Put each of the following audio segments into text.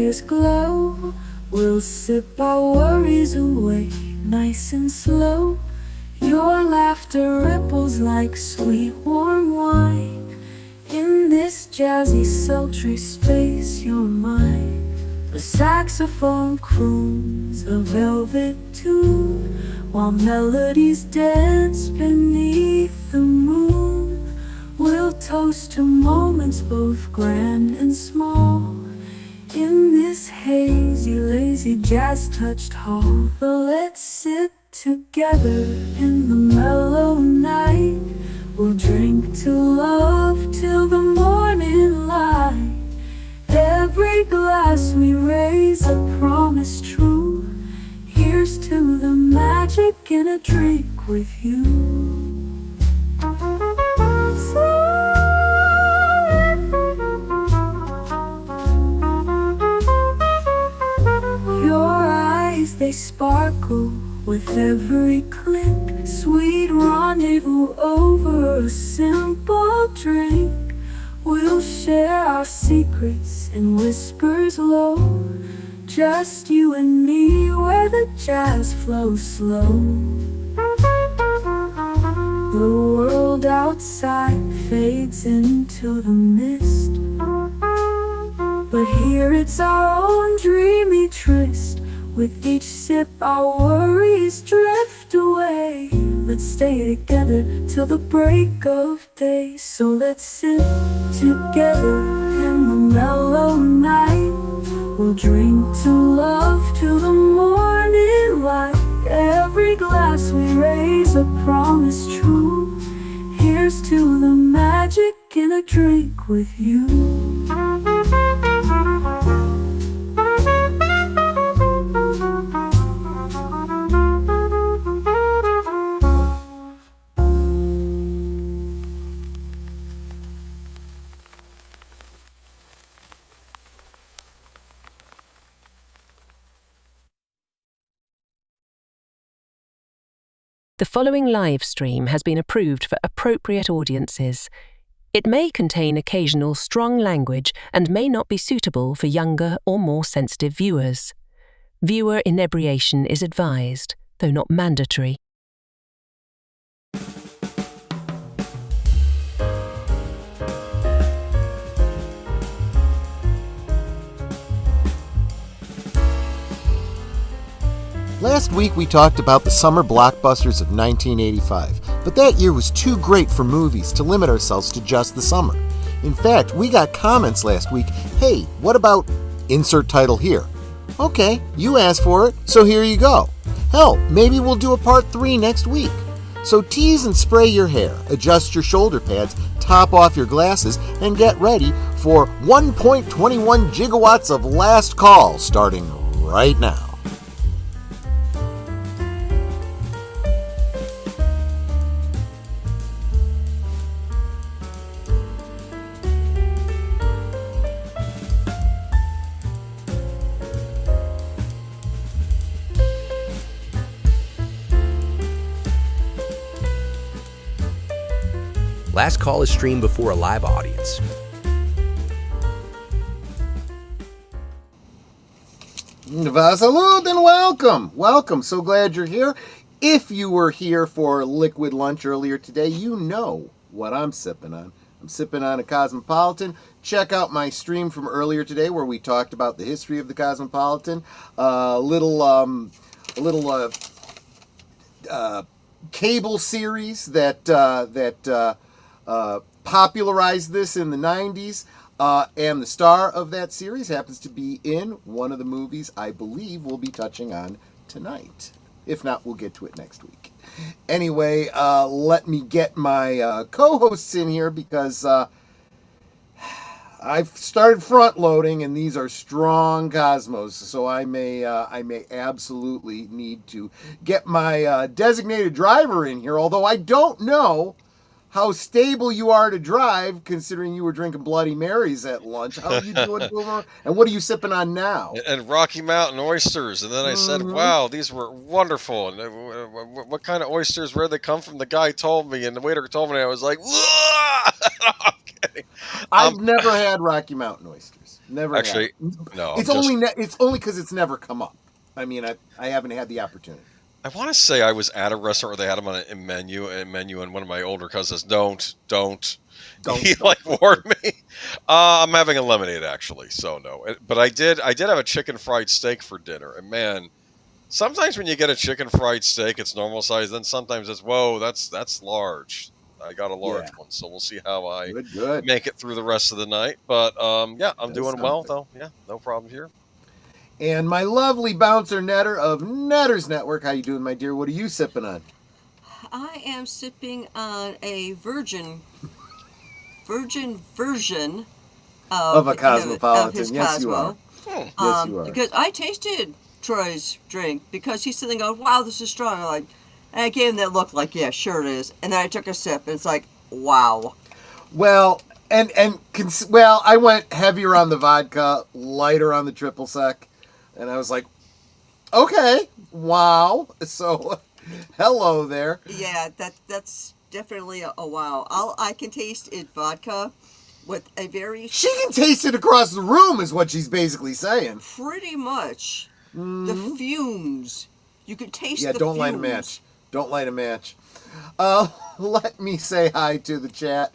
tears glow. We'll sip our worries away, nice and slow. Your laughter ripples like sweet warm wine. In this jazzy sultry space you're mine. The saxophone croons a velvet tune, while melodies dance beneath the moon. We'll toast to moments both grand and small, in this hazy, lazy, jazz-touched hall. But let's sit together in the mellow night. We'll drink to love till the morning light. Every glass we raise a promise true. Here's to the magic in a drink with you. Your eyes, they sparkle with every click. Sweet rendezvous over a simple drink. We'll share our secrets in whispers low, just you and me where the jazz flows slow. The world outside fades into the mist, but here it's our own dreamy tryst. With each sip our worries drift away. Let's stay together till the break of day. So let's sit together in the mellow night. We'll drink to love till the morning light. Every glass we raise a promise true. Here's to the magic in a drink with you. The following live stream has been approved for appropriate audiences. It may contain occasional strong language and may not be suitable for younger or more sensitive viewers. Viewer inebriation is advised, though not mandatory. Last week we talked about the summer blockbusters of 1985, but that year was too great for movies to limit ourselves to just the summer. In fact, we got comments last week, hey, what about insert title here? Okay, you asked for it, so here you go. Hell, maybe we'll do a part 3 next week. So tease and spray your hair, adjust your shoulder pads, top off your glasses, and get ready for 1.21 gigawatts of Last Call starting right now. Last Call is streamed before a live audience. Salud and welcome. Welcome. So glad you're here. If you were here for liquid lunch earlier today, you know what I'm sipping on. I'm sipping on a Cosmopolitan. Check out my stream from earlier today where we talked about the history of the Cosmopolitan. A little cable series that popularized this in the 90s, and the star of that series happens to be in one of the movies I believe we'll be touching on tonight. If not, we'll get to it next week. Anyway, let me get my co-hosts in here because I've started front loading, and these are strong Cosmos, so I may absolutely need to get my designated driver in here, although I don't know how stable you are to drive, considering you were drinking Bloody Marys at lunch. How are you doing, Boomer? And what are you sipping on now? And Rocky Mountain oysters. And then I said, wow, these were wonderful. And what kind of oysters, where they come from? The guy told me, and the waiter told me, I was like, I'm kidding. I've never had Rocky Mountain oysters. Never Actually, have. no. It's only because it's never come up. I mean, I haven't had the opportunity. I want to say I was at a restaurant where they had them on a menu, and one of my older cousins, don't. He like warned me. I'm having a lemonade actually, so no. But I did have a chicken fried steak for dinner, and man, sometimes when you get a chicken fried steak, it's normal size. Then sometimes it's whoa, that's large. I got a large one, so we'll see how I make it through the rest of the night. But yeah, I'm doing well though. Yeah, no problem here. And my lovely bouncer Netter of Netter's Network, how you doing, my dear? What are you sipping on? I am sipping on a virgin version of a Cosmopolitan. Of his yes, Cosmo. You are. Yes, you are. Because I tasted Troy's drink because he's sitting going, wow, this is strong. I'm like, and I gave him that look like, yeah, sure it is. And then I took a sip and it's like, wow. Well, well, I went heavier on the vodka, lighter on the triple sec, and I was like, okay, wow. So, hello there. Yeah, that's definitely a wow. All I can taste is vodka with a very... She can taste it across the room is what she's basically saying. Pretty much. The fumes. You could taste the fumes. Yeah, don't light a match. Don't light a match. Let me say hi to the chat.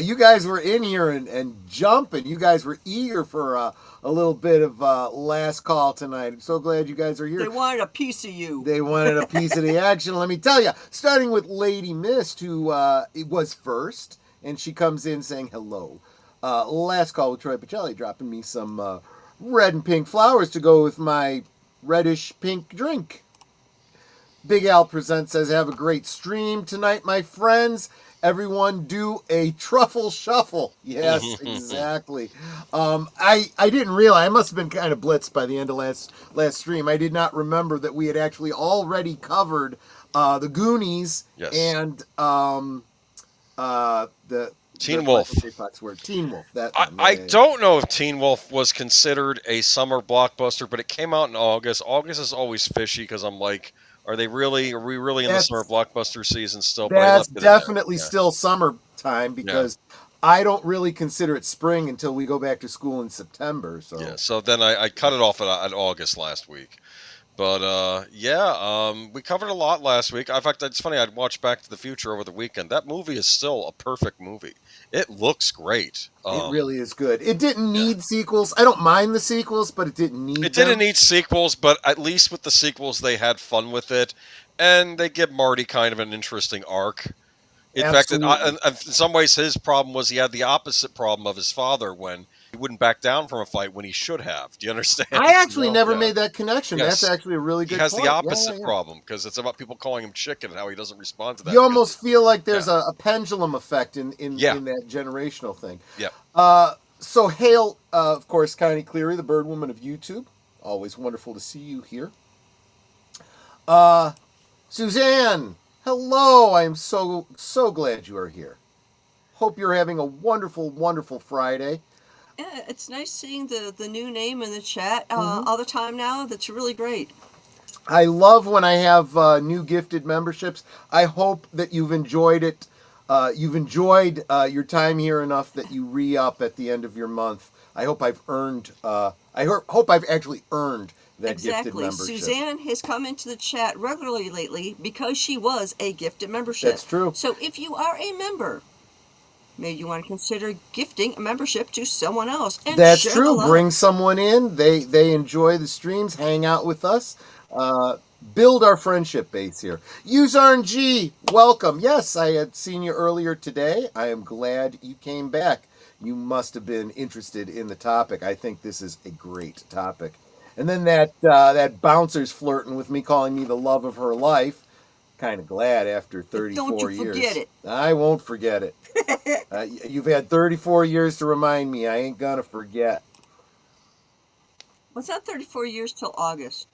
You guys were in here and jumping. You guys were eager for a little bit of last call tonight. I'm so glad you guys are here. They wanted a piece of you. They wanted a piece of the action. Let me tell you, starting with Lady Mist, who was first, and she comes in saying hello. Last call with Troy Pacelli, dropping me some red and pink flowers to go with my reddish pink drink. Big Al Presents says, have a great stream tonight, my friends. Everyone do a truffle shuffle. Yes, exactly. I didn't realize, I must have been kind of blitzed by the end of last stream. I did not remember that we had actually already covered the Goonies and the Teen Wolf. Teen Wolf. I don't know if Teen Wolf was considered a summer blockbuster, but it came out in August. August is always fishy because I'm like, are we really in the summer blockbuster season still? That's definitely still summertime because I don't really consider it spring until we go back to school in September. So yeah, so then I cut it off at August last week. But we covered a lot last week. In fact, it's funny, I'd watched Back to the Future over the weekend. That movie is still a perfect movie. It looks great. It really is good. It didn't need sequels. I don't mind the sequels, but it didn't need It didn't need sequels, but at least with the sequels, they had fun with it. And they give Marty kind of an interesting arc. In fact, in some ways, his problem was he had the opposite problem of his father when he wouldn't back down from a fight when he should have. Do you understand? I actually never made that connection. Yes. That's actually a really good point. He has the opposite problem because it's about people calling him chicken and how he doesn't respond to that. You almost feel like there's a pendulum effect in that generational thing. Yeah. So hail, of course, Connie Cleary, the bird woman of YouTube. Always wonderful to see you here. Suzanne, hello. I am so glad you are here. Hope you're having a wonderful, wonderful Friday. Yeah, it's nice seeing the new name in the chat all the time now. That's really great. I love when I have new gifted memberships. I hope that you've enjoyed it. You've enjoyed your time here enough that you re-up at the end of your month. I hope I've earned. Hope I've actually earned that gifted membership. Suzanne has come into the chat regularly lately because she was a gifted membership. That's true. So if you are a member, maybe you want to consider gifting a membership to someone else. And that's true. Bring someone in. They enjoy the streams, hang out with us, build our friendship base here. Use RNG, welcome. Yes, I had seen you earlier today. I am glad you came back. You must have been interested in the topic. I think this is a great topic. And then that bouncer's flirting with me, calling me the love of her life. Kind of glad after 34 years. Don't you forget it. I won't forget it. You've had 34 years to remind me. I ain't gonna forget. Well, it's not 34 years till August.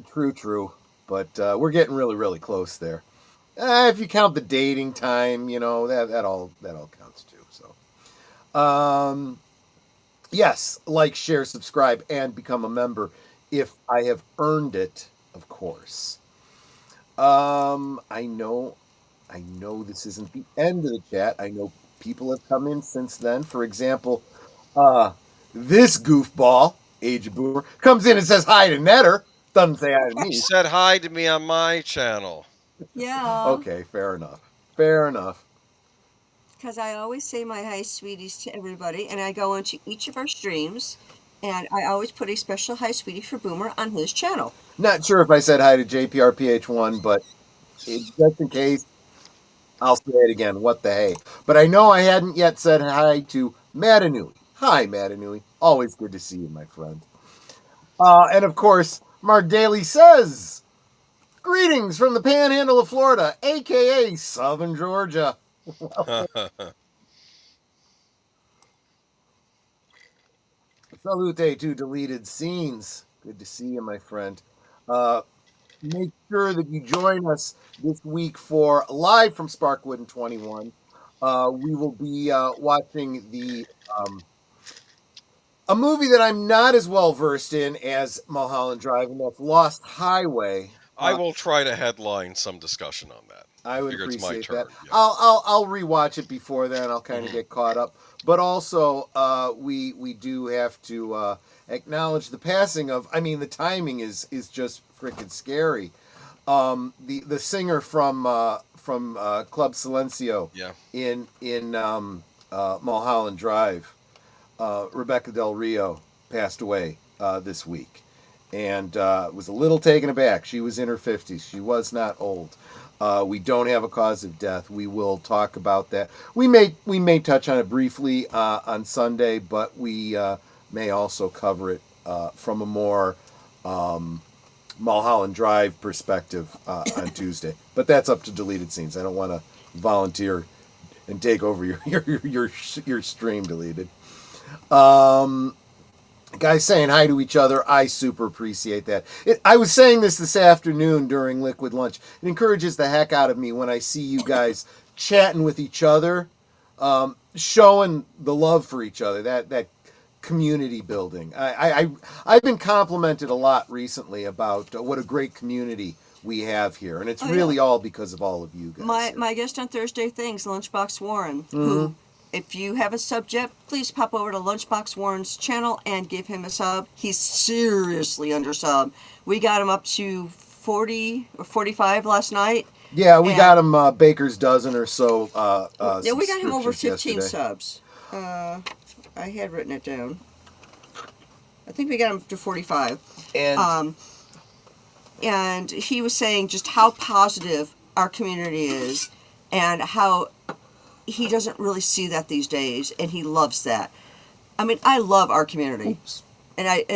True. But we're getting really, really close there. If you count the dating time, that all counts too. So, yes, like, share, subscribe, and become a member if I have earned it, of course. I know this isn't the end of the chat. I know people have come in since then. For example, This goofball, Age of Boomer, comes in and says hi to Netter. Doesn't say hi to He me. said hi to me on my channel. Yeah. Okay, fair enough. Fair enough. Because I always say my hi, sweeties, to everybody, and I go into each of our streams, and I always put a special hi, sweetie, for Boomer on his channel. Not sure if I said hi to JPRPH1, but just in case, I'll say it again. What the hey? But I know I hadn't yet said hi to Madanui. Hi, Madanui. Always good to see you, my friend. And of course, Mark Dahley says, greetings from the Panhandle of Florida, a.k.a. Southern Georgia. Salute to Deleted Scenes. Good to see you, my friend. Make sure that you join us this week for Live from Sparkwood in 21. We will be watching a movie that I'm not as well versed in as Mulholland Drive, and that's Lost Highway. I will try to headline some discussion on that. I would Figure it's my appreciate turn, that. yeah. I'll rewatch it before then. I'll kind of get caught up. But also, we do have to acknowledge the passing of. I mean, the timing is just freaking scary. The singer from Club Silencio, Yeah. in Mulholland Drive, Rebecca Del Rio, passed away this week, and was a little taken aback. She was in her 50s. She was not old. We don't have a cause of death. We will talk about that. We may touch on it briefly on Sunday, but we may also cover it from a more Mulholland Drive perspective on Tuesday. But that's up to Deleted Scenes. I don't want to volunteer and take over your stream, Deleted. Guys saying hi to each other. I super appreciate that. I was saying this afternoon during Liquid Lunch. It encourages the heck out of me when I see you guys chatting with each other, showing the love for each other. That community building. I've been complimented a lot recently about what a great community we have here, and it's really all because of all of you guys. My guest on Thursday Things, Lunchbox Warren, who, if you have a subject, please pop over to Lunchbox Warren's channel and give him a sub. He's seriously undersubbed. We got him up to 40 or 45 last night. Yeah, we got him Baker's dozen or so. Yeah, we got him over 15 yesterday. subs. I had written it down. I think we got him to 45. And he was saying just how positive our community is and how he doesn't really see that these days, and he loves that. I mean, I love our community. Oops. And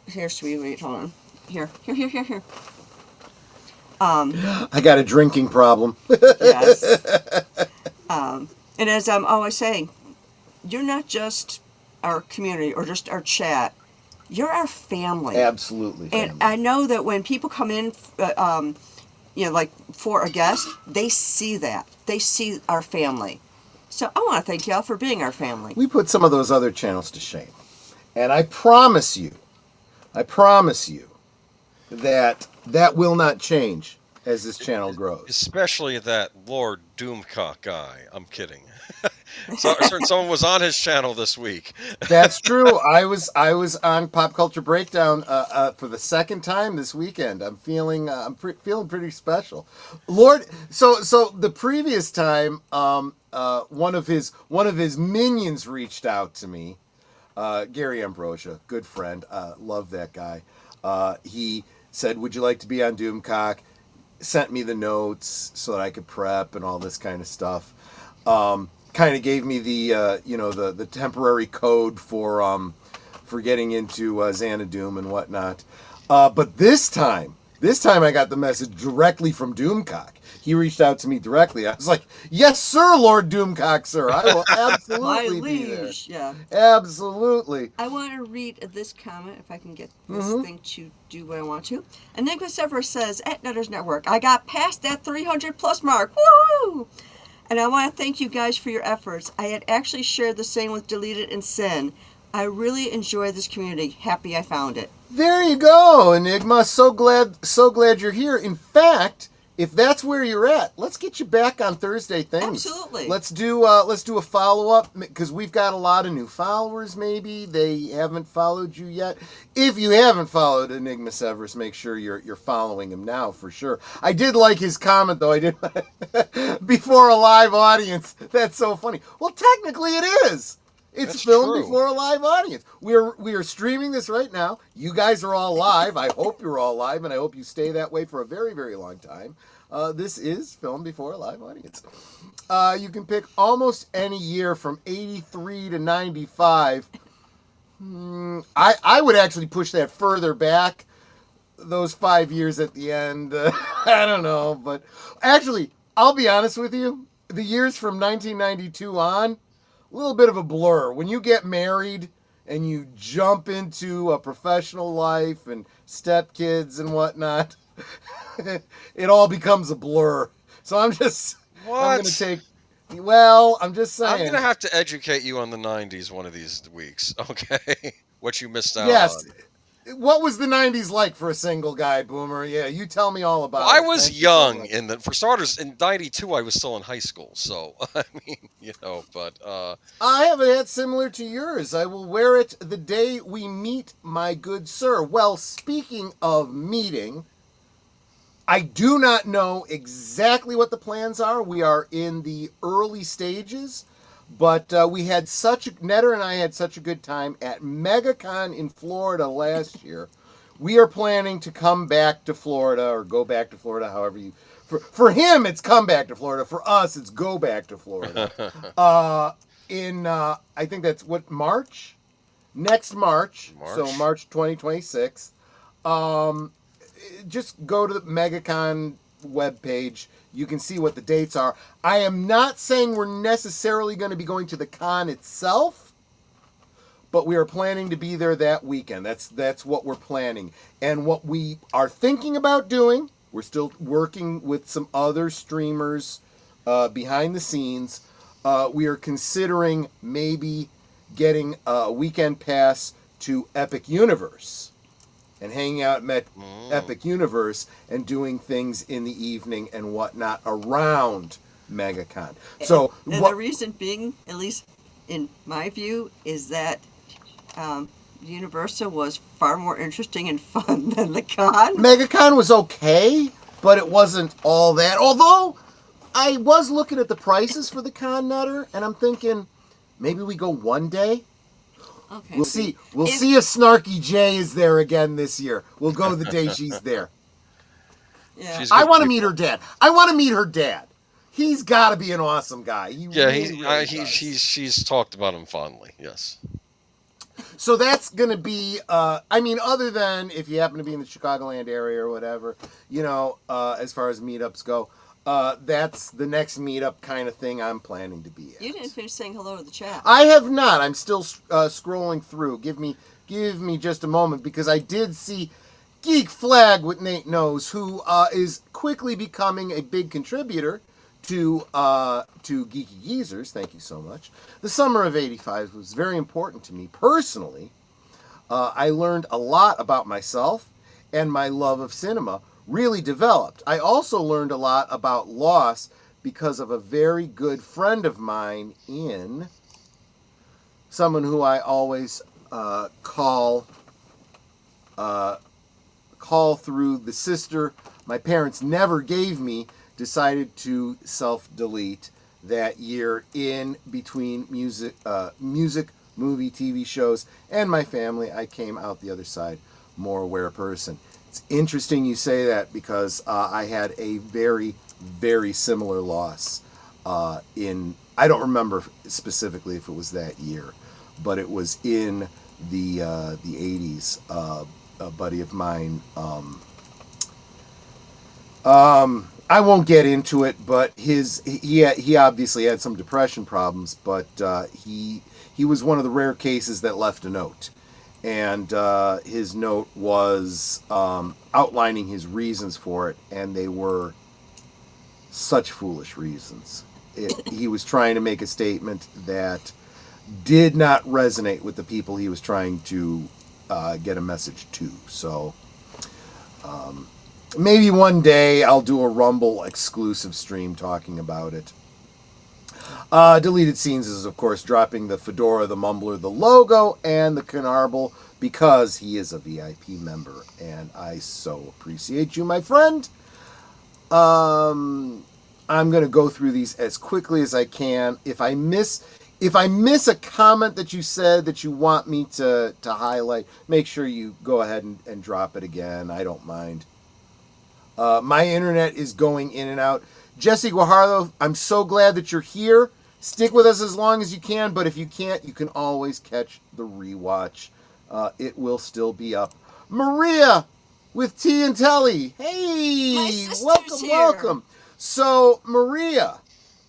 here, sweetie, wait, hold on. Here. I got a drinking problem. Yes. And as I'm always saying, you're not just our community or just our chat. You're our family. Absolutely. And family. I know that when people come in, like for a guest, they see that. They see our family. So I want to thank y'all for being our family. We put some of those other channels to shame. And I promise you that will not change as this channel grows. Especially that Lord Doomcock guy. I'm kidding. So someone was on his channel this week. That's true. I was on Pop Culture Breakdown for the second time this weekend. I'm feeling feeling pretty special. Lord, so the previous time, one of his minions reached out to me, Gary Ambrosia, good friend, love that guy. He said, "Would you like to be on Doomcock?" Sent me the notes so that I could prep and all this kind of stuff. Kind of gave me the the temporary code for getting into Xanadu and whatnot. But this time I got the message directly from Doomcock. He reached out to me directly. I was like, "Yes, sir, Lord Doomcock, sir. I will absolutely be there." Yeah. Absolutely. I want to read this comment, if I can get this thing to do what I want to. Enigma Sever says, at Nutters Network, I got past that 300 plus mark. Woo! And I want to thank you guys for your efforts. I had actually shared the same with Deleted and Sin. I really enjoy this community. Happy I found it. There you go, Enigma. So glad you're here. In fact, if that's where you're at, let's get you back on Thursday things. Absolutely. Let's do a follow-up, because we've got a lot of new followers. Maybe they haven't followed you yet. If you haven't followed Enigma Severus, make sure you're following him now for sure. I did like his comment though. I did before a live audience. That's so funny. Well, technically it is. It's filmed before a live audience. We are streaming this right now. You guys are all live. I hope you're all live, and I hope you stay that way for a very, very long time. This is filmed before a live audience. You can pick almost any year from 83 to 95. I would actually push that further back. Those 5 years at the end. I don't know. But actually, I'll be honest with you. The years from 1992 on, a little bit of a blur. When you get married and you jump into a professional life and stepkids and whatnot, it all becomes a blur. So I'm just saying. I'm just saying. I'm going to have to educate you on the 90s one of these weeks, okay? What you missed out on. Yes. What was the 90s like for a single guy, Boomer? Yeah, you tell me all about it. I was young for starters, in 92 I was still in high school, so I mean, but I have a hat similar to yours. I will wear it the day we meet, my good sir. Well, speaking of meeting, I do not know exactly what the plans are. We are in the early stages. But Netter and I had such a good time at MegaCon in Florida last year. We are planning to come back to Florida, or go back to Florida, however you... For him, it's come back to Florida. For us, it's go back to Florida. I think that's March? Next March. So March 2026. Just go to the MegaCon webpage. You can see what the dates are. I am not saying we're necessarily going to be going to the con itself, but we are planning to be there that weekend. That's what we're planning. And what we are thinking about doing, we're still working with some other streamers behind the scenes. We are considering maybe getting a weekend pass to Epic Universe and hanging out at Epic Universe and doing things in the evening and whatnot around MegaCon. So, the reason being, at least in my view, is that Universal was far more interesting and fun than the con. MegaCon was okay, but it wasn't all that. Although, I was looking at the prices for the con, Nutter, and I'm thinking, maybe we go one day? Okay. We'll see if Snarky J is there again this year. We'll go the day she's there. Yeah. I want to meet her dad. I want to meet her dad. He's got to be an awesome guy. She's talked about him fondly. Yes. So that's going to be, other than if you happen to be in the Chicagoland area or whatever, as far as meetups go, that's the next meetup kind of thing I'm planning to be at. You didn't finish saying hello to the chat. I have not. I'm still scrolling through. Give me just a moment, because I did see Geek Flag with Nate Knows, who is quickly becoming a big contributor to Geeky Geezers. Thank you so much. The summer of '85 was very important to me personally. I learned a lot about myself, and my love of cinema really developed. I also learned a lot about loss because of a very good friend of mine in someone who I always call through the sister my parents never gave me, decided to self-delete that year in between music, movie, TV shows, and my family. I came out the other side more aware person. It's interesting you say that, because I had a very, very similar loss I don't remember specifically if it was that year, but it was in the 80s. A buddy of mine, I won't get into it, but he obviously had some depression problems, but he was one of the rare cases that left a note. And his note was outlining his reasons for it, and they were such foolish reasons. He was trying to make a statement that did not resonate with the people he was trying to get a message to. So Maybe one day I'll do a Rumble exclusive stream talking about it. Deleted Scenes is, of course, dropping the Fedora, the Mumbler, the logo, and the Canarble because he is a VIP member, and I so appreciate you, my friend. I'm going to go through these as quickly as I can. If I miss a comment that you said that you want me to highlight, make sure you go ahead and drop it again. I don't mind. My internet is going in and out. Jesse Guajardo, I'm so glad that you're here. Stick with us as long as you can, but if you can't, you can always catch the rewatch. It will still be up. Maria with T and Telly. Hey, welcome. So, Maria, I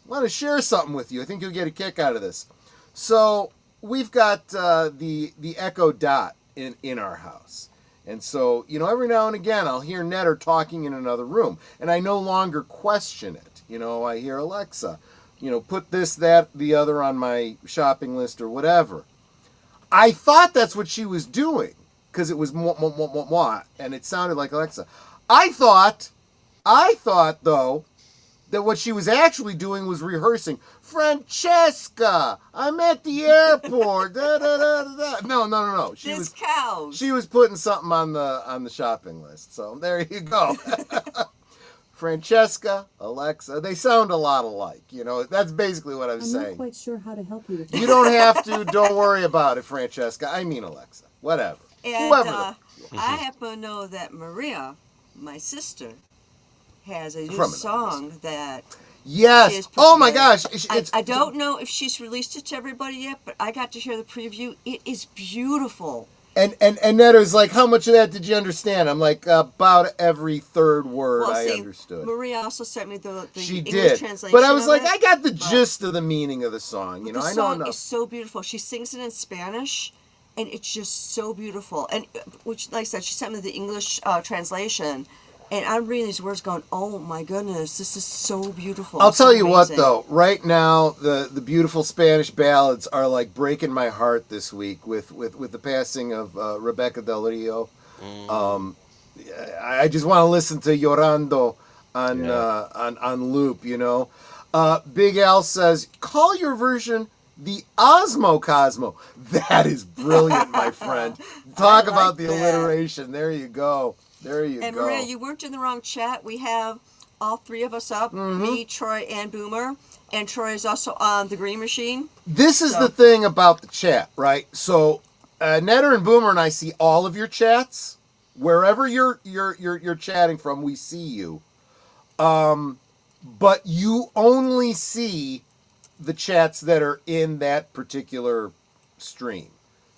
want to share something with you. I think you'll get a kick out of this. So, we've got the Echo Dot in our house. And so, every now and again, I'll hear Netter talking in another room, and I no longer question it. I hear Alexa, put this, that, the other on my shopping list or whatever. I thought that's what she was doing because it was moi, and it sounded like Alexa. I thought though, that what she was actually doing was rehearsing. Francesca, I'm at the airport. Da, da, da, da. No. She was putting something on the shopping list. So there you go. Francesca, Alexa, they sound a lot alike. That's basically what I was saying. I'm not quite sure how to help you with that. You don't have to. Don't worry about it, Francesca. I mean Alexa. Whatever. And Whoever. I happen to know that Maria, my sister, has a new song that Yes. Oh my gosh. I don't know if she's released it to everybody yet, but I got to hear the preview. It is beautiful. And Netter's like, how much of that did you understand? I'm like, about every third word I understood. Maria also sent me the she English did. translation. But I was like, it, I got the gist of the meaning of the song. The song is so beautiful. She sings it in Spanish, and it's just so beautiful. And which, like I said, she sent me the English translation. And I'm reading these words going, oh my goodness, this is so beautiful. I'll tell you amazing. what, though. Right now, the beautiful Spanish ballads are like breaking my heart this week with the passing of Rebecca Del Rio. I just want to listen to Llorando on loop, Big Al says, call your version the Osmo Cosmo. That is brilliant, my friend. Talk about the alliteration. There you go. And Maria, you weren't in the wrong chat. We have all three of us up, me, Troy, and Boomer. And Troy is also on the Green Machine. This is the thing about the chat, right? So, Netter and Boomer and I see all of your chats. Wherever you're chatting from, we see you. But you only see the chats that are in that particular stream.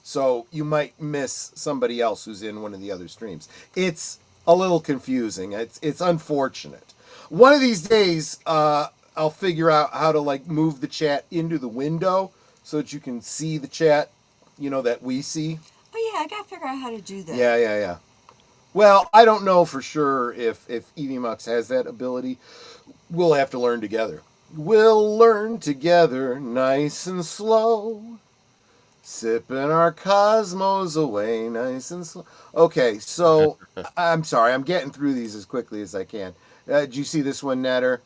So you might miss somebody else who's in one of the other streams. It's a little confusing. It's unfortunate. One of these days, I'll figure out how to move the chat into the window so that you can see the chat, that we see. Oh yeah, I gotta figure out how to do that. Yeah. Well, I don't know for sure if Evie Mux has that ability. We'll have to learn together. We'll learn together, nice and slow. Sipping our cosmos away, nice and slow. Okay, so I'm sorry, I'm getting through these as quickly as I can. Did you see this one, Netter?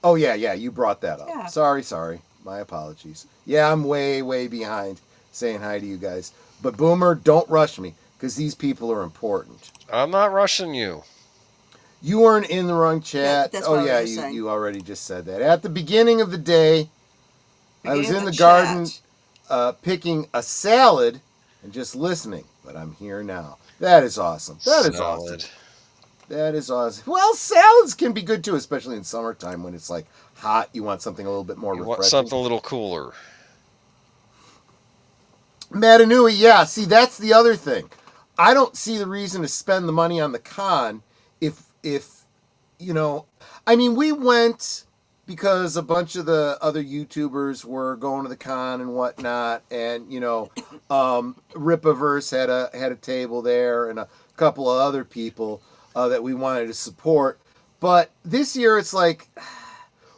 Oh yeah, you brought that up. Yeah. Sorry, my apologies. Yeah, I'm way behind saying hi to you guys. But Boomer, don't rush me, because these people are important. I'm not rushing you. You weren't in the wrong chat. Yeah, you already just said that. At the beginning of the day, I was in the garden picking a salad and just listening, but I'm here now. That is awesome. That is awesome. Well, salads can be good too, especially in summertime when it's hot. You want something a little bit more refreshing. Want something a little cooler. Matanui, yeah. See, that's the other thing. I don't see the reason to spend the money on the con if we went because a bunch of the other YouTubers were going to the con and whatnot, and Ripaverse had a table there, and a couple of other people that we wanted to support. But this year, it's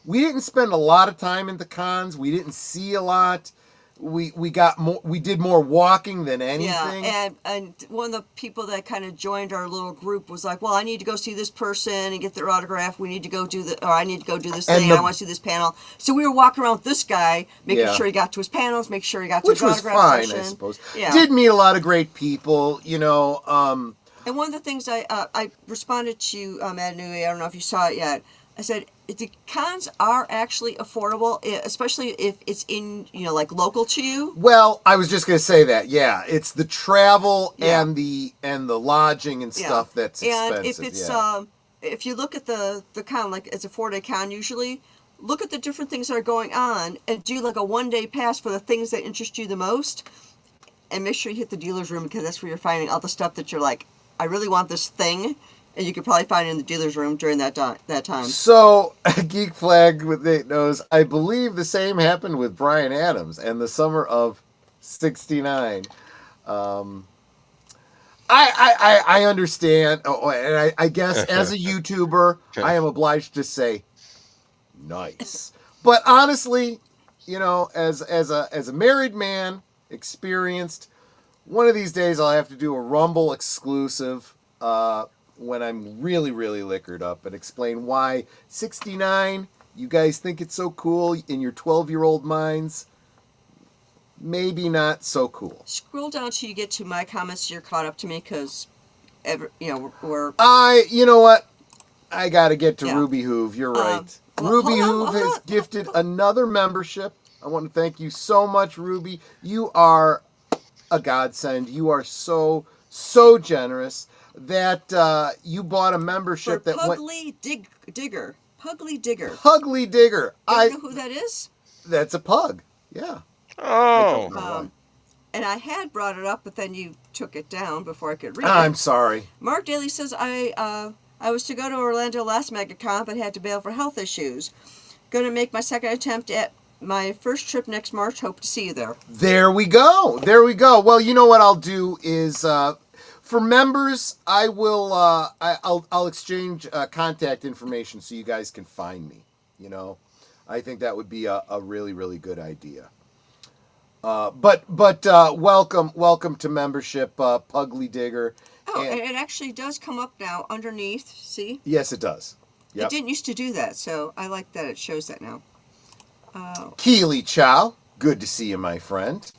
we didn't spend a lot of time in the cons. We didn't see a lot. we got more. We did more walking than anything. Yeah, and one of the people that kind of joined our little group was like, "Well, I need to go see this person and get their autograph. We need to go I need to go do this thing. I want to see this panel." So we were walking around with this guy, making sure he got to his panels, make sure he got to his autograph session. Which was fine, I suppose. Yeah. Did meet a lot of great people, you know. And one of the things I responded to Matt Newey, I don't know if you saw it yet. I said the cons are actually affordable, especially if it's in, you know, like local to you. Well, I was just going to say that. Yeah, it's the travel and the lodging and stuff that's expensive. And if it's if you look at the con, like it's a 4-day con usually, look at the different things that are going on and do like a 1-day pass for the things that interest you the most, and make sure you hit the dealer's room, because that's where you're finding all the stuff that you're like, I really want this thing. And you could probably find it in the dealer's room during that time. So, Geek Flag with Nate knows, I believe the same happened with Bryan Adams and the summer of '69. I understand, and I guess as a YouTuber, I am obliged to say, nice. But honestly, you know, as a married man, experienced, one of these days I'll have to do a Rumble exclusive. When I'm really, really liquored up, and explain why 69, you guys think it's so cool in your 12-year-old minds. Maybe not so cool. Scroll down till you get to my comments. You're caught up to me because, you know, you know what? I got to get to Ruby Hoove. You're right. Ruby Hoove has gifted another membership. I want to thank you so much, Ruby. You are a godsend. You are so generous. That you bought a membership for that Pugly Digger. Pugly Digger. Pugly Digger. I know who that is. That's a pug. Yeah. Oh. And I had brought it up, but then you took it down before I could read it. I'm sorry. Mark Daly says I was to go to Orlando last MegaCon, but had to bail for health issues. Going to make my second attempt at my first trip next March. Hope to see you there. There we go. Well, you know what I'll do is. For members, I will. I'll exchange contact information so you guys can find me. You know, I think that would be a really, really good idea. But welcome to membership, Pugly Digger. Oh, and it actually does come up now underneath. See? Yes, it does. Yep. It didn't used to do that, so I like that it shows that now. Keely Chow, good to see you, my friend.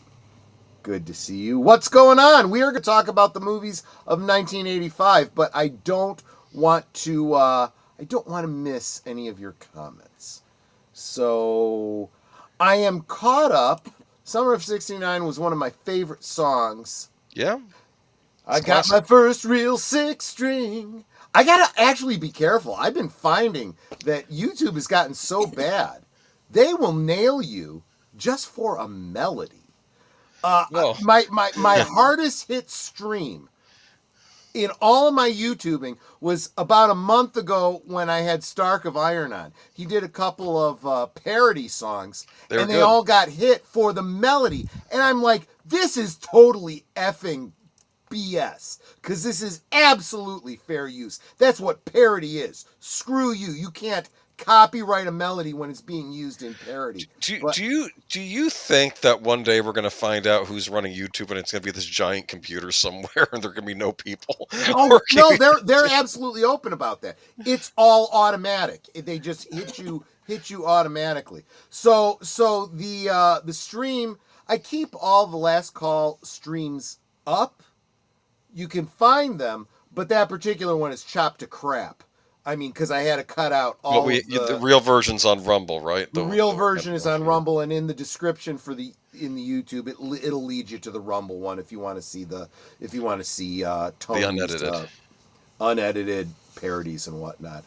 Good to see you. What's going on? We are going to talk about the movies of 1985, but I don't want to miss any of your comments. So I am caught up. Summer of '69 was one of my favorite songs. Yeah. I got my first real 6-string. I got to actually be careful. I've been finding that YouTube has gotten so bad. They will nail you just for a melody. My hardest hit stream in all of my YouTubing was about a month ago when I had Stark of Iron on. He did a couple of parody songs, and they all got hit for the melody. And I'm like, this is totally effing BS, because this is absolutely fair use. That's what parody is. Screw you. You can't copyright a melody when it's being used in parody. Do you think that one day we're going to find out who's running YouTube and it's going to be this giant computer somewhere and there are going to be no people? Oh no, they're absolutely open about that. It's all automatic. They just hit you automatically. So the stream, I keep all the Last Call streams up. You can find them, but that particular one is chopped to crap. I mean, because I had to cut out all the real version's on Rumble, right? The real version is on Rumble, and in the description in the YouTube, it'll lead you to the Rumble one if you want to see Tony's unedited parodies and whatnot.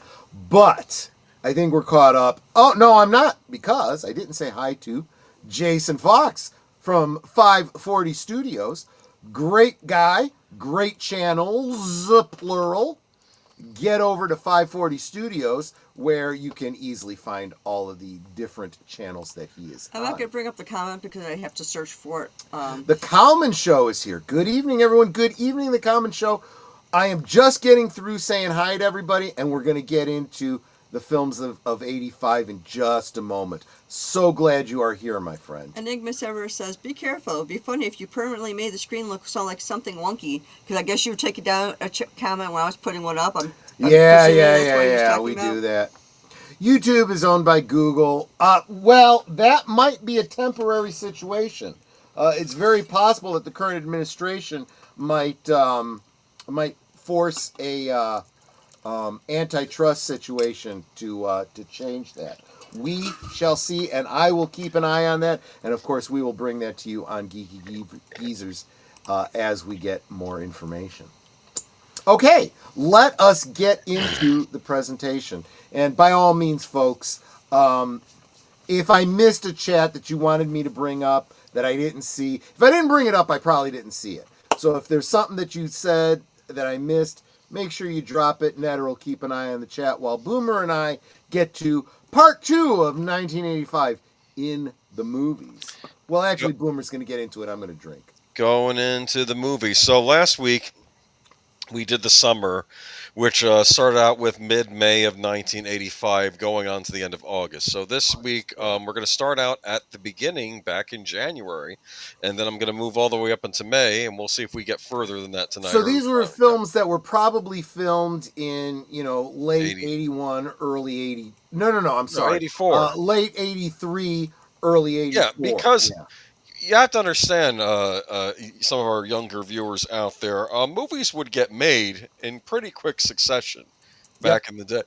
But I think we're caught up. Oh no, I'm not, because I didn't say hi to Jacen Fawkes from 540 Studios. Great guy, great channels, plural. Get over to 540 Studios, where you can easily find all of the different channels that he is I'm not going to bring up the comment because I have to search for it. The Kalman Show is here. Good evening, everyone. Good evening, The Kalman Show. I am just getting through saying hi to everybody, and we're going to get into the films of 85 in just a moment. So glad you are here, my friend. Enigma Sever says, be careful. It'd be funny if you permanently made the screen sound like something wonky. Because I guess you were taking down a comment when I was putting one up. Yeah, we do that. YouTube is owned by Google. Well, that might be a temporary situation. It's very possible that the current administration might force a antitrust situation to change that. We shall see, and I will keep an eye on that. And of course, we will bring that to you on Geeky Geezers as we get more information. Okay, let us get into the presentation. And by all means, folks, if I missed a chat that you wanted me to bring up that I didn't see, if I didn't bring it up, I probably didn't see it. So if there's something that you said that I missed, make sure you drop it. Netter will keep an eye on the chat while Boomer and I get to part 2 of 1985 in the movies. Well, actually, Boomer's going to get into it. I'm going to drink. Going into the movie. So last week, we did the summer, which started out with mid-May of 1985, going on to the end of August. So this week, we're going to start out at the beginning, back in January, and then I'm going to move all the way up into May, and we'll see if we get further than that tonight. So these were films that were probably filmed in, late 81, early 80. No, I'm sorry. No, 84. Late 83, early 84. Yeah, because... You have to understand, some of our younger viewers out there, movies would get made in pretty quick succession back in the day.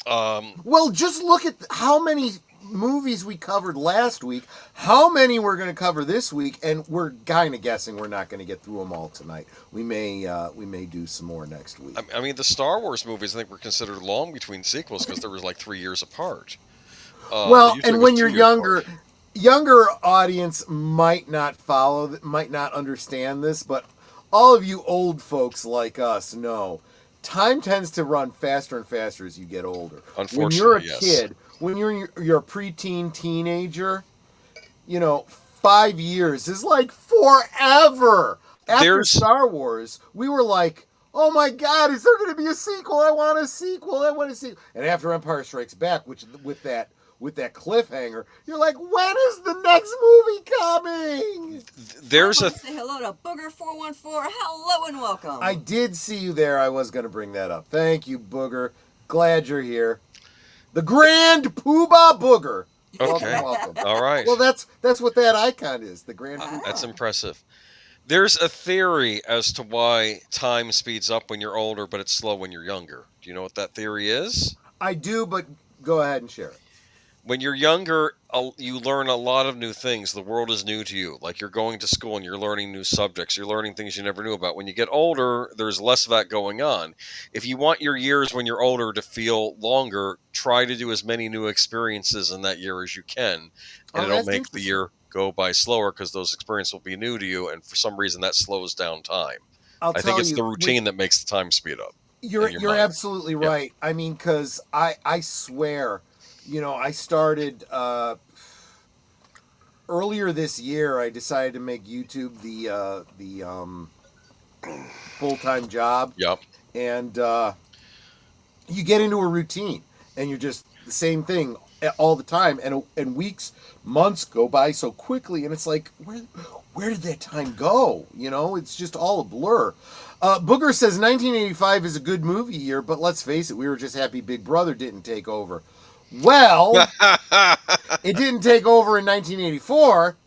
Well, just look at how many movies we covered last week, how many we're going to cover this week, and we're kind of guessing we're not going to get through them all tonight. We may do some more next week. I mean, the Star Wars movies, I think, were considered long between sequels because there was like 3 years apart. Well, and when you're younger... Younger audience might not understand this, but all of you old folks like us know time tends to run faster and faster as you get older. Unfortunately, when you're a kid, when you're a preteen teenager, 5 years is like forever. After Star Wars, we were like, oh my God, is there going to be a sequel? I want a sequel. And after Empire Strikes Back, which with that cliffhanger, you're like, when is the next movie coming? Say hello to Booger414. Hello and welcome. I did see you there. I was going to bring that up. Thank you, Booger. Glad you're here. The Grand Poobah Booger. Okay. Welcome. All right. Well, that's what that icon is. The Grand Poobah. That's impressive. There's a theory as to why time speeds up when you're older, but it's slow when you're younger. Do you know what that theory is? I do, but go ahead and share it. When you're younger, you learn a lot of new things. The world is new to you. Like you're going to school and you're learning new subjects. You're learning things you never knew about. When you get older, there's less of that going on. If you want your years when you're older to feel longer, try to do as many new experiences in that year as you can. And it'll make the year go by slower because those experiences will be new to you. And for some reason, that slows down time. I think it's the routine that makes the time speed up. You're absolutely right. I mean, because I swear... I started earlier this year. I decided to make YouTube the full-time job. Yep. And you get into a routine, and you're just the same thing all the time. And weeks, months go by so quickly, and it's like, where did that time go? It's just all a blur. Booger says 1985 is a good movie year, but let's face it, we were just happy Big Brother didn't take over. Well, it didn't take over in 1984,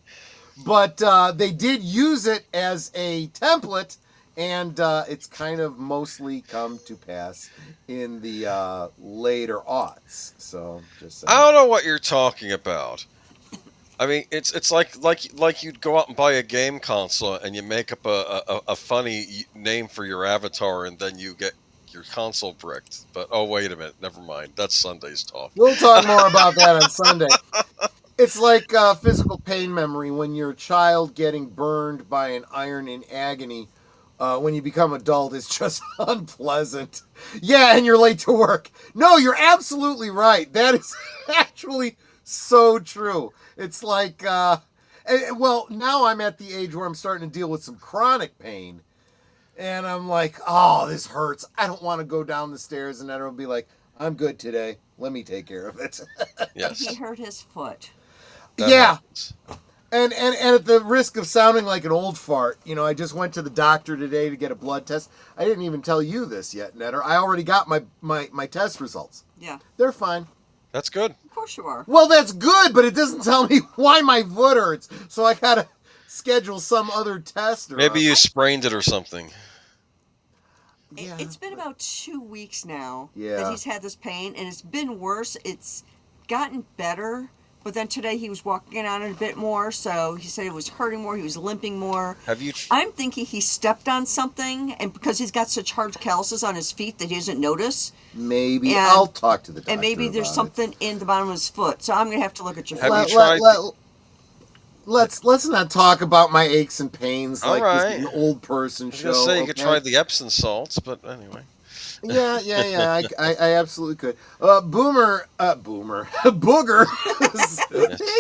but they did use it as a template, and it's kind of mostly come to pass in the later aughts. So, just saying. I don't know what you're talking about. I mean, it's like you'd go out and buy a game console and you make up a funny name for your avatar, and then you get your console bricked. But oh, wait a minute, never mind. That's Sunday's talk. We'll talk more about that on Sunday. It's like physical pain memory when you're a child getting burned by an iron in agony. When you become adult, it's just unpleasant. Yeah, and you're late to work. No, you're absolutely right. That is actually so true. It's like, well, now I'm at the age where I'm starting to deal with some chronic pain. And I'm like, oh, this hurts. I don't want to go down the stairs. And then it'll be like, I'm good today. Let me take care of it. Yes. He hurt his foot. That Yeah. happens. And at the risk of sounding like an old fart, I just went to the doctor today to get a blood test. I didn't even tell you this yet, Netter. I already got my test results. Yeah. They're fine. That's good. Of course you are. Well, that's good, but it doesn't tell me why my foot hurts. So I gotta schedule some other test. Maybe you sprained it or something. Yeah. It's been about 2 weeks now Yeah. that he's had this pain, and it's been worse. It's gotten better, but then today he was walking on it a bit more, so he said it was hurting more. He was limping more. Have you? I'm thinking he stepped on something, and because he's got such hard calluses on his feet that he doesn't notice. Maybe And- I'll talk to the doctor. And maybe there's about something in the bottom of his foot. So I'm gonna have to look at your Have foot. you tried? Let's not talk about my aches and pains All like right. this is an old person I was show. gonna say you could okay? try the Epsom salts, but anyway. Yeah. I absolutely could. Booger.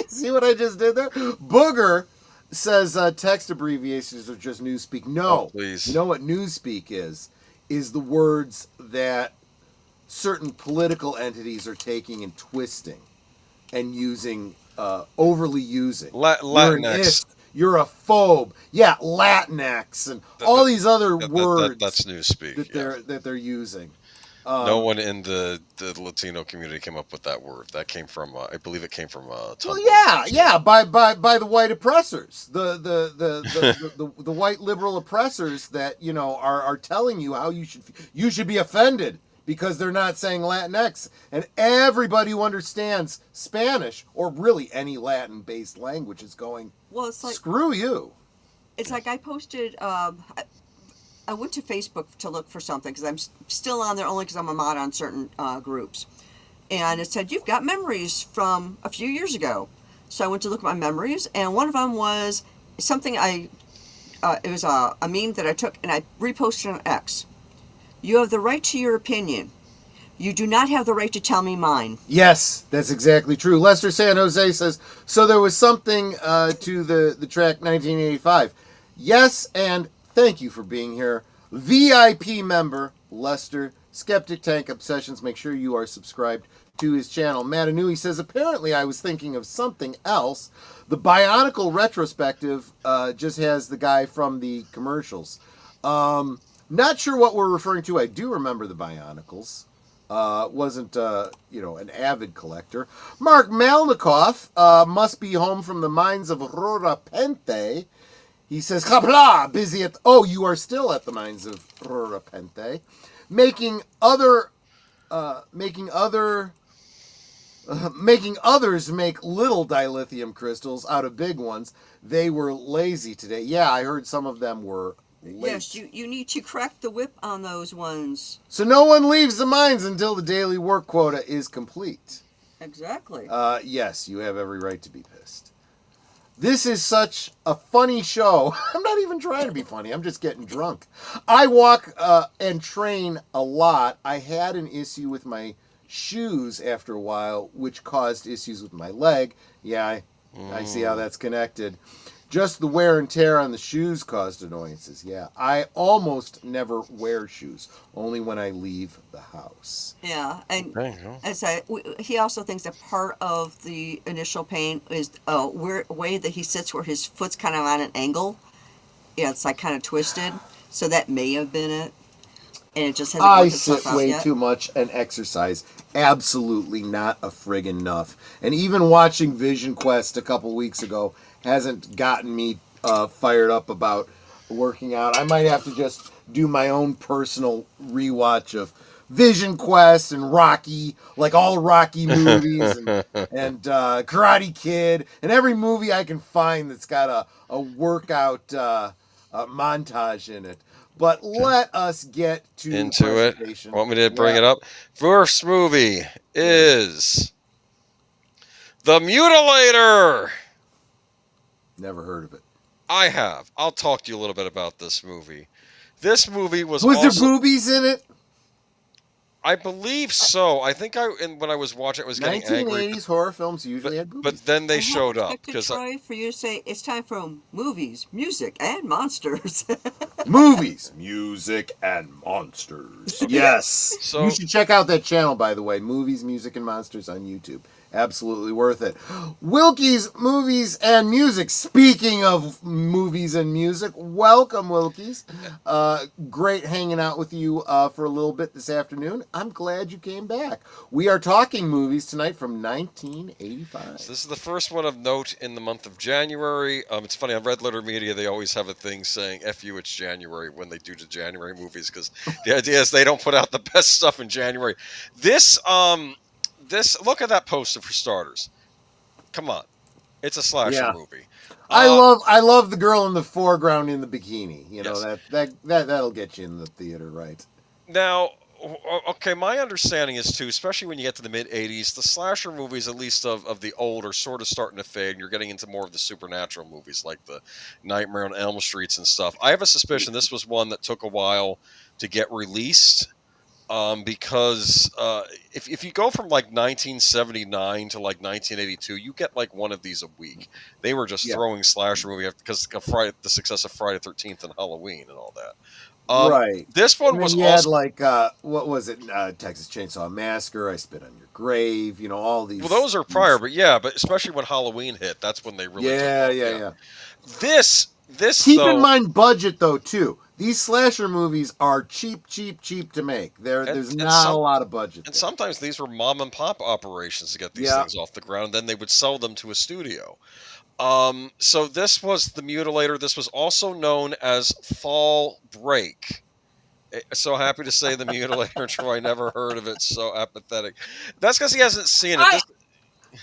See what I just did there? Booger says text abbreviations are just newspeak. No, Oh, please. You know what newspeak is? Is the words that certain political entities are taking and twisting and using, overly using. You're an Latinx. ist. You're a phobe. Yeah, Latinx and all these other words That's newspeak. that they're using. No one in the Latino community came up with that word. That came from, I believe it came from Tumblr. Well, yeah, by the white oppressors, the white liberal oppressors that are telling you how you should be offended because they're not saying Latinx, and everybody who understands Spanish or really any Latin-based language is going, Well, it's like screw you. It's like I posted. I went to Facebook to look for something because I'm still on there only because I'm a mod on certain groups, and it said you've got memories from a few years ago. So I went to look at my memories, and one of them was something it was a meme that I took and I reposted on X. You have the right to your opinion. You do not have the right to tell me mine. Yes, that's exactly true. Lester San Jose says, so there was something to the track 1985. Yes, and thank you for being here. VIP member, Lester, Skeptic Tank Obsessions. Make sure you are subscribed to his channel. Matanui says, apparently I was thinking of something else. The Bionicle retrospective just has the guy from the commercials. Not sure what we're referring to. I do remember the Bionicles. Wasn't an avid collector. Mark Malnikoff must be home from the mines of Rorapente. He says, "Kapla, busy at." You are still at the mines of Rorapente, making others make little dilithium crystals out of big ones. They were lazy today. Yeah, I heard some of them were late. Yes, you need to crack the whip on those ones. So no one leaves the mines until the daily work quota is complete. Exactly. Yes, you have every right to be pissed. This is such a funny show. I'm not even trying to be funny. I'm just getting drunk. I walk and train a lot. I had an issue with my shoes after a while, which caused issues with my leg. Yeah, I see how that's connected. Just the wear and tear on the shoes caused annoyances. Yeah, I almost never wear shoes, only when I leave the house. Yeah, and There you go. as he also thinks that part of the initial pain is way that he sits where his foot's kind of on an angle. Yeah, it's like kind of twisted, so that may have been it. And it just hasn't I worked itself sit out way yet. too much and exercise absolutely not a friggin' enough. And even watching Vision Quest a couple weeks ago hasn't gotten me fired up about working out. I might have to just do my own personal rewatch of Vision Quest and Rocky, like all Rocky movies and Karate Kid, and every movie I can find that's got a workout montage in it. But let us get to Into the it. presentation. Want me to bring it up? First movie is The Mutilator. Never heard of it. I have. I'll talk to you a little bit about this movie. This movie was Was also... there boobies in it? I believe so. I think when I was watching, I was getting angry. 1980s horror films usually had boobies. But then they I half showed up expected, because Troy, for you to say it's time for movies, music, and monsters. Movies, music, and monsters. Yes. So- you should check out that channel, by the way. Movies, Music, and Monsters on YouTube. Absolutely worth it. Wilkie's Movies and Music. Speaking of movies and music, welcome, Wilkie's. Great hanging out with you for a little bit this afternoon. I'm glad you came back. We are talking movies tonight from 1985. So this is the first one of note in the month of January. It's funny, on Red Letter Media, they always have a thing saying, F you, it's January, when they do the January movies, because the idea is they don't put out the best stuff in January. This, look at that poster for starters. Come on. It's a slasher movie. I love the girl in the foreground in the bikini. You know, that'll get you in the theater, right? Now, okay, my understanding is too, especially when you get to the mid-'80s, the slasher movies, at least of the old, are sort of starting to fade, and you're getting into more of the supernatural movies, like the Nightmare on Elm Streets and stuff. I have a suspicion this was one that took a while to get released, because if you go from like 1979 to like 1982, you get like one of these a week. They were just throwing slasher movie because of the success of Friday the 13th and Halloween and all that. Right. This one was you also had like what was it? Texas Chainsaw Massacre, I Spit on Your Grave. You know, all these. Well, those are prior, but especially when Halloween hit, that's when they really. Yeah. This. Keep in mind budget though too. These slasher movies are cheap to make. There's not a lot of budget. And sometimes these were mom and pop operations to get these things off the ground. Then they would sell them to a studio. So this was The Mutilator. This was also known as Fall Break. So happy to say The Mutilator. Troy never heard of it. So apathetic. That's because he hasn't seen it.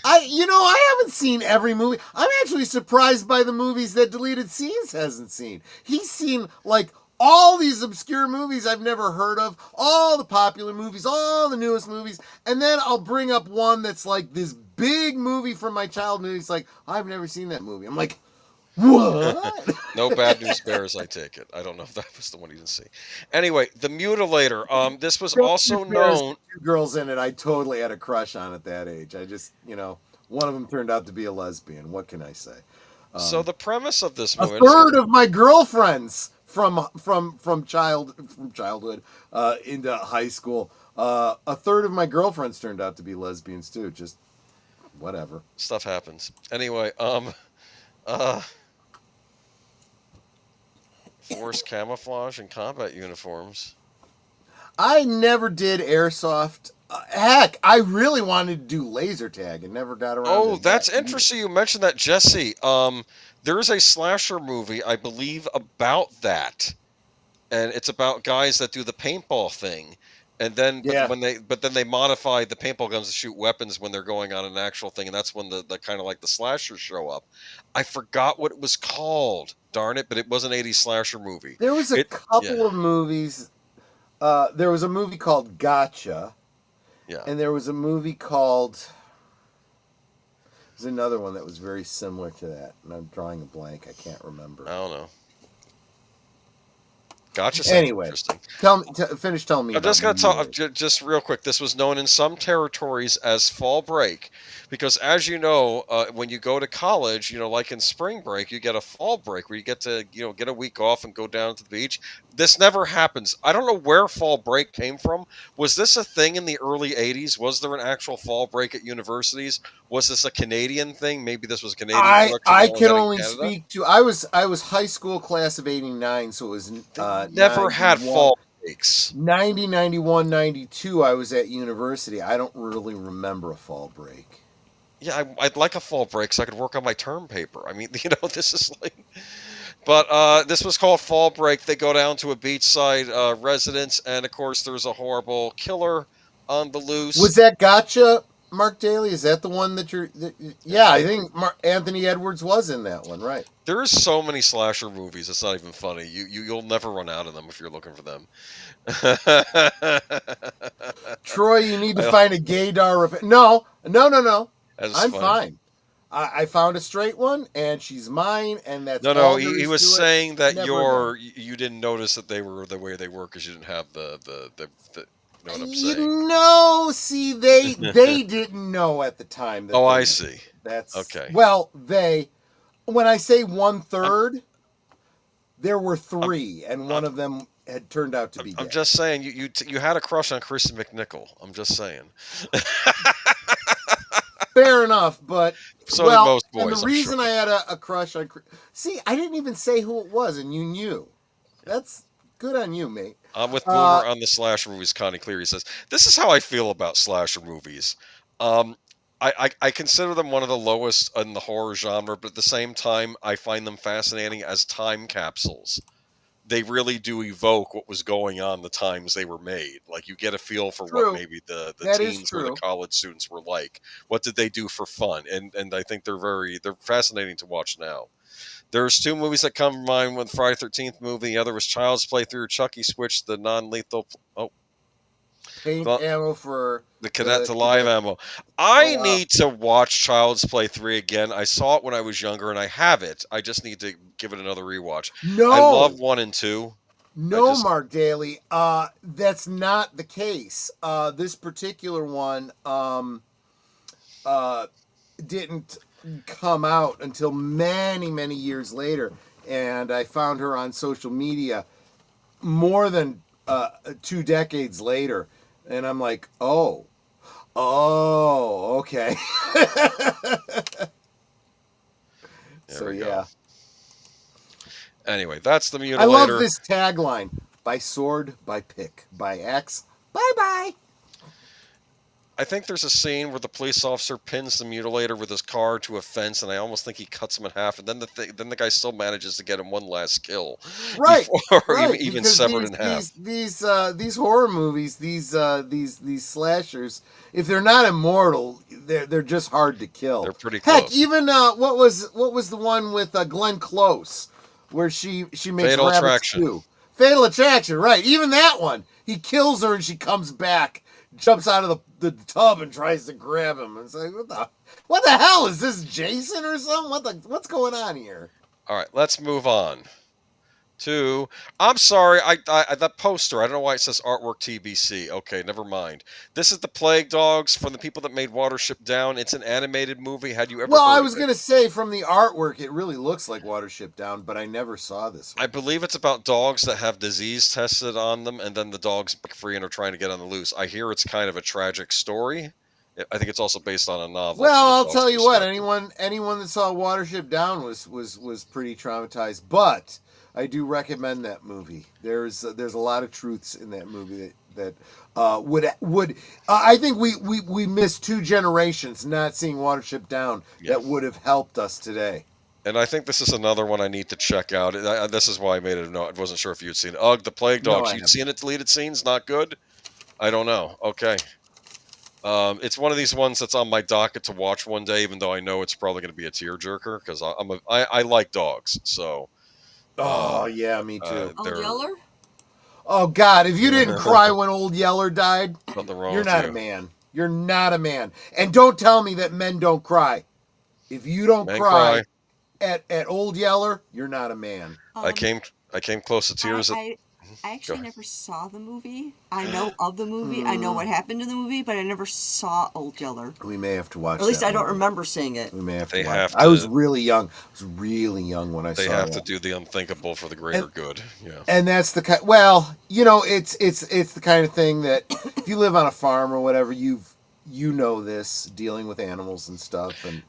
I haven't seen every movie. I'm actually surprised by the movies that Deleted Scenes hasn't seen. He's seen like all these obscure movies I've never heard of, all the popular movies, all the newest movies, and then I'll bring up one that's like this big movie from my childhood. He's like, I've never seen that movie. I'm like, what? No Bad News Bears, I take it. I don't know if that was the one you didn't see. Anyway, The Mutilator. This was also known. Two girls in it. I totally had a crush on at that age. I just, one of them turned out to be a lesbian. What can I say? So the premise of this movie. A third of my girlfriends from childhood into high school. A third of my girlfriends turned out to be lesbians too. Just whatever. Stuff happens. Anyway, forced camouflage and combat uniforms. I never did airsoft. Heck, I really wanted to do laser tag and never got around to Oh, that. that's interesting you mentioned that, Jesse. There is a slasher movie, I believe, about that. And it's about guys that do the paintball thing. And then but then they modify the paintball guns to shoot weapons when they're going on an actual thing, and that's when the kind of like the slashers show up. I forgot what it was called. Darn it, but it was an 80s slasher movie. There was a couple of movies. There was a movie called Gotcha. Yeah. And there was a movie called... There's another one that was very similar to that. And I'm drawing a blank. I can't remember. I don't know. Gotcha. Anyway, interesting. Finish telling me. I'm just going to talk just real quick. This was known in some territories as fall break, because as you know, when you go to college, like in spring break, you get a fall break where you get to get a week off and go down to the beach. This never happens. I don't know where fall break came from. Was this a thing in the early 80s? Was there an actual fall break at universities? Was this a Canadian thing? Maybe this was a Canadian. I can only speak to. I was high school class of '89, so it was never had fall breaks. 90, 91, 92. I was at university. I don't really remember a fall break. Yeah, I'd like a fall break so I could work on my term paper. I mean, this is like. But this was called Fall Break. They go down to a beachside residence, and of course, there's a horrible killer on the loose. Was that Gotcha, Mark Dahley? Is that the one that you're? Yeah, I think Anthony Edwards was in that one, right? There is so many slasher movies. It's not even funny. You'll never run out of them if you're looking for them. Troy, you need to find a gaydar. No. I'm fine. I found a straight one, and she's mine, and that's no. He was saying that you didn't notice that they were the way they were because you didn't have the You know what I'm You saying? know, see, they didn't know at the time. That Oh, they I knew. see. That's Okay. Well, when I say 1/3, there were 3, and one of them had turned out to be I'm dead. just saying, you had a crush on Kristen McNichol. I'm just saying. Fair enough, but So did most boys, and the I'm reason sure. I had a crush on, see, I didn't even say who it was, and you knew. That's good on you, mate. I'm with Boomer on the slasher movies. Connie Cleary says, "This is how I feel about slasher movies. Um, I consider them one of the lowest in the horror genre, but at the same time, I find them fascinating as time capsules. They really do evoke what was going on the times they were made. Like you get a feel for what True. maybe the That is teens or the true. college students were like. What did they do for fun? And I think they're fascinating to watch now. There's 2 movies that come to mind. One, Friday 13th movie. The other was Child's Play through Chucky Switch, the non-lethal. Paint The, ammo for the cadet to live ammo. I wow. need to watch Child's Play 3 again. I saw it when I was younger, and I have it. I just need to give it another rewatch. No. I love 1 and 2. No, Mark Dahley. That's not the case. This particular one didn't come out until many, many years later, and I found her on social media more than 2 decades later, and I'm like, oh, okay. So yeah. Anyway, that's the Mutilator. I love this tagline: by sword, by pick, by axe, bye-bye. I think there's a scene where the police officer pins the Mutilator with his car to a fence, and I almost think he cuts him in half. And then the guy still manages to get him one last kill, right? Before Right, even severed in half. These horror movies, these slashers, if they're not immortal, they're just hard to kill. They're pretty close. Heck, even what was the one with Glenn Close, where she makes Fatal rabbits Attraction. too. Fatal Attraction, right? Even that one, he kills her and she comes back, jumps out of the tub and tries to grab him. It's like, what the hell is this, Jacen or something? What's going on here? All right, let's move on to. I'm sorry, I that poster. I don't know why it says artwork TBC. Okay, never mind. This is the Plague Dogs from the people that made Watership Down. It's an animated movie. Had you ever? Well, heard I of was it? going to say from the artwork, it really looks like Watership Down, but I never saw this one. I believe it's about dogs that have disease tested on them, and then the dogs break free and are trying to get on the loose. I hear it's kind of a tragic story. I think it's also based on a novel. Well, I'll tell you what, anyone that saw Watership Down was pretty traumatized, but I do recommend that movie. There's a lot of truths in that movie that would I think we missed 2 generations not seeing Watership Down that would have helped us today. And I think this is another one I need to check out. This is why I made it a note. I wasn't sure if you'd seen Ugh, the Plague Dogs. No, You'd seen it deleted scenes? Not good? I don't know. Okay. It's one of these ones that's on my docket to watch one day, even though I know it's probably going to be a tearjerker because I like dogs. So. Oh yeah, me too. Old Yeller? Oh God, if you didn't cry when Old Yeller died, you're not a man. You're not a man. And don't tell me that men don't cry. If you don't cry at Old Yeller, you're not a man. I came close to tears. I actually never saw the movie. I know of the movie. I know what happened in the movie, but I never saw Old Yeller. We may have to watch it. At least I don't remember seeing it. We may have to watch it. I was really young. When I saw it. They have to do the unthinkable for the greater good. Yeah. And that's the kind. Well, it's the kind of thing that if you live on a farm or whatever, you know this, dealing with animals and stuff. And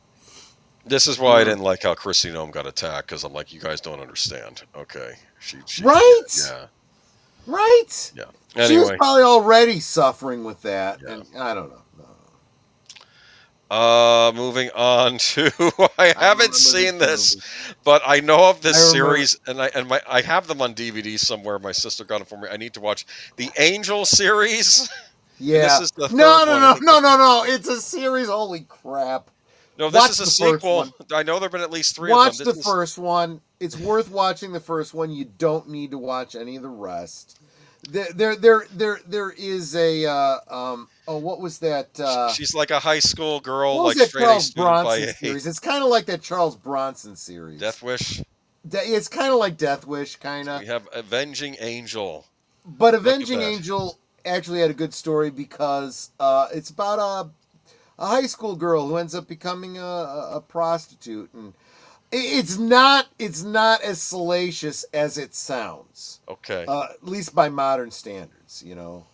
this is why I didn't like how Chrissy Nome got attacked, because I'm like, you guys don't understand. Okay. She right? Yeah. Right? Yeah. Anyway. She was probably already suffering with that. Yeah. And I don't know. Moving on to I haven't seen this, but I know of this series, and I have them on DVD somewhere. My sister got it for me. I need to watch the Angel series. Yeah. This is the third No. It's a series. Holy crap. No, this is a sequel. I know there have been at least 3 Watch of them. Watch the first one. It's worth watching the first one. You don't need to watch any of the rest. There is a what was that? She's like a high school girl, what was like that Charles Bronson series. It's kind of like that Charles Bronson series. Death Wish. It's kind of like Death Wish, kind of. We have Avenging Angel. But Avenging Angel actually had a good story because it's about a high school girl who ends up becoming a prostitute, and it's not as salacious as it sounds. Okay. At least by modern standards, you know.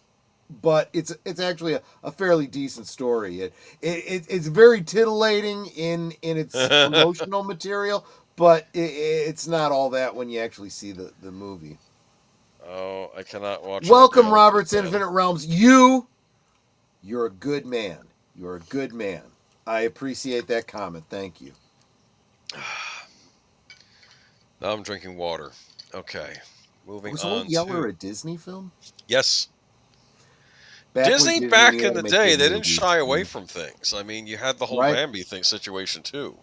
But it's actually a fairly decent story. It's very titillating in its promotional material, but it's not all that when you actually see the movie. Oh, I cannot watch. Welcome, Robert's Infinite Realms. You're a good man. You're a good man. I appreciate that comment. Thank you. Now I'm drinking water. Okay. Moving Was on Old Yeller to... a Disney film? Yes. Back when Disney back knew in how the to make day, good they didn't movies. shy away from things. I mean, you had the whole Right. Bambi thing situation too.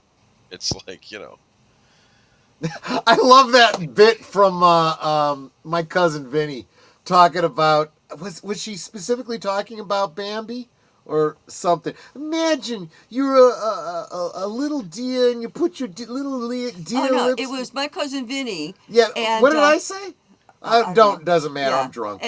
It's like, you know. I love that bit from my cousin Vinny talking about, was she specifically talking about Bambi or something? Imagine you're a little deer and you put your little deer Oh no, lips. it was my cousin Vinny. Yeah. And, what did I say? I don't know. Doesn't matter. Yeah. I'm drunk.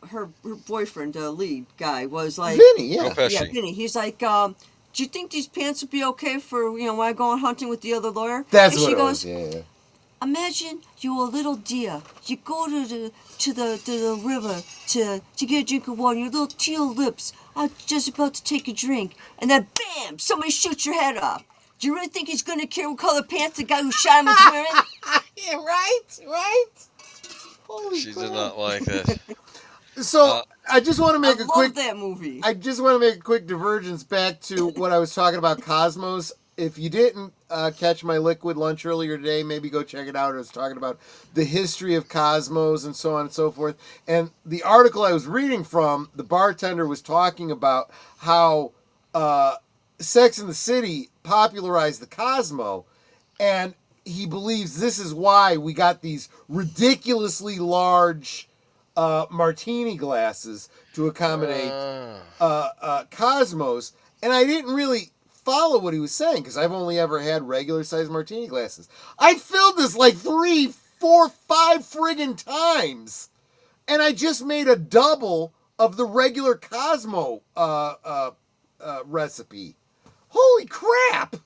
Her boyfriend, the lead guy, was like, Vinny, yeah. Joe Pesci. yeah, Vinny. He's like, do you think these pants would be okay for, you know, when I go on hunting with the other lawyer? That's and what she it goes, was. Yeah. imagine you're a little deer. You go to the river to get a drink of water. Your little teal lips are just about to take a drink, and then bam, somebody shoots your head off. Do you really think he's gonna care what color pants the guy who shot him is wearing? Yeah, right. Holy She crap. did not like it. So I just want to make I a love quick. that movie. I just want to make a quick divergence back to what I was talking about Cosmos. If you didn't catch my Liquid lunch earlier today, maybe go check it out. I was talking about the history of Cosmos and so on and so forth. And the article I was reading from, the bartender was talking about how Sex and the City popularized the Cosmo, and he believes this is why we got these ridiculously large martini glasses to accommodate Cosmos. And I didn't really follow what he was saying because I've only ever had regular sized martini glasses. I filled this like 3, 4, 5 friggin' times, and I just made a double of the regular Cosmo recipe. Holy crap!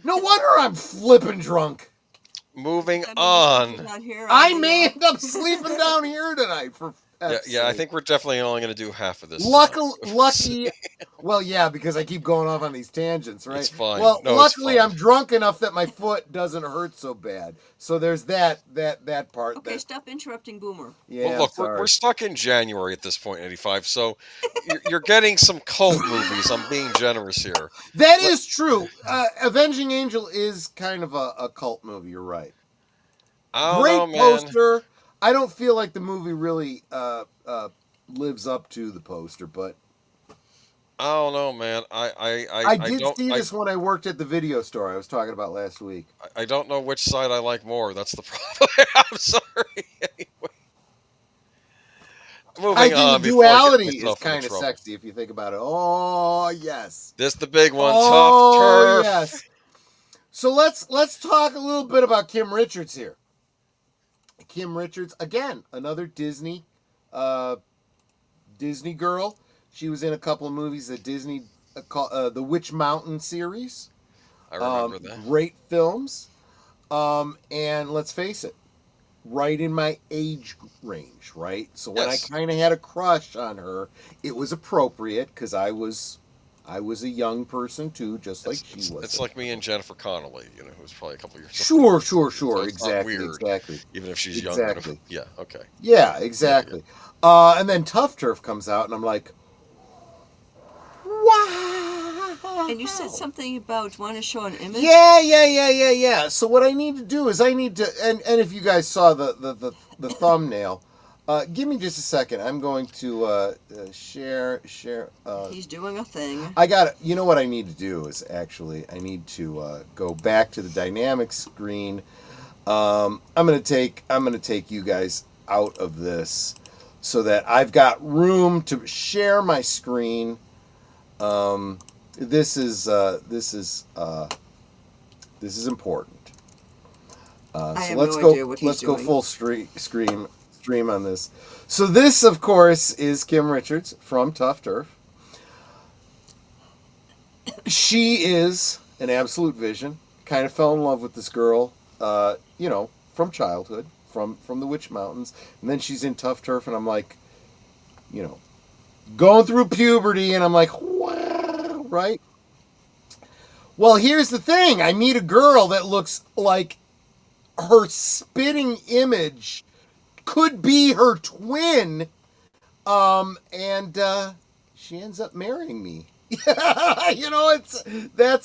No wonder I'm flipping drunk. Moving That on. movie's not here. I may end up sleeping down here tonight for. Yeah, I think we're definitely only going to do half of this. Lucky. Well, yeah, because I keep going off on these tangents, right? It's fine. Well, No, it's luckily fine. I'm drunk enough that my foot doesn't hurt so bad. So there's that part. Okay, stop interrupting Boomer. Yeah, Well, look, sorry. we're stuck in January at this point, 85. So you're getting some cult movies. I'm being generous here. That is true. Avenging Angel is kind of a cult movie. You're right. I don't Great know, man. poster. I don't feel like the movie really lives up to the poster, but I don't know, man. I did see this when I worked at the video store I was talking about last week. I don't know which side I like more. That's the problem. I'm sorry. Anyway. Moving I think on the before I get duality is myself into kind of trouble. sexy if you think about it. Oh yes. This the big one. Oh Tough turf. yes. So let's talk a little bit about Kim Richards here. Kim Richards, again, another Disney girl. She was in a couple of movies that Disney the Witch Mountain series. I remember that. Great films. And let's face it, right in my age range, right? So when Yes. I kind of had a crush on her, it was appropriate because I was a young person too, just like she was. It's like me and Jennifer Connelly, you know, who's probably a couple years Sure. So it's not Exactly. weird, Exactly. even if she's younger. Exactly. Yeah, okay. Yeah, exactly. And then Tough Turf comes out, and I'm like, wow. And you said something about want to show an image. Yeah. So what I need to do is and if you guys saw the thumbnail, give me just a second. I'm going to share. He's doing a thing. I got it. You know what I need to do is actually I need to go back to the dynamic screen. I'm gonna take you guys out of this so that I've got room to share my screen. This is important. I So have let's no go. idea what he's Let's go doing. full stream on this. So this, of course, is Kim Richards from Tough Turf. She is an absolute vision. Kind of fell in love with this girl, from childhood, from the Witch Mountains, and then she's in Tough Turf, and I'm like, going through puberty, and I'm like, wow, right? Well, here's the thing. I meet a girl that looks like her spitting image could be her twin, and she ends up marrying me. That's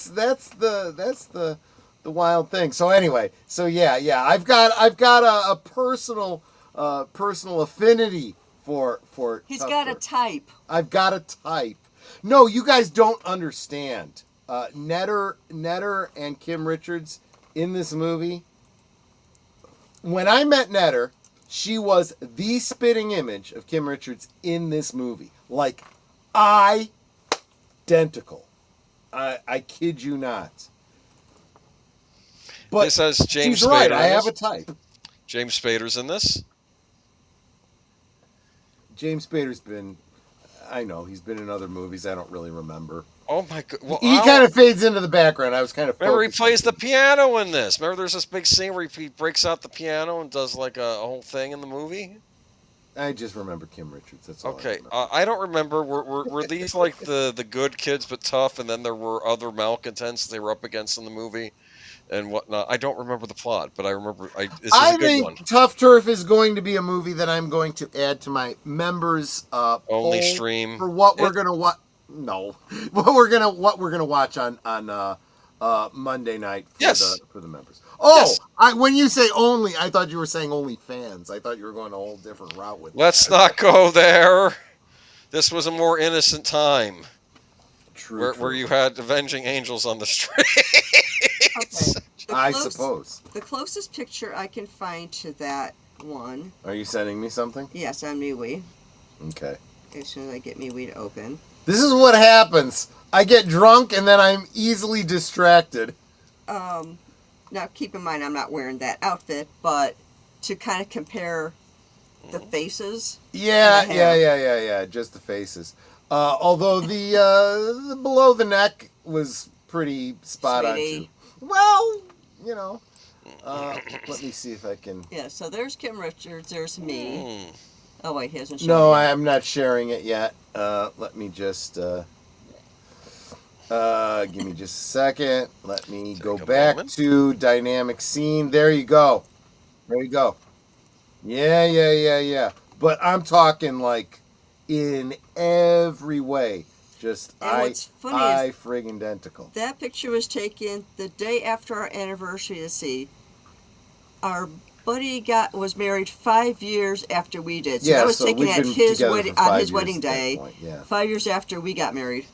the wild thing. So anyway, I've got a personal affinity for. He's got a type. I've got a type. No, you guys don't understand. Netter and Kim Richards in this movie. When I met Netter, she was the spitting image of Kim Richards in this movie. Like, identical. I kid you not. But this has James she's Spader. right. I have a type. James Spader's in this. James Spader's he's been in other movies. I don't really remember. Oh my god! Well, he kind of fades into the background. I was kind of. Remember, he plays the piano in this. Remember, there's this big scene where he breaks out the piano and does like a whole thing in the movie. I just remember Kim Richards. That's all. Okay, I don't remember. Were these like the good kids but tough, and then there were other malcontents they were up against in the movie, and whatnot? I don't remember the plot, but I remember. This is a good one. Tough Turf is going to be a movie that I'm going to add to my members only stream for what we're gonna watch. No, what we're gonna watch on Monday night for the members. Oh, yes. When you say only, I thought you were saying only fans. I thought you were going a whole different route with. Let's not go there. This was a more innocent time. True. Where you had avenging angels on the streets. Okay. I suppose. The closest picture I can find to that one. Are you sending me something? Yes, on MeWe. Okay. As soon as I get MeWe to open. This is what happens. I get drunk and then I'm easily distracted. Now, keep in mind, I'm not wearing that outfit, but to kind of compare the faces. Yeah. Just the faces. Although the below the neck was pretty spot on too. Well, let me see if I can. Yeah. So there's Kim Richards. There's me. Oh wait, he hasn't shown No, it yet. I'm not sharing it yet. Let me just. Give me just a second. Let me go back to dynamic scene. There you go. Yeah. But I'm talking like in every way. Just what's funny is friggin' identical. That picture was taken the day after our anniversary to see. Our buddy was married 5 years after we did. So that was taken at his wedding on his wedding day. Yeah. 5 years after we got married.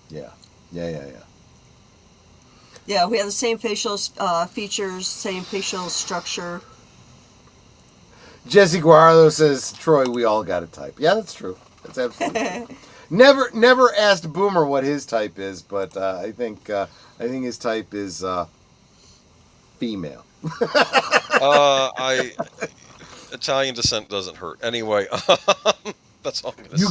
Yeah. Yeah, we have the same facial features, same facial structure. Jesse Guardo says, Troy, we all got a type. Yeah, that's true. That's absolutely true. Never asked Boomer what his type is, but I think his type is female. Italian descent doesn't hurt. Anyway, that's all I'm gonna say.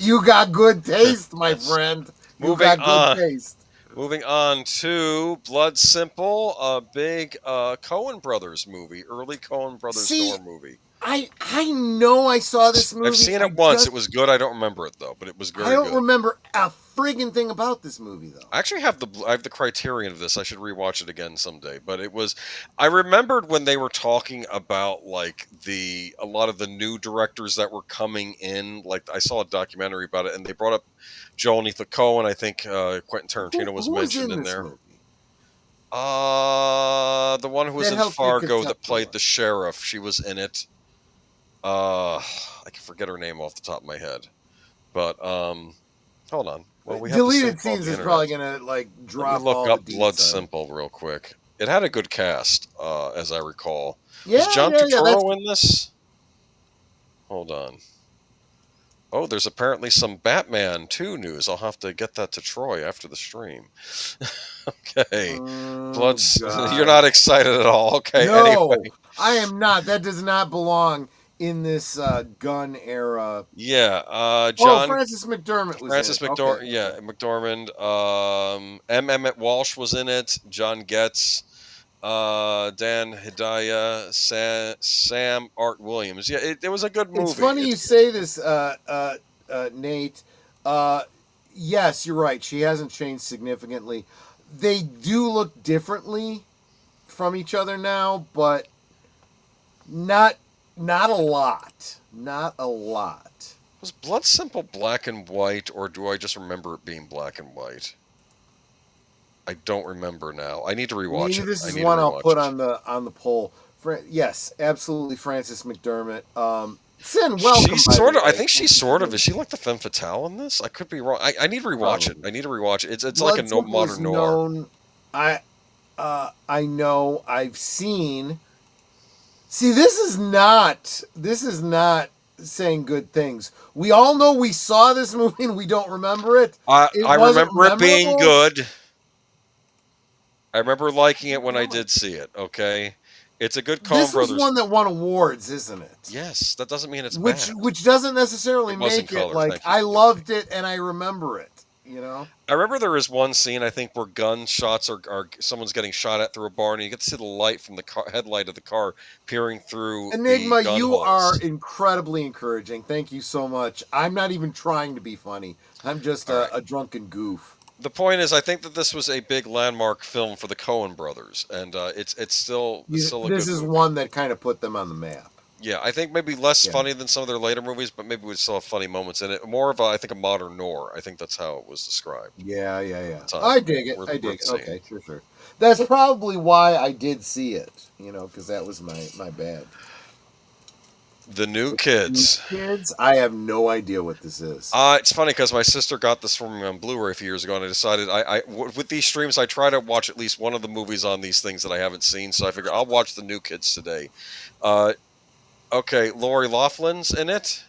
You got good taste, my friend. Moving on to Blood Simple, a big Coen Brothers movie, early Coen Brothers horror movie. I know I saw this movie. I've seen it once. It was good. I don't remember it though, but it was very good. I don't remember a friggin' thing about this movie though. I actually have the criterion of this. I should rewatch it again someday. But it was. I remembered when they were talking about like a lot of the new directors that were coming in. Like I saw a documentary about it, and they brought up Joel and Ethan Coen. I think Quentin Tarantino was mentioned in there. Movie? The one who was in Fargo that played the sheriff. She was in it. I can forget her name off the top of my head, but hold on. Well, we have deleted scenes is probably gonna like drop. Let me look up Blood Simple real quick. It had a good cast, as I recall. Was John Turturro in this? Hold on. Oh, there's apparently some Batman 2 news. I'll have to get that to Troy after the stream. Okay. Oh, You're God. not excited at all. Okay, No, anyway. I am not. That does not belong in this gun era. Yeah, Francis McDermott was Francis in it. Okay, yeah, McDormand. Emmett Walsh was in it. John Getz, Dan Hedaya, Sam Art Williams. Yeah, it was a good movie. It's funny you say this, Nate. Yes, you're right. She hasn't changed significantly. They do look differently from each other now, but not a lot. Not a lot. Was Blood Simple black and white, or do I just remember it being black and white? I don't remember now. I need to rewatch Maybe it. this is one I'll put on the poll. Yes, absolutely, Francis McDermott. Sin, welcome. She's sort of. I think she's sort of. Is she like the femme fatale in this? I could be wrong. I need to rewatch it. I need to rewatch it. It's like a modern noir. I know. I've seen. See, this is not saying good things. We all know we saw this movie and we don't remember it. I remember it being good. I remember liking it when I did see it. Okay, it's a good Coen Brothers. This is one that won awards, isn't it? Yes, that doesn't mean it's bad. Which doesn't necessarily make it like I loved it and I remember it. You know, I remember there is one scene I think where gunshots are someone's getting shot at through a barn, and you get to see the light from the headlight of the car peering through. Enigma, you holes. are incredibly encouraging. Thank you so much. I'm not even trying to be funny. I'm just a drunken goof. The point is, I think that this was a big landmark film for the Coen brothers, and it's still a this good is movie. one that kind of put them on the map. Yeah, I think maybe less funny than some of their later movies, but maybe we still have funny moments in it. More of I think a modern noir. I think that's how it was described. Yeah. I dig it. Okay, sure. That's probably why I did see it. You know, because that was my bad. The New Kids. I have no idea what this is. It's funny because my sister got this for me on Blu-ray a few years ago, and I decided with these streams I try to watch at least one of the movies on these things that I haven't seen. So I figured I'll watch The New Kids today. Okay, Lori Loughlin's in it.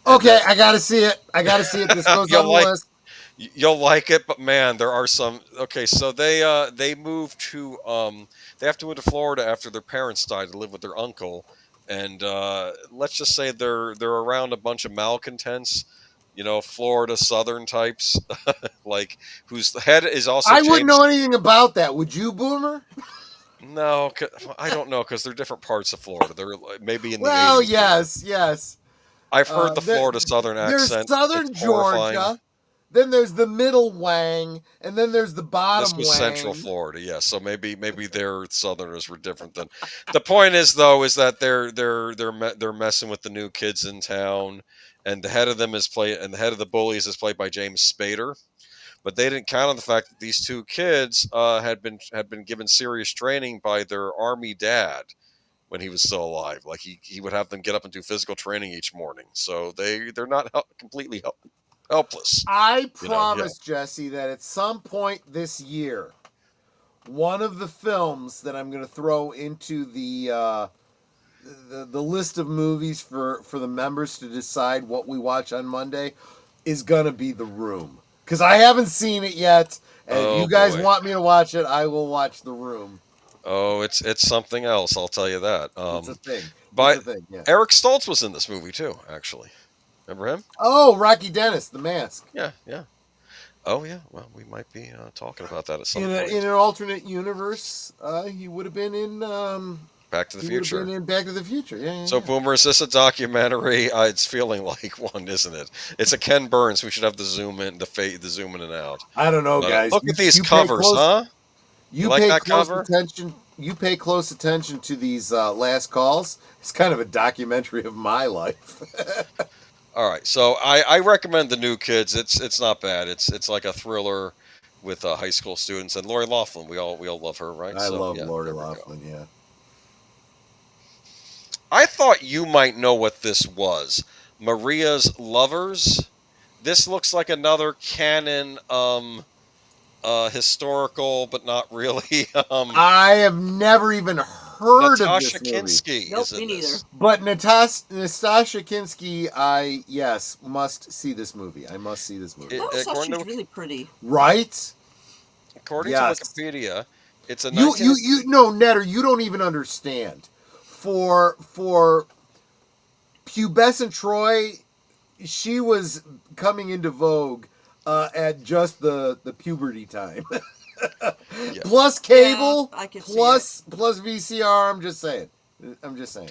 Okay, I gotta see it. This goes on the list. You'll like it, but man, there are some. Okay, so they moved to they have to move to Florida after their parents died to live with their uncle, and let's just say they're around a bunch of malcontents, you know, Florida Southern types, like whose head is also. I wouldn't know anything about that. Would you, Boomer? No, I don't know because they're different parts of Florida. They're maybe in the. Well, 80s. yes. I've heard the Florida Southern accent. There's Southern Georgia, then there's the Middle Wang, and then there's the Bottom Wang. This was Central Florida, yes. So maybe their Southerners were different than. The point is though is that they're messing with the new kids in town, and the head of the bullies is played by James Spader. But they didn't count on the fact that these two kids had been given serious training by their army dad when he was still alive. Like he would have them get up and do physical training each morning. So they're not completely helpless. I promise, Jesse, that at some point this year, one of the films that I'm going to throw into the list of movies for the members to decide what we watch on Monday is going to be The Room. Because I haven't seen it yet, and if you guys want me to watch it, I will watch The Room. Oh, it's something else, I'll tell you that. It's a thing. Yeah. Eric Stoltz was in this movie too, actually. Remember him? Oh, Rocky Dennis, The Mask. Yeah. Oh, yeah. Well, we might be talking about that at some point. In an alternate universe, he would have been in... Back to the Future. In Back to the Future, yeah. So, Boomer, is this a documentary? It's feeling like one, isn't it? It's a Ken Burns. We should have the zoom in, the zoom in and out. I don't know, guys. Look at these covers, huh? You like that cover? You pay close attention to these last calls. It's kind of a documentary of my life. All right, so I recommend The New Kids. It's not bad. It's like a thriller with high school students, and Lori Loughlin. We all love her, right? I love Lori Loughlin. Yeah. I thought you might know what this was. Maria's Lovers. This looks like another canon historical, but not really. I have never even heard of Natasha this movie. Kinski Nope, is in me neither. this. But Natasha Kinski, I must see this movie. I must see this movie. I always thought According she was to- really pretty. Right? According Yes. to Wikipedia, it's a You no, Netter, you don't even understand. For pubescent Troy, she was coming into vogue at just the puberty time. Yeah. Plus cable, Yeah, I can see plus VCR. I'm just saying.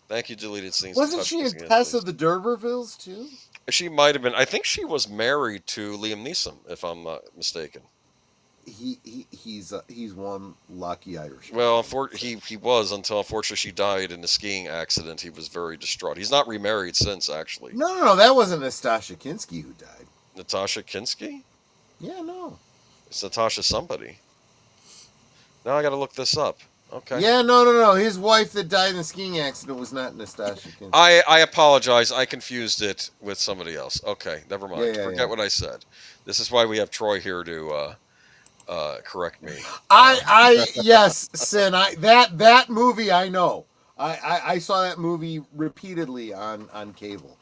Thank you, deleted scenes. Wasn't she in Tess of the D'Urbervilles too? She might have been. I think she was married to Liam Neeson, if I'm not mistaken. He's one lucky Irishman. Well, he was until unfortunately she died in a skiing accident. He was very distraught. He's not remarried since, actually. No, that wasn't Natasha Kinski who died. Natasha Kinski? Yeah, no. It's Natasha somebody. Now I got to look this up. Okay. Yeah, no. His wife that died in the skiing accident was not Natasha Kinski. I apologize. I confused it with somebody else. Okay, never mind. Forget what I said. This is why we have Troy here to correct me. Yes, Sin. That movie I know. I saw that movie repeatedly on cable.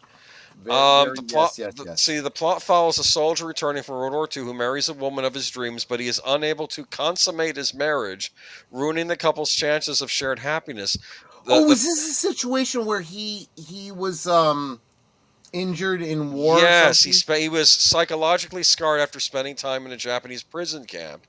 See, the plot follows a soldier returning from World War II who marries a woman of his dreams, but he is unable to consummate his marriage, ruining the couple's chances of shared happiness. Is this a situation where he was injured in war? Yes, he was psychologically scarred after spending time in a Japanese prison camp.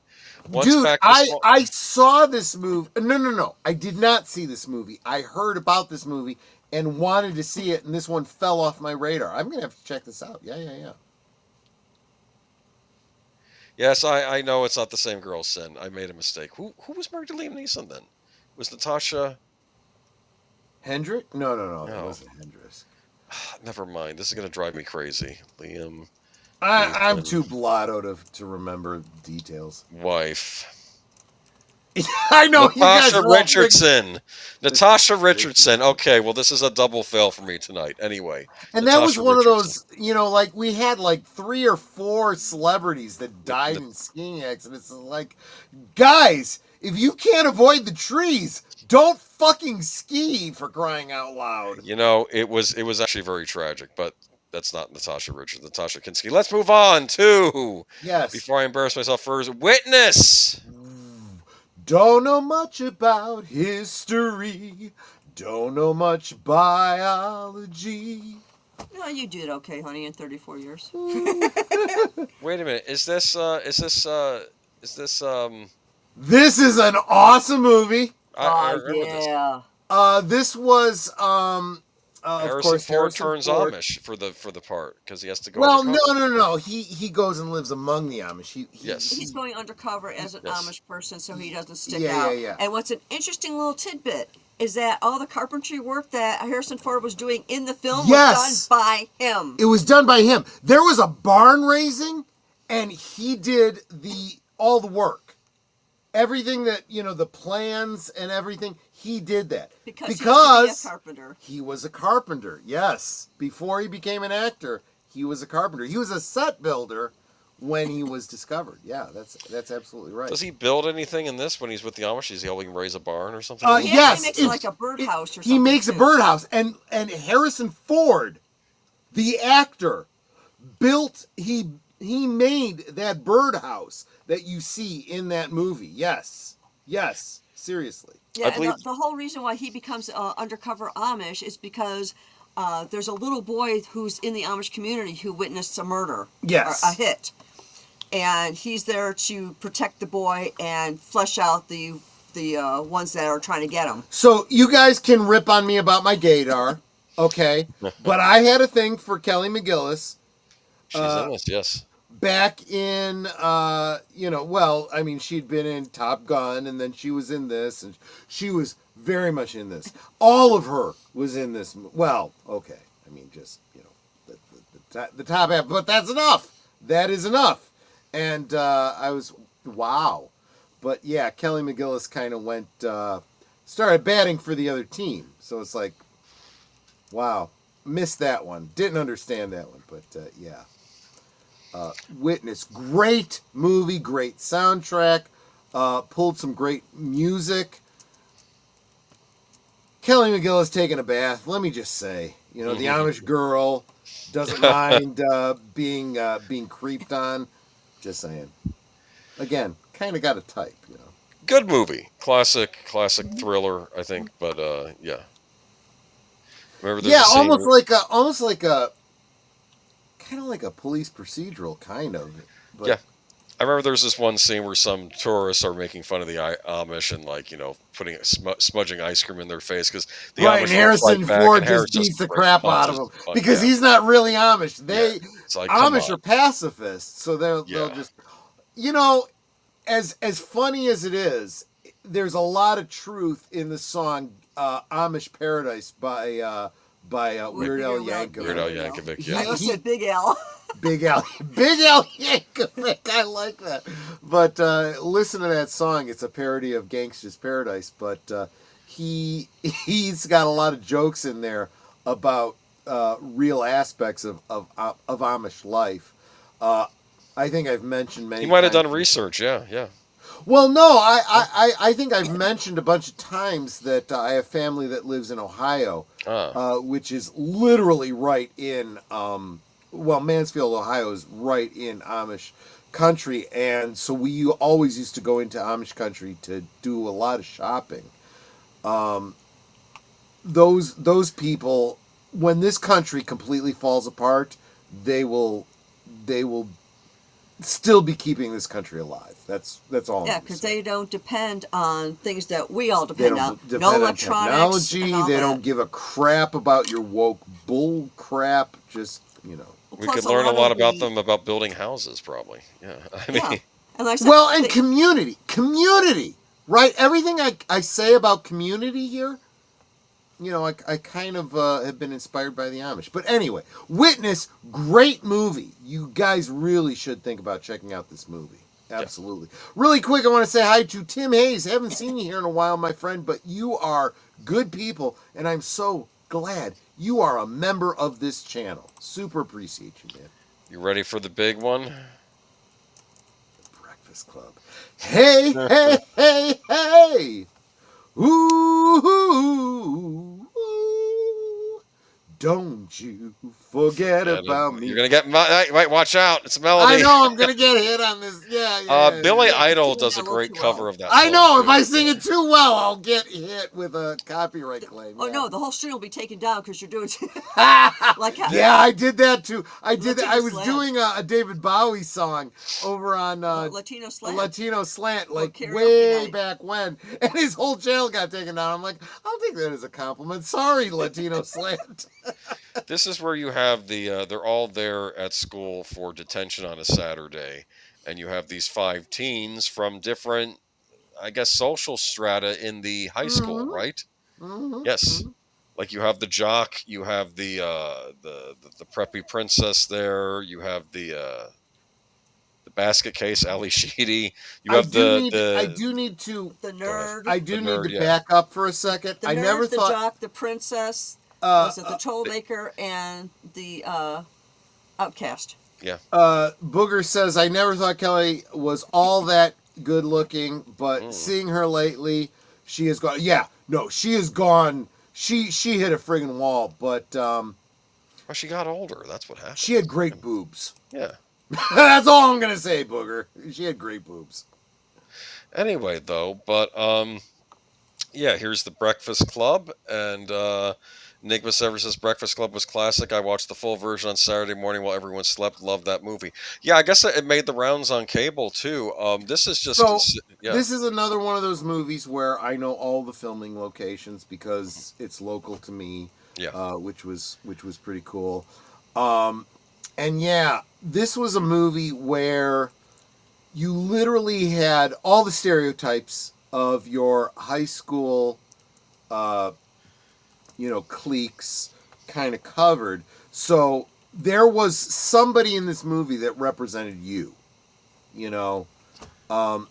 I saw this movie. No. I did not see this movie. I heard about this movie and wanted to see it, and this one fell off my radar. I'm going to have to check this out. Yeah. Yes, I know it's not the same girl, Sin. I made a mistake. Who was married to Liam Neeson then? Was Natasha... Hendrick? No. It wasn't Hendricks. Never mind. This is going to drive me crazy. Liam... I'm too blotto to remember details. Wife. I know. Natasha Richardson. Natasha Richardson. Okay, well, this is a double fail for me tonight. Anyway. And that was one of those, like we had like 3 or 4 celebrities that died in skiing accidents. Like, guys, if you can't avoid the trees, don't fucking ski, for crying out loud. It was actually very tragic, but that's not Natasha Richardson. Natasha Kinski. Let's move on to, before I embarrass myself further, Witness. Don't know much about history. Don't know much biology. No, you did okay, honey, in 34 years. Wait a minute. Is this This is an awesome movie. Yeah. This was of course Ford turns Amish for the part because he has to go. Well, no. He goes and lives among the Amish. He's going undercover as an Amish person, so he doesn't stick out. Yeah. And what's an interesting little tidbit is that all the carpentry work that Harrison Ford was doing in the film was done by him. It was done by him. There was a barn raising, and he did all the work. Everything that, the plans and everything, he did that. Because he was a carpenter. He was a carpenter, yes. Before he became an actor, he was a carpenter. He was a set builder when he was discovered. Yeah, that's absolutely right. Does he build anything in this when he's with the Amish? Is he helping raise a barn or something? Yes. He makes like a birdhouse or something. He makes a birdhouse. And Harrison Ford, the actor, he made that birdhouse that you see in that movie. Yes, seriously. Yeah, and the whole reason why he becomes undercover Amish is because there's a little boy who's in the Amish community who witnessed a murder. Yes. Or a hit. And he's there to protect the boy and flesh out the ones that are trying to get him. So you guys can rip on me about my gaydar, okay? But I had a thing for Kelly McGillis. She's in this, yes. Back in, she'd been in Top Gun, and then she was in this, and she was very much in this. All of her was in this. Well, okay. I mean, just, the top half, but that's enough. That is enough. And I was, wow. But yeah, Kelly McGillis kind of started batting for the other team. So it's like, wow. Missed that one. Didn't understand that one, but yeah. Witness, great movie, great soundtrack, pulled some great music. Kelly McGillis taking a bath. Let me just say, the Amish girl doesn't mind being creeped on. Just saying. Again, kind of got a type, Good movie, classic thriller, I think. But yeah. Remember, there's a scene almost like a kind of like a police procedural, kind of. But, yeah. I remember there's this one scene where some tourists are making fun of the Amish and putting smudging ice cream in their face because the Amish and Harrison Ford just beats the crap out of them because he's not really Amish. It's like, Amish are pacifists, so they'll just as funny as it is, there's a lot of truth in the song "Amish Paradise" by Weird Al Yankovic. Weird Al Yankovic, yeah. I said Big Al. Big Al Yankovic. I like that. But listen to that song. It's a parody of Gangsta's Paradise, but he's got a lot of jokes in there about real aspects of Amish life. I think I've mentioned many. He might have done research. Yeah. Well, no, I think I've mentioned a bunch of times that I have family that lives in Ohio, which is literally right in. Mansfield, Ohio is right in Amish country, and so we always used to go into Amish country to do a lot of shopping. Those people, when this country completely falls apart, they will still be keeping this country alive. That's all. Yeah, because they don't depend on things that we all depend on. Depend no on electronics. technology. They don't give a crap about your woke bull crap. Just we could learn a lot about them about building houses, probably. Yeah, I mean. Yeah. And like I said, community, right? Everything I say about community here, I kind of have been inspired by the Amish. But anyway, Witness, great movie. You guys really should think about checking out this movie. Absolutely. Yeah. Really quick, I want to say hi to Tim Hayes. Haven't seen you here in a while, my friend, but you are good people, and I'm so glad you are a member of this channel. Super appreciate you, man. You ready for the big one? The Breakfast Club. Hey, hey, hey, hey! Ooh, ooh, ooh, don't you forget about me. You're going to get... Wait, watch out. It's a melody. I know, I'm going to get hit on this. Yeah. Billy Idol does a great cover of that song. I know, if I sing it too well, I'll get hit with a copyright claim. Oh, no, the whole stream will be taken down because you're doing... Yeah, I did that too. I was doing a David Bowie song over on Latino Slant, like way back when, and his whole channel got taken down. I'm like, I'll take that as a compliment. Sorry, Latino Slant. This is where you have they're all there at school for detention on a Saturday, and you have these 5 teens from different, I guess, social strata in the high school, right? Mm-hmm. Yes. Mm-hmm. Like you have the jock, you have the preppy princess there, you have the basket case, Ali Sheedy. You have the nerd. I do need to back up for a second. I never thought the jock, the princess. Was it the troublemaker and the outcast? Yeah. Booger says, I never thought Kelly was all that good looking, but seeing her lately, she has gone. Yeah, no, she has gone. She hit a friggin' wall, but well, she got older. That's what happened. She had great boobs. Yeah. That's all I'm gonna say, Booger. She had great boobs. Anyway, though, but yeah, here's the Breakfast Club, and Enigma Sever says Breakfast Club was classic. I watched the full version on Saturday morning while everyone slept. Loved that movie. Yeah, I guess it made the rounds on cable too. This is just This is another one of those movies where I know all the filming locations because it's local to me. Yeah, which was pretty cool. And yeah, this was a movie where you literally had all the stereotypes of your high school, cliques kind of covered. So there was somebody in this movie that represented you,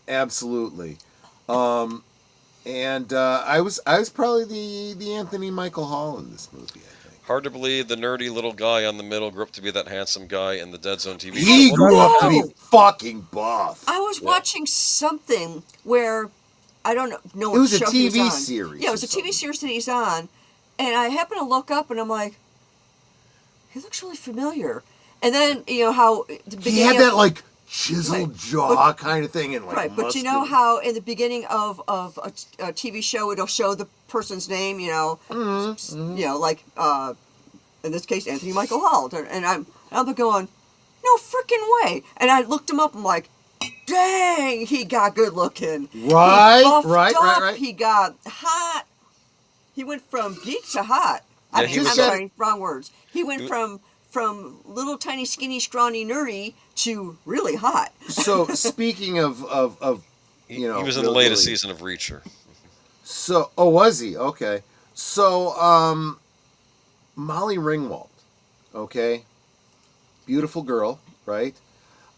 absolutely. And I was probably the Anthony Michael Hall in this movie, I think. Hard to believe the nerdy little guy on the middle grew up to be that handsome guy in the Dead Zone TV show. He grew up to be fucking buff. I was watching something where I don't know It what was a show he TV on. series. Yeah, it was a TV series that he's on. And I happened to look up and I'm like, he looks really familiar. And then, you know, how the He had that, like, chiseled jaw kind of thing. And, like, right, but you know how in the beginning of a TV show, it'll show the person's name, you know, you know, like, in this case, Anthony Michael Hall. And I'm going, no freaking way. And I looked him up. I'm like, dang, he got good looking. Right. He got hot. He went from geek to hot. Yeah, I'm sorry, wrong words. He went from little tiny skinny scrawny nerdy to really hot. So speaking of you know, he was in the latest season of Reacher. So was he? Okay. So Molly Ringwald, okay, beautiful girl, right?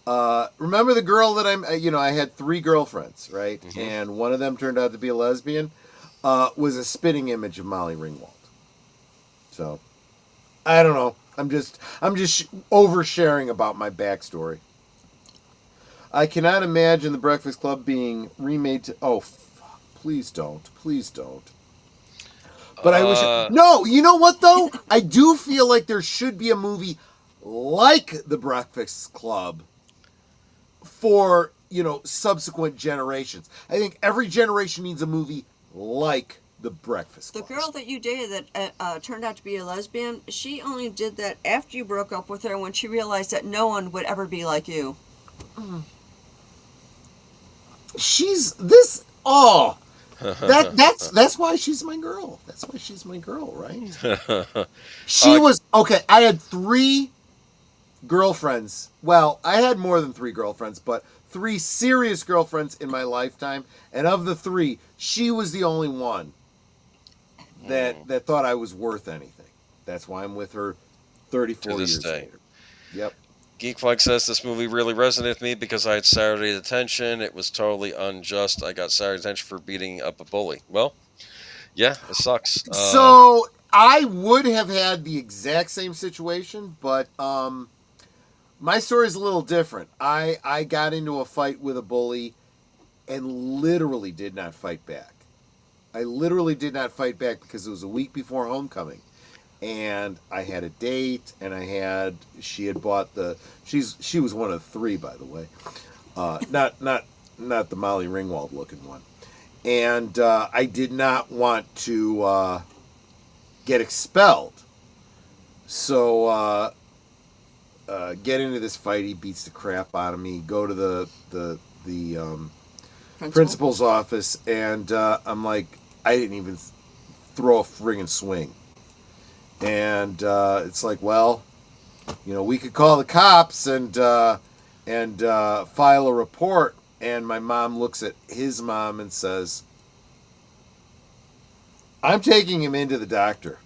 Remember the girl that I had 3 girlfriends, right? Mm-hmm. And one of them turned out to be a lesbian. Was a spitting image of Molly Ringwald. So, I don't know. I'm just oversharing about my backstory. I cannot imagine the Breakfast Club being remade to. Oh, fuck, please don't. But I wish. No, you know what though? I do feel like there should be a movie like the Breakfast Club for, you know, subsequent generations. I think every generation needs a movie like the Breakfast Club. The girl that you dated that turned out to be a lesbian, she only did that after you broke up with her when she realized that no one would ever be like you. She's this. Oh, that's why she's my girl. That's why she's my girl, right? She was okay. I had 3 girlfriends. Well, I had more than 3 girlfriends, but 3 serious girlfriends in my lifetime, and of the 3, she was the only one that thought I was worth anything. That's why I'm with her 34 years later. Yep. Geekflag says this movie really resonated with me because I had Saturday detention. It was totally unjust. I got Saturday detention for beating up a bully. Well, yeah, it sucks. So I would have had the exact same situation, but my story is a little different. I got into a fight with a bully and literally did not fight back. I literally did not fight back because it was a week before homecoming. And I had a date, and she had bought she was one of 3, by the way. Not the Molly Ringwald looking one. And I did not want to get expelled. So get into this fight. He beats the crap out of me. Go to the principal's office, and I'm like, I didn't even throw a friggin' swing. And it's like, well, you know, we could call the cops and file a report. And my mom looks at his mom and says, I'm taking him into the doctor,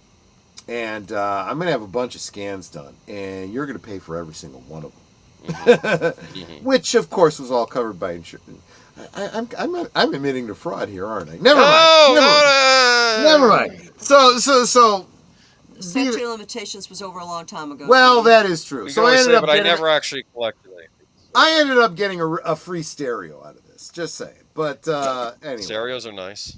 and I'm going to have a bunch of scans done, and you're going to pay for every single one of them. Which, of course, was all covered by insurance. I'm admitting to fraud here, aren't I? Never mind. So. The statute of limitations was over a long time ago. Well, that is true. So I ended up I never actually collected anything. I ended up getting a free stereo out of this. Just saying. But anyway, stereos are nice.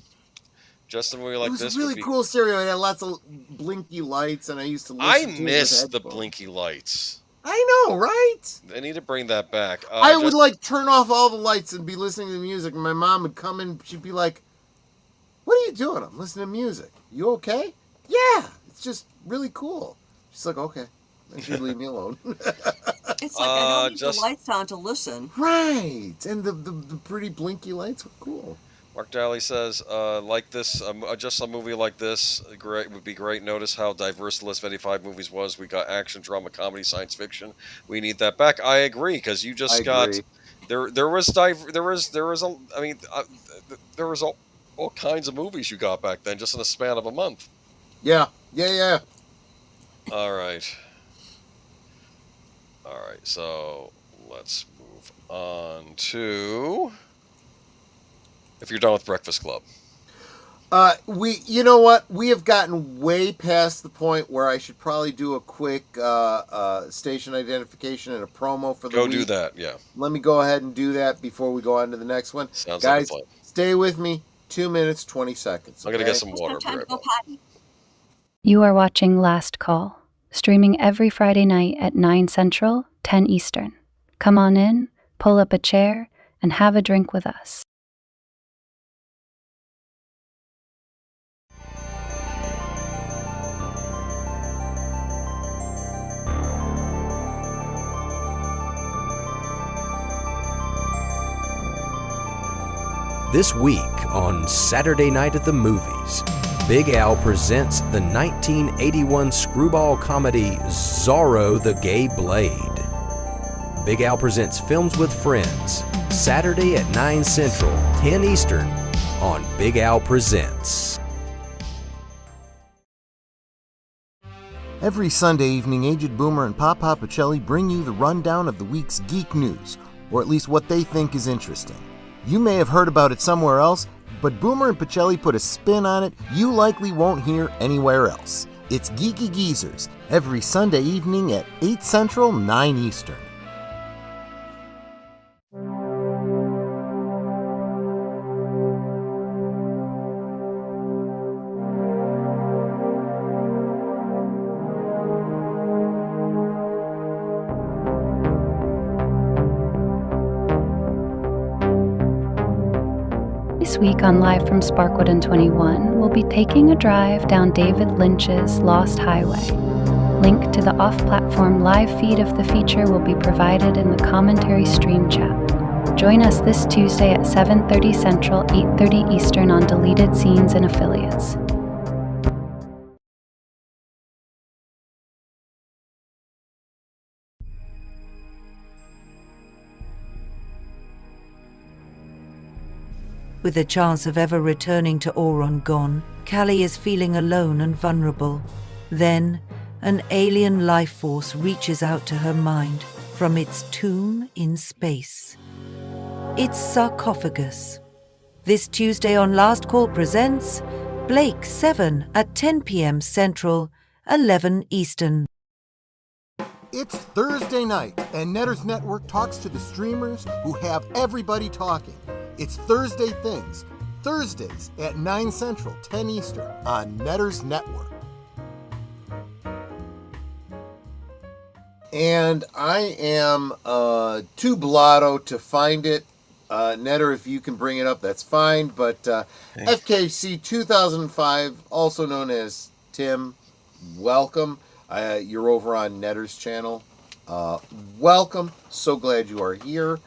Just a movie like this. It was a really cool stereo. It had lots of blinky lights, and I used to listen I to it miss with the headphones. blinky lights. I know, right? They need to bring that back. I would like turn off all the lights and be listening to the music, and my mom would come in. She'd be like, "What are you doing?" I'm listening to music. You okay? Yeah. It's just really cool. She's like, okay, then she'd leave me alone. It's like I don't need the lights on to listen. Right, and the pretty blinky lights were cool. Mark Dahley says, like this, just a movie like this would be great. Notice how diverse the list of 85 movies was. We got action, drama, comedy, science fiction. We need that back. I agree, because you just got there was all kinds of movies you got back then, just in a span of a month. Yeah. All right. So let's move on to. If you're done with Breakfast Club. You know what? We have gotten way past the point where I should probably do a quick station identification and a promo for the week. Do that, yeah. Let me go ahead and do that before we go on to the next one. Sounds Guys, like a plan. Stay with me. 2 minutes, 20 seconds. I'm going to get some water. Time to go potty. You are watching Last Call, streaming every Friday night at 9 Central, 10 Eastern. Come on in, pull up a chair, and have a drink with us. This week on Saturday Night at the Movies, Big Al presents the 1981 screwball comedy Zorro the Gay Blade. Big Al presents Films with Friends, Saturday at 9 Central, 10 Eastern, on Big Al Presents. Every Sunday evening, Aged Boomer and Papa Pacelli bring you the rundown of the week's geek news, or at least what they think is interesting. You may have heard about it somewhere else, but Boomer and Pacelli put a spin on it you likely won't hear anywhere else. It's Geeky Geezers, every Sunday evening at 8 Central, 9 Eastern. This week on Live from Sparkwood and 21, we'll be taking a drive down David Lynch's Lost Highway. Link to the off-platform live feed of the feature will be provided in the commentary stream chat. Join us this Tuesday at 7:30 Central, 8:30 Eastern on Deleted Scenes and Affiliates. With the chance of ever returning to Auron gone, Callie is feeling alone and vulnerable. Then, an alien life force reaches out to her mind from its tomb in space. It's Sarcophagus. This Tuesday on Last Call presents Blake 7 at 10 p.m. Central, 11 Eastern. It's Thursday night, and Netters Network talks to the streamers who have everybody talking. It's Thursday Things, Thursdays at 9 Central, 10 Eastern on Netters Network. And I am too blotto to find it. Netter, if you can bring it up, that's fine. But FKC 2005, also known as Tim, welcome. You're over on Netter's channel. Welcome. So glad you are here.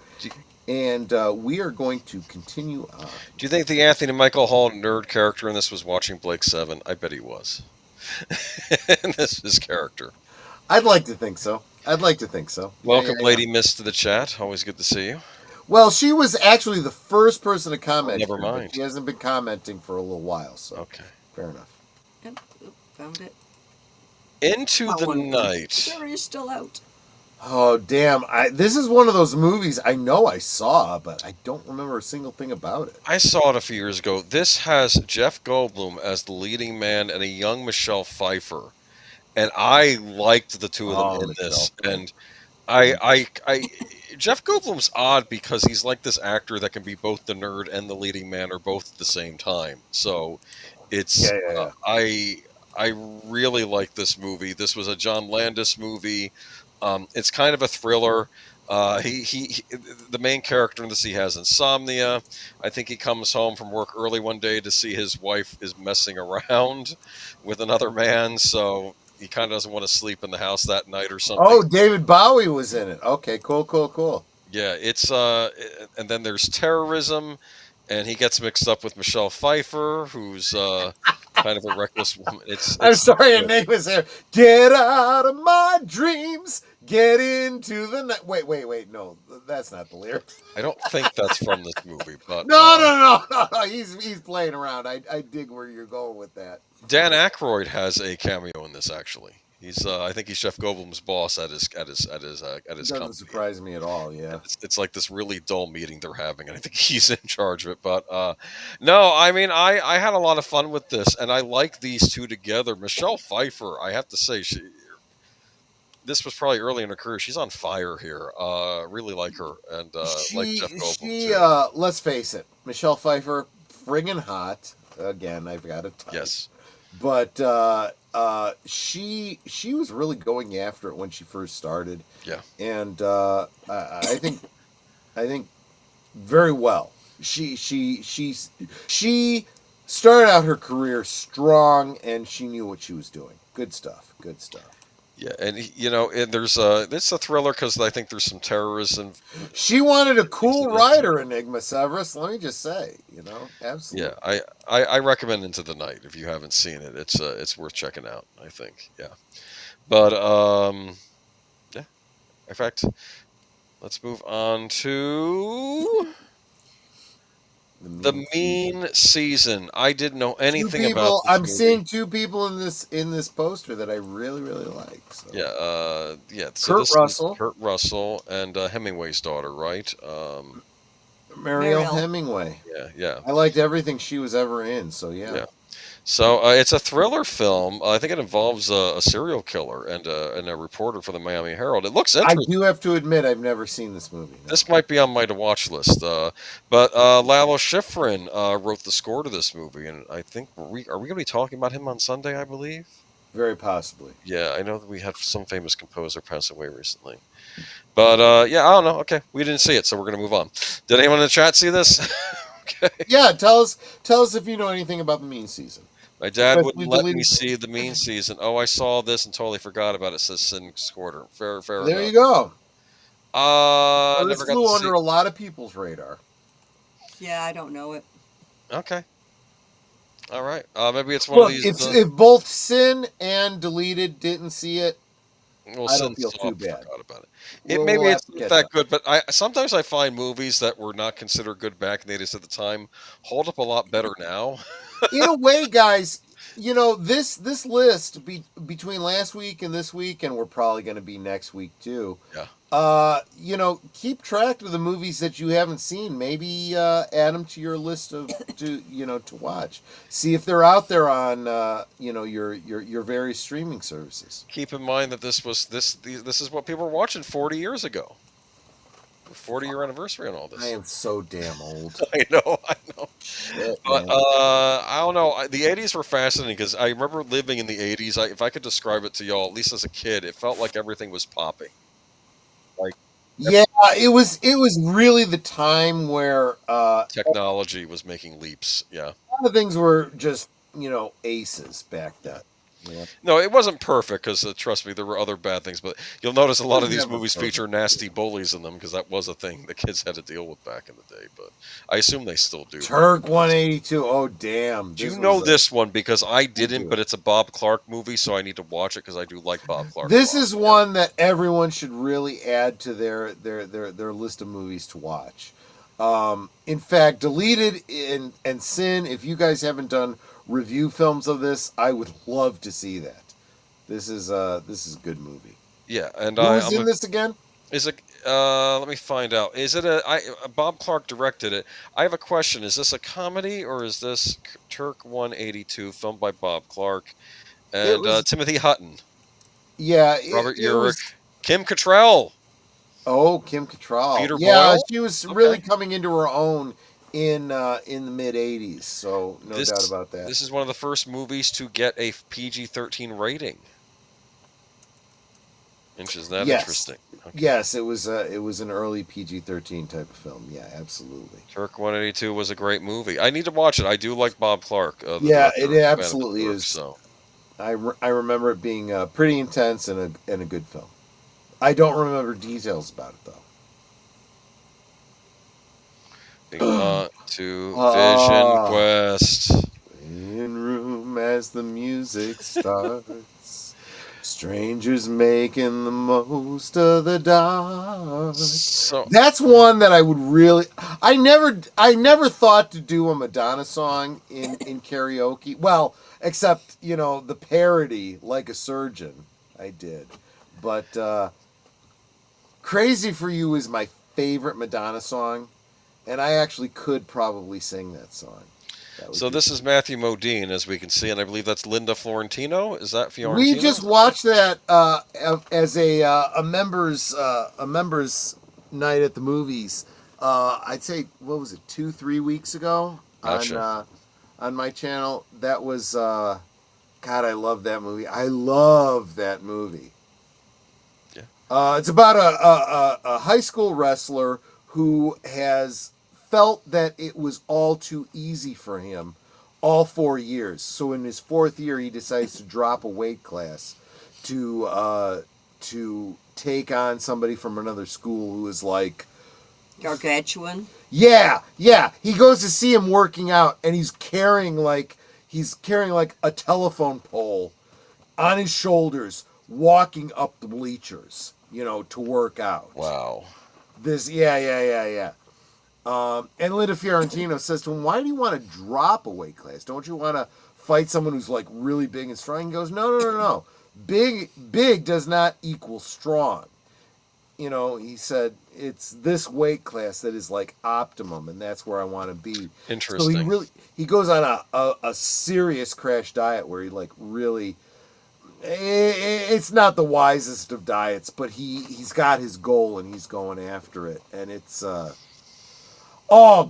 And we are going to continue on. Do you think the Anthony Michael Hall nerd character in this was watching Blake 7? I bet he was. And this is his character. I'd like to think so. Welcome, Lady Miss, to the chat. Always good to see you. Well, she was actually the first person to comment. Never mind. But she hasn't been commenting for a little while, so okay, fair enough. Yep, found it. Into the Night. The jury is still out. Oh, damn. This is one of those movies I know I saw, but I don't remember a single thing about it. I saw it a few years ago. This has Jeff Goldblum as the leading man and a young Michelle Pfeiffer. And I liked the two of them in this. And I Jeff Goldblum's odd because he's like this actor that can be both the nerd and the leading man or both at the same time. So it's I really like this movie. This was a John Landis movie. It's kind of a thriller. The main character in this, he has insomnia. I think he comes home from work early one day to see his wife is messing around with another man, so he kind of doesn't want to sleep in the house that night or something. Oh, David Bowie was in it. Okay, cool. Yeah, it's and then there's terrorism, and he gets mixed up with Michelle Pfeiffer, who's kind of a reckless woman. I'm sorry, her name was there. Get out of my dreams. Get into the night. Wait. No, that's not the lyrics. I don't think that's from this movie, but no. He's playing around. I dig where you're going with that. Dan Aykroyd has a cameo in this. Actually, he's I think he's Jeff Goldblum's boss at his company. Doesn't surprise me at all. Yeah, it's like this really dull meeting they're having, and I think he's in charge of it. But no, I mean, I had a lot of fun with this, and I like these two together. Michelle Pfeiffer, I have to say, this was probably early in her career. She's on fire here. Really like her, and like Jeff Goldblum. Let's face it, Michelle Pfeiffer, friggin' hot. Again, I've got a type. Yes. But she was really going after it when she first started. Yeah. And I think very well. She started out her career strong, and she knew what she was doing. Good stuff. Good stuff. Yeah, and there's it's a thriller because I think there's some terrorism. She wanted a cool rider, Enigma Severus. Let me just say, absolutely. Yeah, I recommend Into the Night if you haven't seen it. It's worth checking out. I think, yeah. But yeah. In fact, let's move on to the Mean Season. I didn't know anything about this I'm movie. seeing two people in this poster that I really, really like. So. Yeah. So Kurt Russell and Hemingway's daughter, right? Mariel Hemingway. Yeah. I liked everything she was ever in. So yeah. So it's a thriller film. I think it involves a serial killer and a reporter for the Miami Herald. It looks interesting. I do have to admit I've never seen this movie. No. This might be on my to-watch list. But Lalo Schifrin wrote the score to this movie, and I think are we going to be talking about him on Sunday? I believe. Very possibly. Yeah, I know that we had some famous composer pass away recently. But yeah, I don't know. Okay, we didn't see it, so we're going to move on. Did anyone in the chat see this? Okay. Yeah, tell us if you know anything about the Mean Season. My dad wouldn't let me see the Mean Season. Oh, I saw this and totally forgot about it. Says Sin Squatter. Fair there enough. You go. This flew under a lot of people's radar. Yeah, I don't know it. Okay. All right. Maybe it's one of these. If both Sin and Deleted didn't see it, well, I don't feel too bad. Forgot about it. Maybe it's not that good, but sometimes I find movies that were not considered good back in the 80s at the time hold up a lot better now. In a way, guys, this list between last week and this week, and we're probably going to be next week too. Yeah. Keep track of the movies that you haven't seen. Maybe add them to your list to watch. See if they're out there on your various streaming services. Keep in mind that this is what people were watching 40 years ago. 40-year anniversary on all this. I am so damn old. I know. Shit, but I don't know. The 80s were fascinating because I remember living in the 80s. If I could describe it to y'all, at least as a kid, it felt like everything was popping. It was really the time where technology was making leaps. Yeah, a lot of things were just aces back then. Yeah. No, it wasn't perfect because trust me, there were other bad things. But you'll notice a lot of these movies feature nasty bullies in them because that was a thing the kids had to deal with back in the day. But I assume they still do. Turk 182. Oh damn! Do you know this one? Because I didn't, but it's a Bob Clark movie, so I need to watch it because I do like Bob Clark. This is one that everyone should really add to their list of movies to watch. In fact, Deleted and Sin. If you guys haven't done review films of this, I would love to see that. This is a good movie. Yeah, and who's in this again? Is it? Let me find out. Is it Bob Clark directed it? I have a question. Is this a comedy or is this Turk 182, filmed by Bob Clark and Timothy Hutton? Yeah, Robert Urich, Kim Cattrall. Oh, Kim Cattrall. Peter Boyle? She was really coming into her own in the mid 80s, so no doubt about that. This is one of the first movies to get a PG-13 rating. Isn't that interesting? Okay. Yes, it was an early PG-13 type of film. Yeah, absolutely. Turk 182 was a great movie. I need to watch it. I do like Bob Clark. It absolutely is. So I remember it being pretty intense and a good film. I don't remember details about it though. To Vision Quest. In room as the music starts, strangers making the most of the dark. So that's one that I would really. I never thought to do a Madonna song in karaoke. Well, except the parody, Like a Surgeon, I did. But Crazy for You is my favorite Madonna song. And I actually could probably sing that song. So this is Matthew Modine, as we can see, and I believe that's Linda Florentino. Is that Fiorentino? We just watched that as a members night at the movies. I'd say, what was it, 2-3 weeks ago? Gotcha. on my channel. That was God. I love that movie. I love that movie. Yeah. It's about a high school wrestler who has felt that it was all too easy for him all 4 years. So in his fourth year, he decides to drop a weight class to take on somebody from another school who is like gargantuan. Yeah. He goes to see him working out, and he's carrying like a telephone pole on his shoulders, walking up the bleachers, to work out. Wow. Yeah. And Linda Fiorentino says to him, "Why do you want to drop a weight class? Don't you want to fight someone who's like really big and strong?" He goes, No. Big does not equal strong. He said, it's this weight class that is like optimum, and that's where I want to be. Interesting. So he goes on a serious crash diet where he like really, it's not the wisest of diets, but he's got his goal and he's going after it. And it's,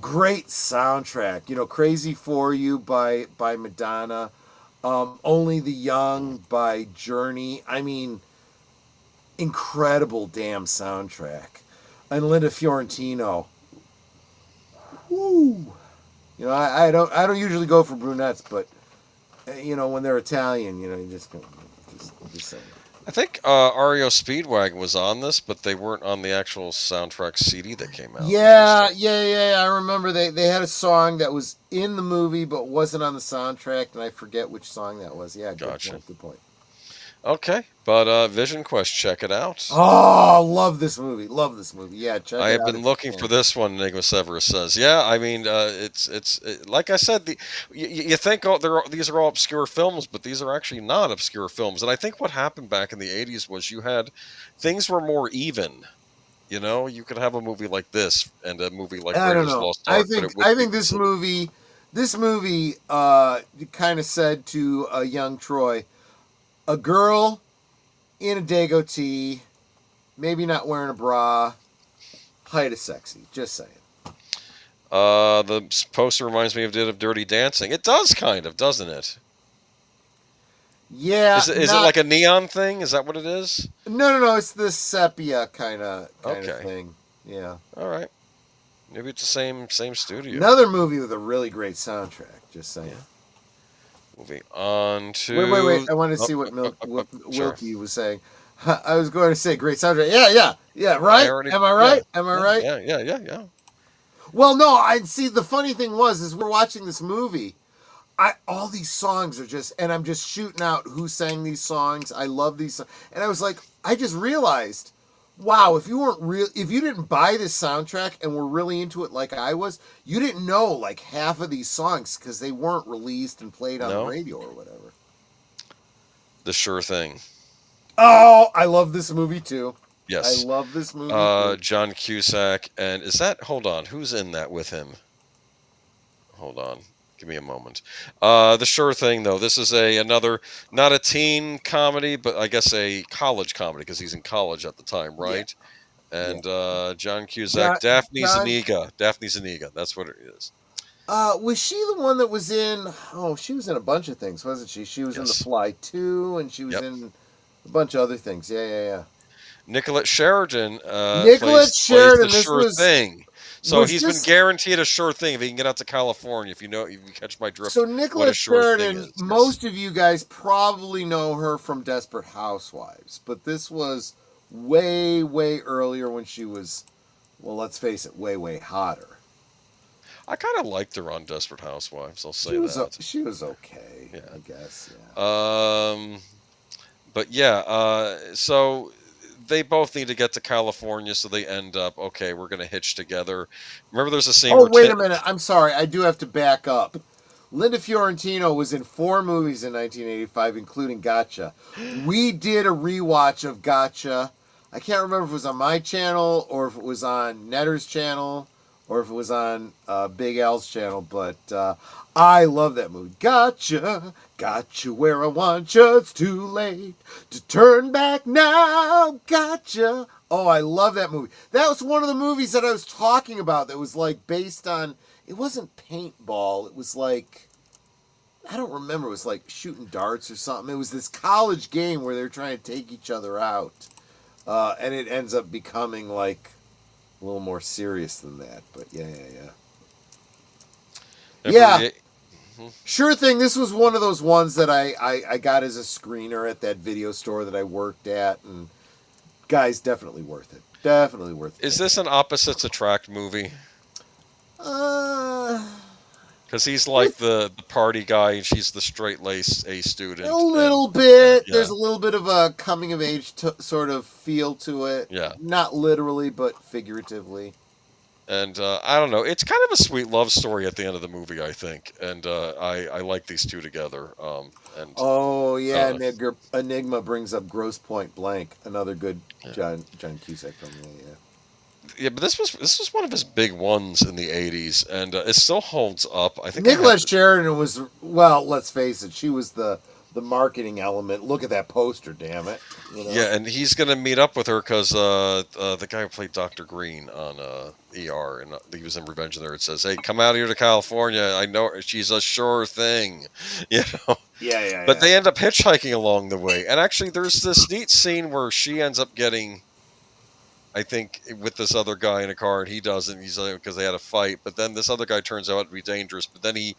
great soundtrack. Crazy For You by Madonna. Only the Young by Journey. I mean, incredible damn soundtrack. And Linda Fiorentino. Woo! I don't usually go for brunettes, but when they're Italian, you just say. I think REO Speedwagon was on this, but they weren't on the actual soundtrack CD that came out. Yeah. I remember they had a song that was in the movie but wasn't on the soundtrack, and I forget which song that was. Yeah, gotcha. Good point. Okay, but Vision Quest, check it out. Oh, love this movie. Yeah, check it out. I have been looking for this one, Enigma Severus says. Yeah, I mean, it's like I said, you think these are all obscure films, but these are actually not obscure films. And I think what happened back in the 80s was things were more even. You could have a movie like this and a movie like Raiders Lost Ark. I think this movie kind of said to a young Troy, a girl in a Dago tee, maybe not wearing a bra, height is sexy. Just saying. The poster reminds me of Dirty Dancing. It does kind of, doesn't it? Yeah. Is it like a neon thing? Is that what it is? No. It's the sepia kind of thing. Yeah. All right. Maybe it's the same studio. Another movie with a really great soundtrack. Just saying. Yeah. Moving on to... Wait. I wanted to see what Wilkie was saying. I was going to say great soundtrack. Yeah, right? Am I right? Yeah. Am I right? Yeah. Well, no, I see. The funny thing was we're watching this movie. All these songs are just... And I'm just shooting out who sang these songs. I love these songs. And I was like, I just realized... Wow, if you didn't buy this soundtrack and were really into it like I was, you didn't know like half of these songs because they weren't released and played on the radio or whatever. The Sure Thing. Oh, I love this movie too. Yes. I love this movie too. John Cusack, and hold on, who's in that with him? Hold on. Give me a moment. The Sure Thing, though. This is another, not a teen comedy, but I guess a college comedy because he's in college at the time, right? Yeah. And John Cusack, Daphne Zuniga. Daphne Zuniga. That's what it is. Was she the one that was in... Oh, she was in a bunch of things, wasn't she? She was in The Fly 2, and she was in a bunch of other things. Yeah. Nicolette Sheridan plays the Sure Thing. So he's been guaranteed a sure thing if he can get out to California. If you catch my drift. So Nicolette Sheridan, most of you guys probably know her from Desperate Housewives, but this was way, way earlier when she was, well, let's face it, way, way hotter. I kind of liked her on Desperate Housewives. I'll say that. She was okay, I guess. Yeah. But yeah, so they both need to get to California, so they end up, okay, we're going to hitch together. Remember there's a scene where... Oh, wait a minute. I'm sorry. I do have to back up. Linda Fiorentino was in 4 movies in 1985, including Gotcha. We did a rewatch of Gotcha. I can't remember if it was on my channel or if it was on Netter's channel or if it was on Big Al's channel, but I love that movie. Gotcha, gotcha where I want you. It's too late to turn back now. Gotcha. Oh, I love that movie. That was one of the movies that I was talking about that was like based on it wasn't paintball. It was like, I don't remember. It was like shooting darts or something. It was this college game where they're trying to take each other out. And it ends up becoming like a little more serious than that. But yeah. Yeah. Sure thing. This was one of those ones that I got as a screener at that video store that I worked at. And guys, definitely worth it. Definitely worth it. Is this an opposites attract movie? Because he's like the party guy, and she's the straight-laced A student. A little bit. Yeah. There's a little bit of a coming-of-age sort of feel to it. Yeah. Not literally, but figuratively. And I don't know. It's kind of a sweet love story at the end of the movie, I think. And I like these two together. Enigma brings up Grosse Pointe Blank, another good John Cusack film. Yeah. Yeah, but this was one of his big ones in the 80s, and it still holds up. I think Nicola Sheridan was, well, let's face it, she was the marketing element. Look at that poster, damn it. You know? Yeah, and he's going to meet up with her because the guy who played Dr. Green on ER, and he was in Revenge of the Nerds, says, hey, come out here to California. I know she's a sure thing. You know? Yeah. But they end up hitchhiking along the way. And actually, there's this neat scene where she ends up getting, I think, with this other guy in a car, and he doesn't. He's like, because they had a fight. But then this other guy turns out to be dangerous. But then he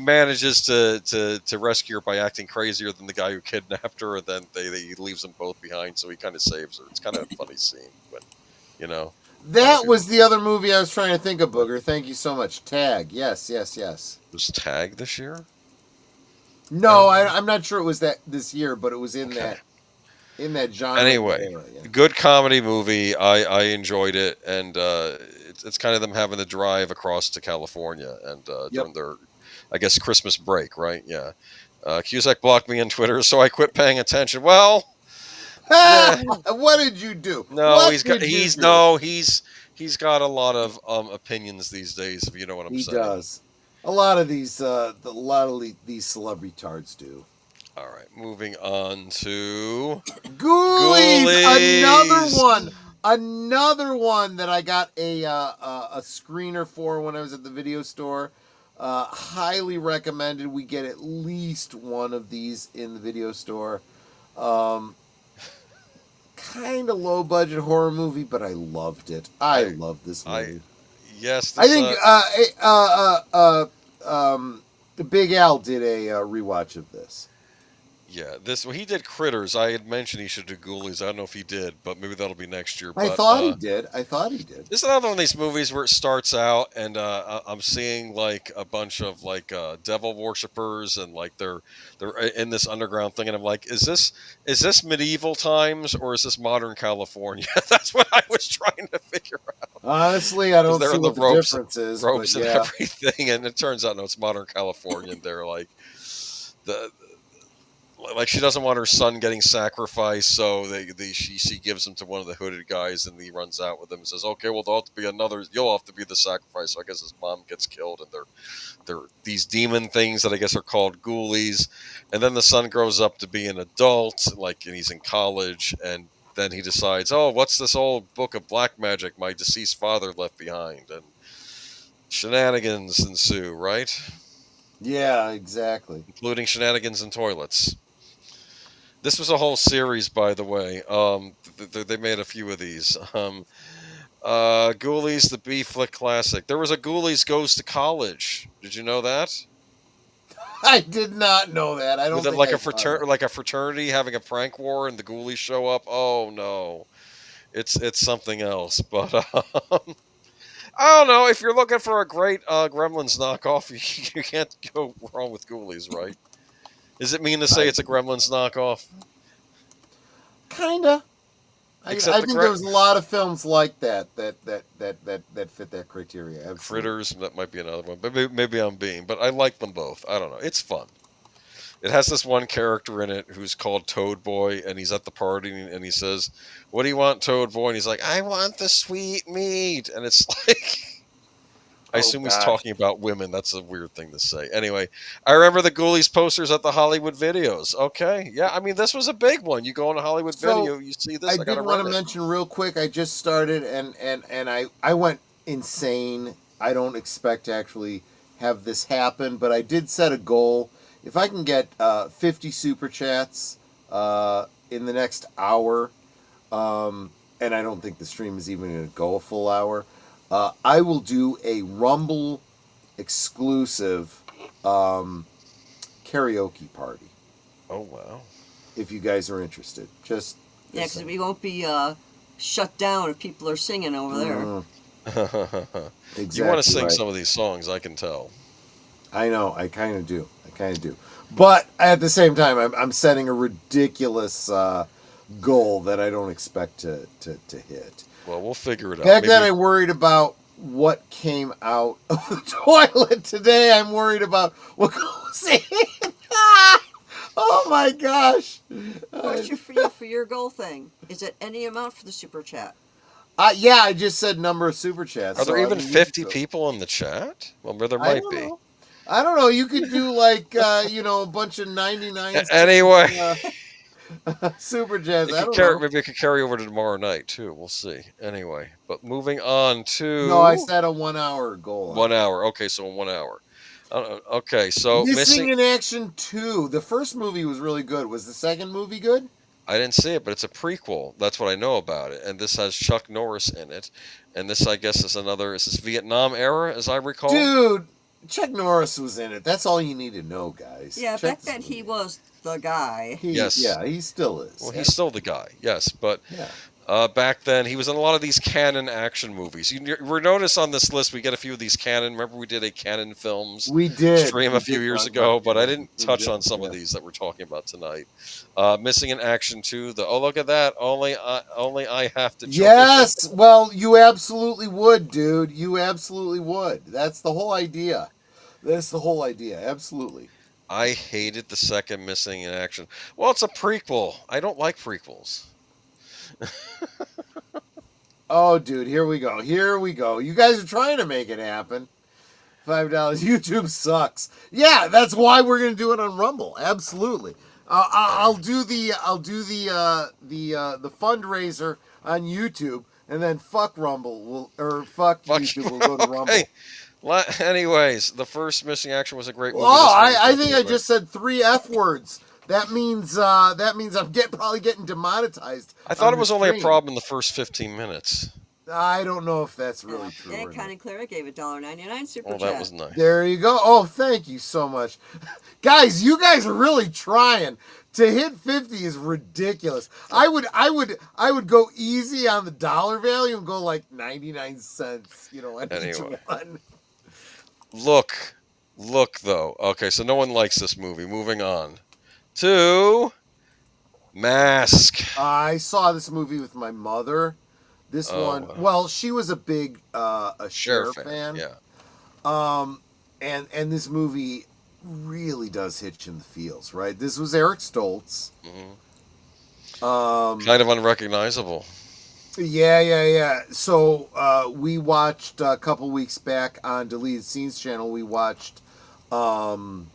manages to rescue her by acting crazier than the guy who kidnapped her, and then he leaves them both behind. So he kind of saves her. It's kind of a funny scene, but you know. That was the other movie I was trying to think of, Booger. Thank you so much. Tag. Yes. Was Tag this year? No, I'm not sure it was that this year, but it was in that. In that genre. Anyway, good comedy movie. I enjoyed it, and it's kind of them having to drive across to California and during their, I guess, Christmas break, right? Yeah. Cusack blocked me on Twitter, so I quit paying attention. Well, what did you do? No, he's got a lot of opinions these days, if you know what I'm saying. He does. A lot of these celebrity tards do. All right, moving on to Ghoulies. Another one that I got a screener for when I was at the video store. Highly recommended. We get at least one of these in the video store. Kind of low budget horror movie, but I loved it. I love this movie. I think Big Al did a rewatch of this. Yeah, he did Critters. I had mentioned he should do Ghoulies. I don't know if he did, but maybe that'll be next year. I thought he did. This is another one of these movies where it starts out, and I'm seeing like a bunch of like devil worshippers, and like they're in this underground thing, and I'm like, is this medieval times or is this modern California? That's what I was trying to figure out. Honestly, I don't see what the difference is. Ropes and everything, and it turns out no, it's modern California. And they're like like she doesn't want her son getting sacrificed, so she gives him to one of the hooded guys, and he runs out with him and says, "Okay, well, you'll have to be the sacrifice." So I guess his mom gets killed, and they're these demon things that I guess are called ghoulies. And then the son grows up to be an adult, and he's in college, and then he decides, "Oh, what's this old book of black magic my deceased father left behind?" And shenanigans ensue, right? Yeah, exactly. Including shenanigans in toilets. This was a whole series, by the way. They made a few of these. Ghoulies, the B-Flick Classic. There was a Ghoulies Goes to College. Did you know that? I did not know that. I don't think like a fraternity having a prank war, and the Ghoulies show up. Oh no, it's something else. But I don't know. If you're looking for a great Gremlins knockoff, you can't go wrong with Ghoulies, right? Is it mean to say it's a Gremlins knockoff? Kinda. I think there's a lot of films like that fit that criteria. Absolutely. Critters, that might be another one, but maybe I'm being. But I like them both. I don't know. It's fun. It has this one character in it who's called Toad Boy, and he's at the party, and he says, "What do you want, Toad Boy?" And he's like, "I want the sweet meat." And it's like, I assume he's talking about women. That's a weird thing to say. Anyway, I remember the Ghoulies posters at the Hollywood Videos. Okay, yeah, I mean, this was a big one. You go on a Hollywood Video, you see this. I did want to mention real quick, I just started, and I went insane I don't expect to actually have this happen, but I did set a goal. If I can get 50 super chats in the next hour, and I don't think the stream is even going to go a full hour, I will do a Rumble exclusive karaoke party. Oh, wow. If you guys are interested. Because we won't be shut down if people are singing over there. Exactly. You want to sing some of these songs, I can tell. I know, I kind of do. But at the same time, I'm setting a ridiculous goal that I don't expect to hit. Well, we'll figure it out. Back then, I worried about what came out of the toilet. Today, I'm worried about what goes in. Oh my gosh! Question for you for your goal thing: is it any amount for the super chat? Yeah, I just said number of super chats. Are there even 50 people in the chat? Well, there might be. I don't know. You could do like a bunch of 99. Anyway. Super jazz. Maybe it could carry over to tomorrow night too. We'll see. Anyway, but moving on to. No, I set a 1 hour goal. 1 hour. Okay, so 1 hour. Okay, so Missing in Action 2. The first movie was really good. Was the second movie good? I didn't see it, but it's a prequel. That's what I know about it. And this has Chuck Norris in it. And this, I guess, is this Vietnam era, as I recall? Dude, Chuck Norris was in it. That's all you need to know, guys. Yeah, back then he was the guy. Yes. Yeah, he still is. Well, he's still the guy, yes. But back then, he was in a lot of these canon action movies. You notice on this list, we get a few of these canon. Remember we did a canon films stream a few years ago, but I didn't touch on some of these that we're talking about tonight. Missing in Action 2. Look at that. Only I have to join. Yes! Well, you absolutely would, dude. You absolutely would. That's the whole idea. Absolutely. I hated the second Missing in Action. Well, it's a prequel. I don't like prequels. Oh, dude, here we go. You guys are trying to make it happen. $5. YouTube sucks. Yeah, that's why we're gonna do it on Rumble. Absolutely. I'll do the fundraiser on YouTube, and then fuck Rumble. Fuck YouTube. We'll go to Rumble. Hey. Anyways, the first Missing Action was a great movie. Oh, I think I just said 3 F words. That means I'm probably getting demonetized. I thought it was only a problem in the first 15 minutes. I don't know if that's really true. And Connie Cleary gave $1.99 super chat. That was nice. There you go. Oh, thank you so much. Guys, you guys are really trying. To hit 50 is ridiculous. I would go easy on the dollar value and go like 99 cents, on each one. Look though. Okay, so no one likes this movie. Moving on to Mask. I saw this movie with my mother. This one, well, she was a big a Cher fan. Yeah. And this movie really does hit you in the feels, right? This was Eric Stoltz. Mm-hmm. Kind of unrecognizable. Yeah. So we watched a couple weeks back on Deleted Scenes channel. We watched The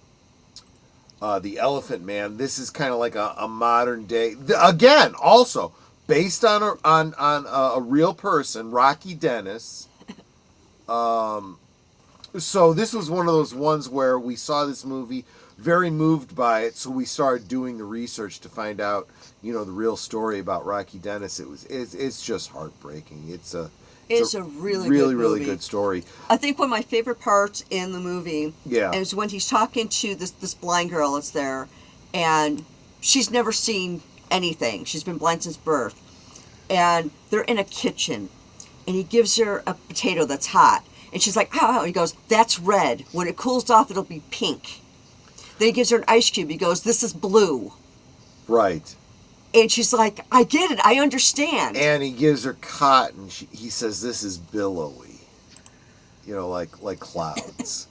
Elephant Man. This is kind of like a modern day. Again, also based on a real person, Rocky Dennis. So this was one of those ones where we saw this movie, very moved by it, so we started doing the research to find out, the real story about Rocky Dennis. It's just heartbreaking. It's a really good story. I think one of my favorite parts in the movie is when he's talking to this blind girl that's there, and she's never seen anything. She's been blind since birth. And they're in a kitchen, and he gives her a potato that's hot. And she's like, ow, ow. He goes, that's red. When it cools off, it'll be pink. Then he gives her an ice cube. He goes, this is blue. Right. And she's like, I get it. I understand. And he gives her cotton. He says, this is billowy. Like clouds,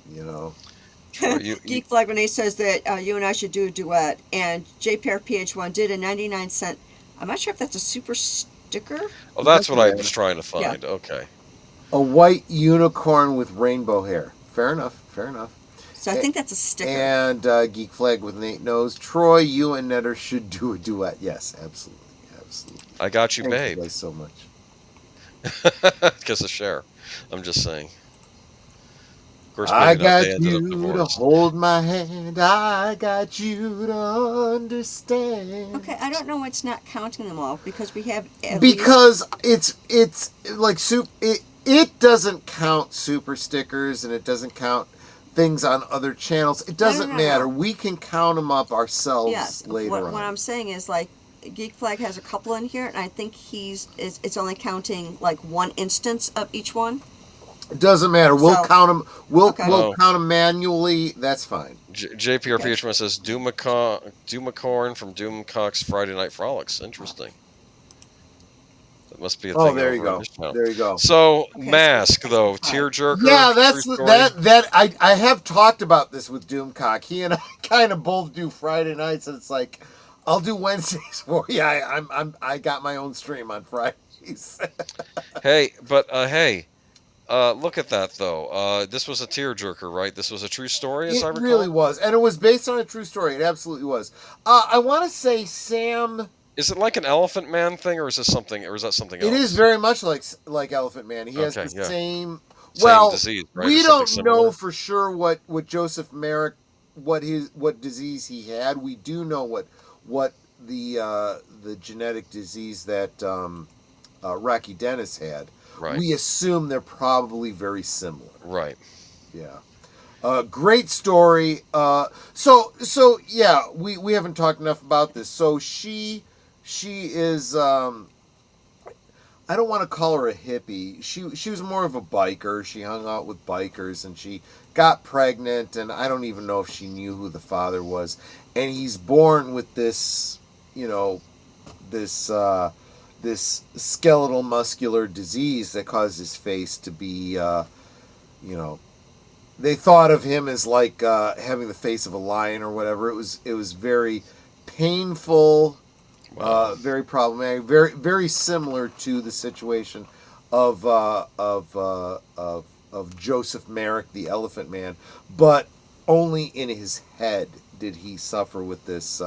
Geek Flag Renee says that you and I should do a duet. And JPRPH1 did a 99-cent. I'm not sure if that's a super sticker. Oh, that's what I was trying to find. Yeah. Okay. A white unicorn with rainbow hair. Fair enough. So I think that's a sticker. And Geek Flag with Nate knows. Troy, you and Netter should do a duet. Yes, absolutely. I got you, babe. Thank you guys so much. Because of Cher. I'm just saying. Of course, I maybe not. got They ended up you to divorced. hold my hand. I got you to understand. Okay, I don't know what's not counting them all because we have Because it's like it doesn't count super stickers and it doesn't count things on other channels. It doesn't matter. No. We can count them up ourselves later on. What I'm saying is like Geek Flag has a couple in here, and I think it's only counting like one instance of each one. It doesn't matter. We'll count them. We'll count them manually. That's fine. JPRPH says Doomacorn from Doomcock's Friday Night Frolics. Interesting. That must be a thing. Oh, there you go. There you go. So Mask though, tearjerker. Yeah, that's that. I have talked about this with Doomcock. He and I kind of both do Friday nights, and it's like I'll do Wednesdays for you. I got my own stream on Fridays. Hey, but hey. Look at that, though. This was a tearjerker, right? This was a true story, as I recall? It really was. And it was based on a true story. It absolutely was. I want to say Sam... Is it like an Elephant Man thing, or is this something, or is that something else? It is very much like Elephant Man. He has the same disease, right? We don't know for sure what Joseph Merrick, what disease he had. We do know what the genetic disease that Rocky Dennis had. Right. We assume they're probably very similar. Right. Yeah. Great story. So yeah, we haven't talked enough about this. So she is I don't want to call her a hippie. She was more of a biker. She hung out with bikers and she got pregnant, and I don't even know if she knew who the father was. And he's born with this, this skeletal muscular disease that caused his face to be, they thought of him as like having the face of a lion or whatever. It was very painful, very problematic, very very similar to the situation of Joseph Merrick, the Elephant Man, but only in his head did he suffer with this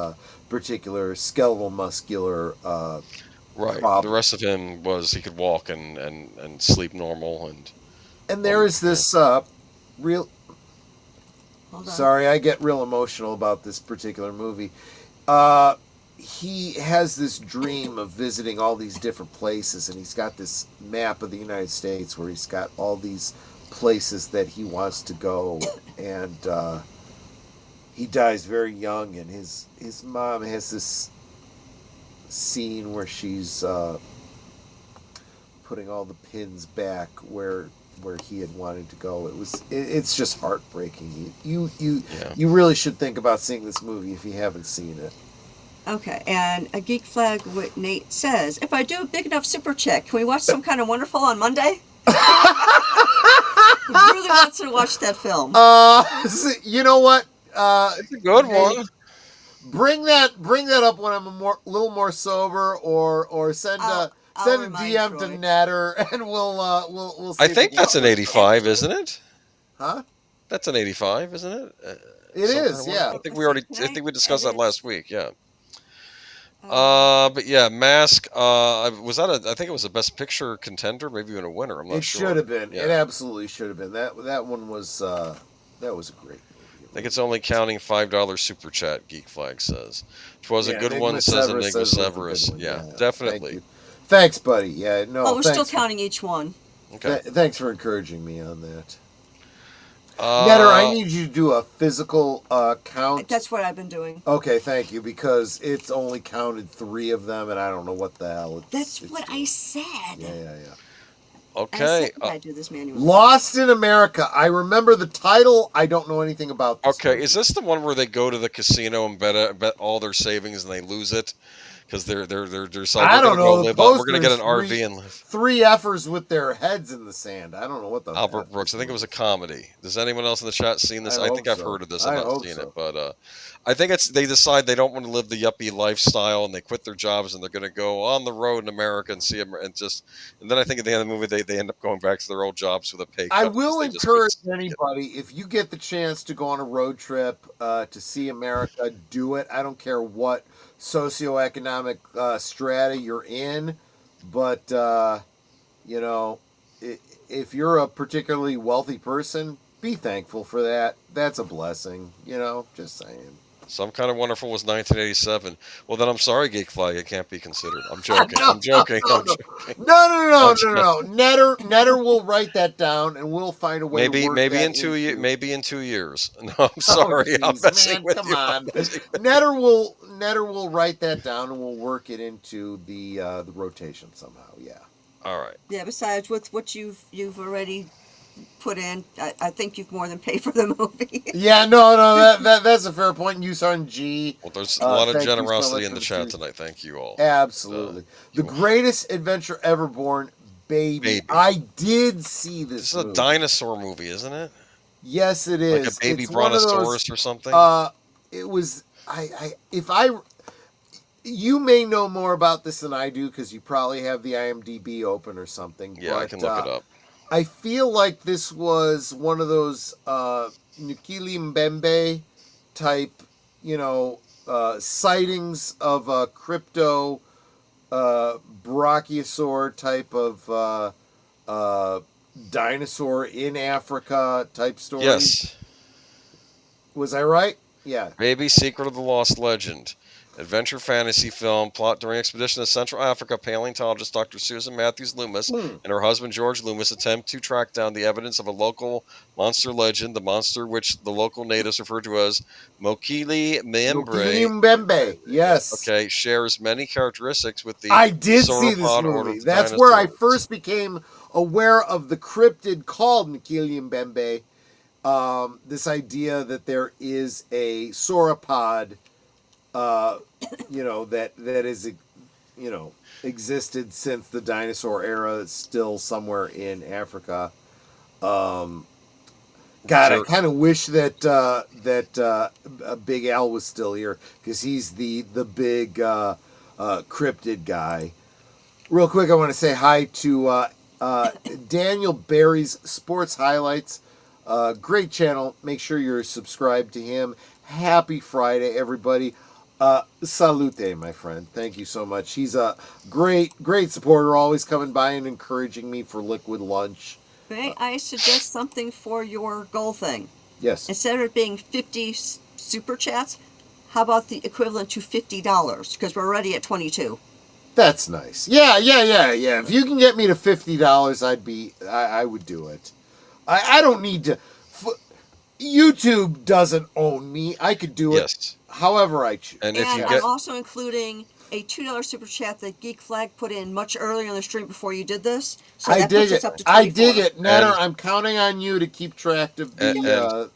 particular skeletal muscular. Right. Problem. The rest of him was he could walk and sleep normal and there is this real. Sorry, I get real emotional about this particular movie. He has this dream of visiting all these different places, and he's got this map of the United States where he's got all these places that he wants to go, and he dies very young, and his mom has this scene where she's putting all the pins back where he had wanted to go. It's just heartbreaking. You really should think about seeing this movie if you haven't seen it. Okay, and a Geek Flag with Nate says, if I do a big enough super check, can we watch Some Kind of Wonderful on Monday? He really wants to watch that film. You know what? It's a good one. Bring that up when I'm a little more sober, or send a DM to Natter, and we'll. See I think that's an 85, isn't it? Huh? That's an 85, isn't it? It is, yeah. I think we discussed that last week, yeah. But yeah, Mask. Was that I think it was a Best Picture contender, maybe even a winner. I'm not sure. It should have been. Yeah. It absolutely should have been. That one was a great. I think it's only counting $5 super chat. Geek Flag says, "Which was a good one," says Enigma Severus. Yeah, definitely. Thanks, buddy. Yeah, no. Oh, we're still counting each one. Okay. Thanks for encouraging me on that. Netter, I need you to do a physical count. That's what I've been doing. Okay, thank you, because it's only counted 3 of them, and I don't know what the hell That's what I said. Yeah. Okay. I do this manually. Lost in America. I remember the title. I don't know anything about this Okay, movie. is this the one where they go to the casino and bet all their savings and they lose it? Because they're I don't know. We're going to get an RV and live. 3 effers with their heads in the sand. I don't know what the Albert Brooks. I think it was a comedy. Does anyone else in the chat seen this? I think I've heard of this. I've not seen it, but I think they decide they don't want to live the yuppie lifestyle and they quit their jobs and they're going to go on the road in America and see them and then I think at the end of the movie they end up going back to their old jobs with a pay cut. I will encourage anybody, if you get the chance to go on a road trip to see America, do it. I don't care what socioeconomic strata you're in, but if you're a particularly wealthy person, be thankful for that. That's a blessing, just saying. Some Kind of Wonderful was 1987. Well, then I'm sorry, Geek Flag. It can't be considered. I'm joking. No, I'm joking. no, I'm no. joking. No. Netter will write that down, and we'll find a way to work Maybe that in 2 years. into... Maybe in 2 years. No, I'm sorry. I'm Jeez, messing man, with come you. on. Netter will write that down, and we'll work it into the rotation somehow. Yeah. All right. Yeah. Besides, with what you've already put in, I think you've more than paid for the movie. Yeah, no, that's a fair point. Yusan G. Well, there's a lot of thank you so generosity much in the for chat the tonight. Thank you all. Absolutely. The greatest adventure ever born, baby. I did see this. This is a dinosaur movie, isn't it? Yes, it is. Like a baby It's one of brontosaurus those, or something? It was, you may know more about this than I do because you probably have the IMDb open or something. Yeah, I can look it up. I feel like this was one of those Nkili Mbembe type, sightings of a crypto brachiosaur type of dinosaur in Africa type story. Yes. Was I right? Yeah. Baby Secret of the Lost Legend. Adventure fantasy film plot during expedition to Central Africa. Paleontologist Dr. Susan Matthews Loomis and her husband George Loomis attempt to track down the evidence of a local monster legend, the monster which the local natives refer to as Mokili Mbembe. Yes. Okay, shares many characteristics with the I did see this sauropod movie. That's where I first became aware of the cryptid called Nkili Mbembe. This idea that there is a sauropod that is, existed since the dinosaur era. It's still somewhere in Africa. God, I kind of wish that Big Al was still here because he's the big cryptid guy. Real quick, I want to say hi to Daniel Barry's Sports Highlights. Great channel. Make sure you're subscribed to him. Happy Friday, everybody. Salute, my friend. Thank you so much. He's a great supporter, always coming by and encouraging me for liquid lunch. May I suggest something for your goal thing? Yes. Instead of it being 50 super chats, how about the equivalent to $50? Because we're already at 22. That's nice. Yeah. If you can get me to $50, I would do it. I don't need to. YouTube doesn't own me. I could do it however I choose. And I'm also including a $2 super chat that Geek Flag put in much earlier in the stream before you did this. So I that dig puts it. us up to 24. I dig it. Netter, I'm counting on you to keep track of the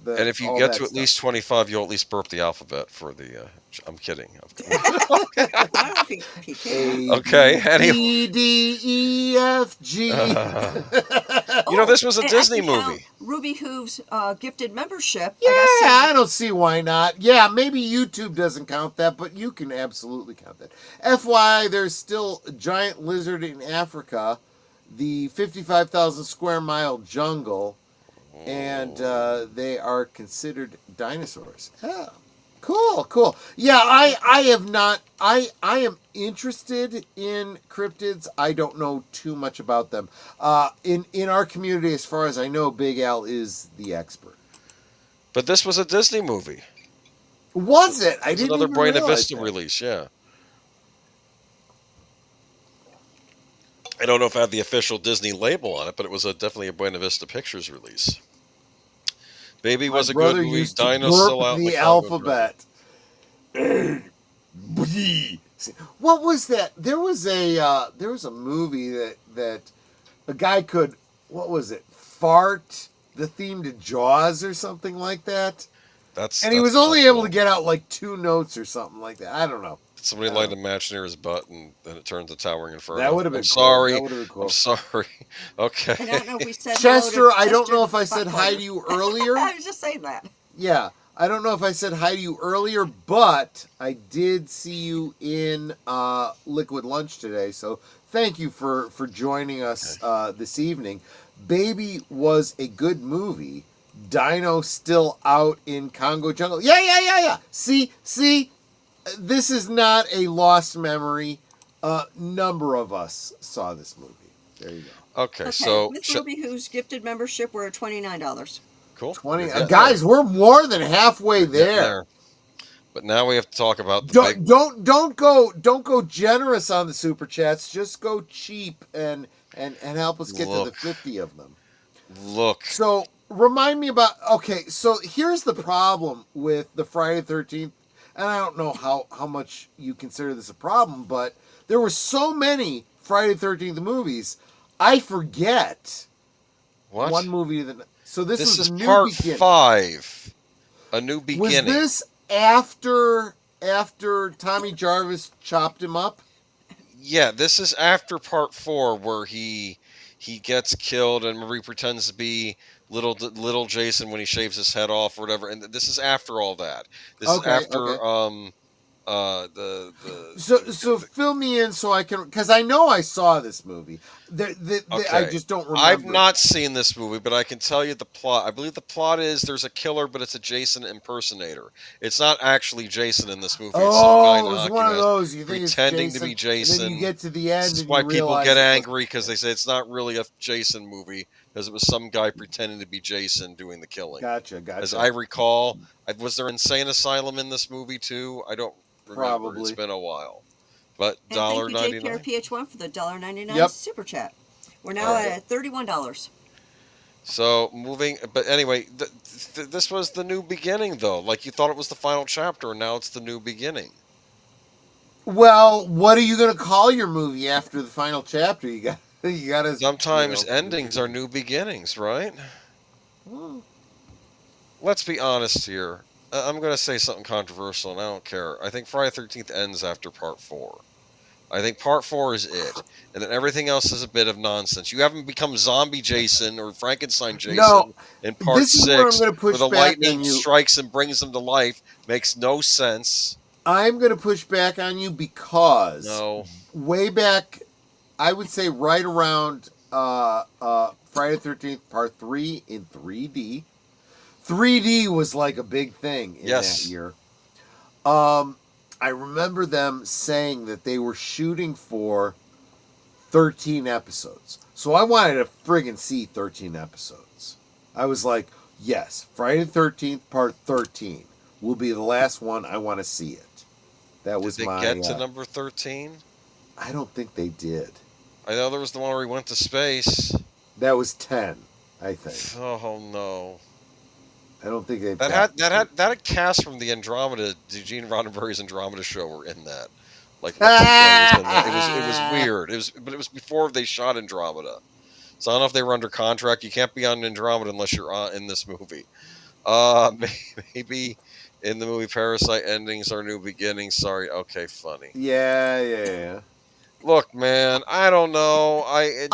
and if you get to at least 25, you'll at least burp the alphabet for the... I'm kidding. Okay. Anyway. E, D, E, F, G. This was a Disney movie. Ruby Hooves gifted membership. Yeah, I don't see why not. Yeah, maybe YouTube doesn't count that, but you can absolutely count that. FYI, there's still a giant lizard in Africa, the 55,000 square mile jungle, and they are considered dinosaurs. Yeah. Cool. Yeah, I have not. I am interested in cryptids. I don't know too much about them. In our community, as far as I know, Big Al is the expert. But this was a Disney movie. Was it? I didn't. Another Buena Vista that. release. Yeah. I don't know if it had the official Disney label on it, but it was definitely a Buena Vista Pictures release. Baby was a good movie. Dino still out the alphabet. What was that? There was a movie that a guy could, what was it? Fart the theme to Jaws or something like that. He was only able to get out like 2 notes or something like that. I don't know. Somebody light a match near his butt, and then it turned to Towering Inferno. That would have been sorry. That would have been cool. I'm sorry. Okay. I don't know if we said Chester, I don't know if I said hi to you earlier. I was just saying that. Yeah, I don't know if I said hi to you earlier, but I did see you in Liquid Lunch today, so thank you for joining us this evening. Baby was a good movie. Dino still out in Congo jungle. Yeah. See, this is not a lost memory. A number of us saw this movie. There you go. Okay, so Miss Ruby, who's gifted membership, we're at $29. Cool. 20 guys, we're more than halfway there. But now we have to talk about the don't go generous on the super chats. Just go cheap and help us get to the 50 of them. Look. So remind me about. Okay, so here's the problem with the Friday the 13th, and I don't know how much you consider this a problem, but there were so many Friday the 13th movies, I forget one movie that. So this is New part Beginning. 5, A New Beginning. Was this after Tommy Jarvis chopped him up? Yeah, this is after part 4 where he gets killed and Marie pretends to be little Jacen when he shaves his head off or whatever. And this is after all that. This is after So fill me in so I can, because I know I saw this movie. I just don't remember. I've not seen this movie, but I can tell you the plot. I believe the plot is there's a killer, but it's a Jacen impersonator. It's not actually Jacen in this movie. It's some guy in it's one of those. You think pretending it's Jacen, to be Jacen. And then you get to the end. This is why people get angry, because they say it's not really a Jacen movie, because it was some guy pretending to be Jacen doing the killing. Gotcha. As I recall, was there Insane Asylum in this movie too? I don't remember. Probably. It's been a while. But And thank you, JPR PH1, for the $1.99 super chat. We're now at $31. So but anyway, this was the new beginning, though. Like, you thought it was the final chapter, and now it's the new beginning. Well, what are you going to call your movie after the final chapter? You got to. Sometimes endings are new beginnings, right? Let's be honest here. I'm going to say something controversial, and I don't care. I think Friday the 13th ends after part 4. I think part 4 is it, and then everything else is a bit of nonsense. You haven't become Zombie Jacen or Frankenstein Jacen in part 6, where the lightning strikes and brings them to life. Makes no sense. I'm going to push back on you because way back, I would say right around Friday the 13th part 3 in 3D. 3D was like a big thing in that year. I remember them saying that they were shooting for 13 episodes. So I wanted to friggin' see 13 episodes. I was like, yes, Friday the 13th, part 13 will be the last one. I want to see it. That was my... Did they get to number 13? I don't think they did. I know there was the one where he went to space. That was 10, I think. Oh, no. I don't think they that had cast from the Andromeda, Gene Roddenberry's Andromeda show were in that. Like, it was weird. But it was before they shot Andromeda. So I don't know if they were under contract. You can't be on Andromeda unless you're in this movie. Maybe in the movie Parasite endings are new beginnings. Sorry. Okay, funny. Yeah. Look, man, I don't know. I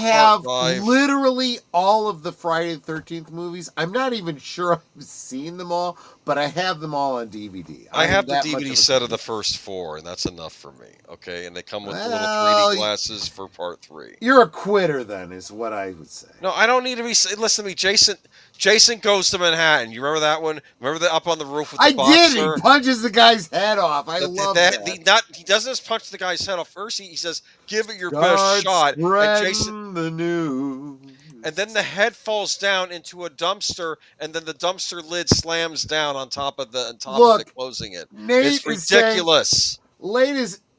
have literally all of the Friday the 13th movies. I'm not even sure I've seen them all, but I have them all on DVD. I have the DVD set of the first 4, and that's enough for me. Okay, and they come with little 3D glasses for part 3. You're a quitter, then, is what I would say. No, I don't need to be. Listen to me, Jacen Goes to Manhattan. You remember that one? Remember up on the roof with the boxer? I did. He punches the guy's head off. I love that. He doesn't just punch the guy's head off. First, he says, "Give it your best shot." And Jacen, the news. And then the head falls down into a dumpster, and then the dumpster lid slams down on top of the closing it. It's ridiculous.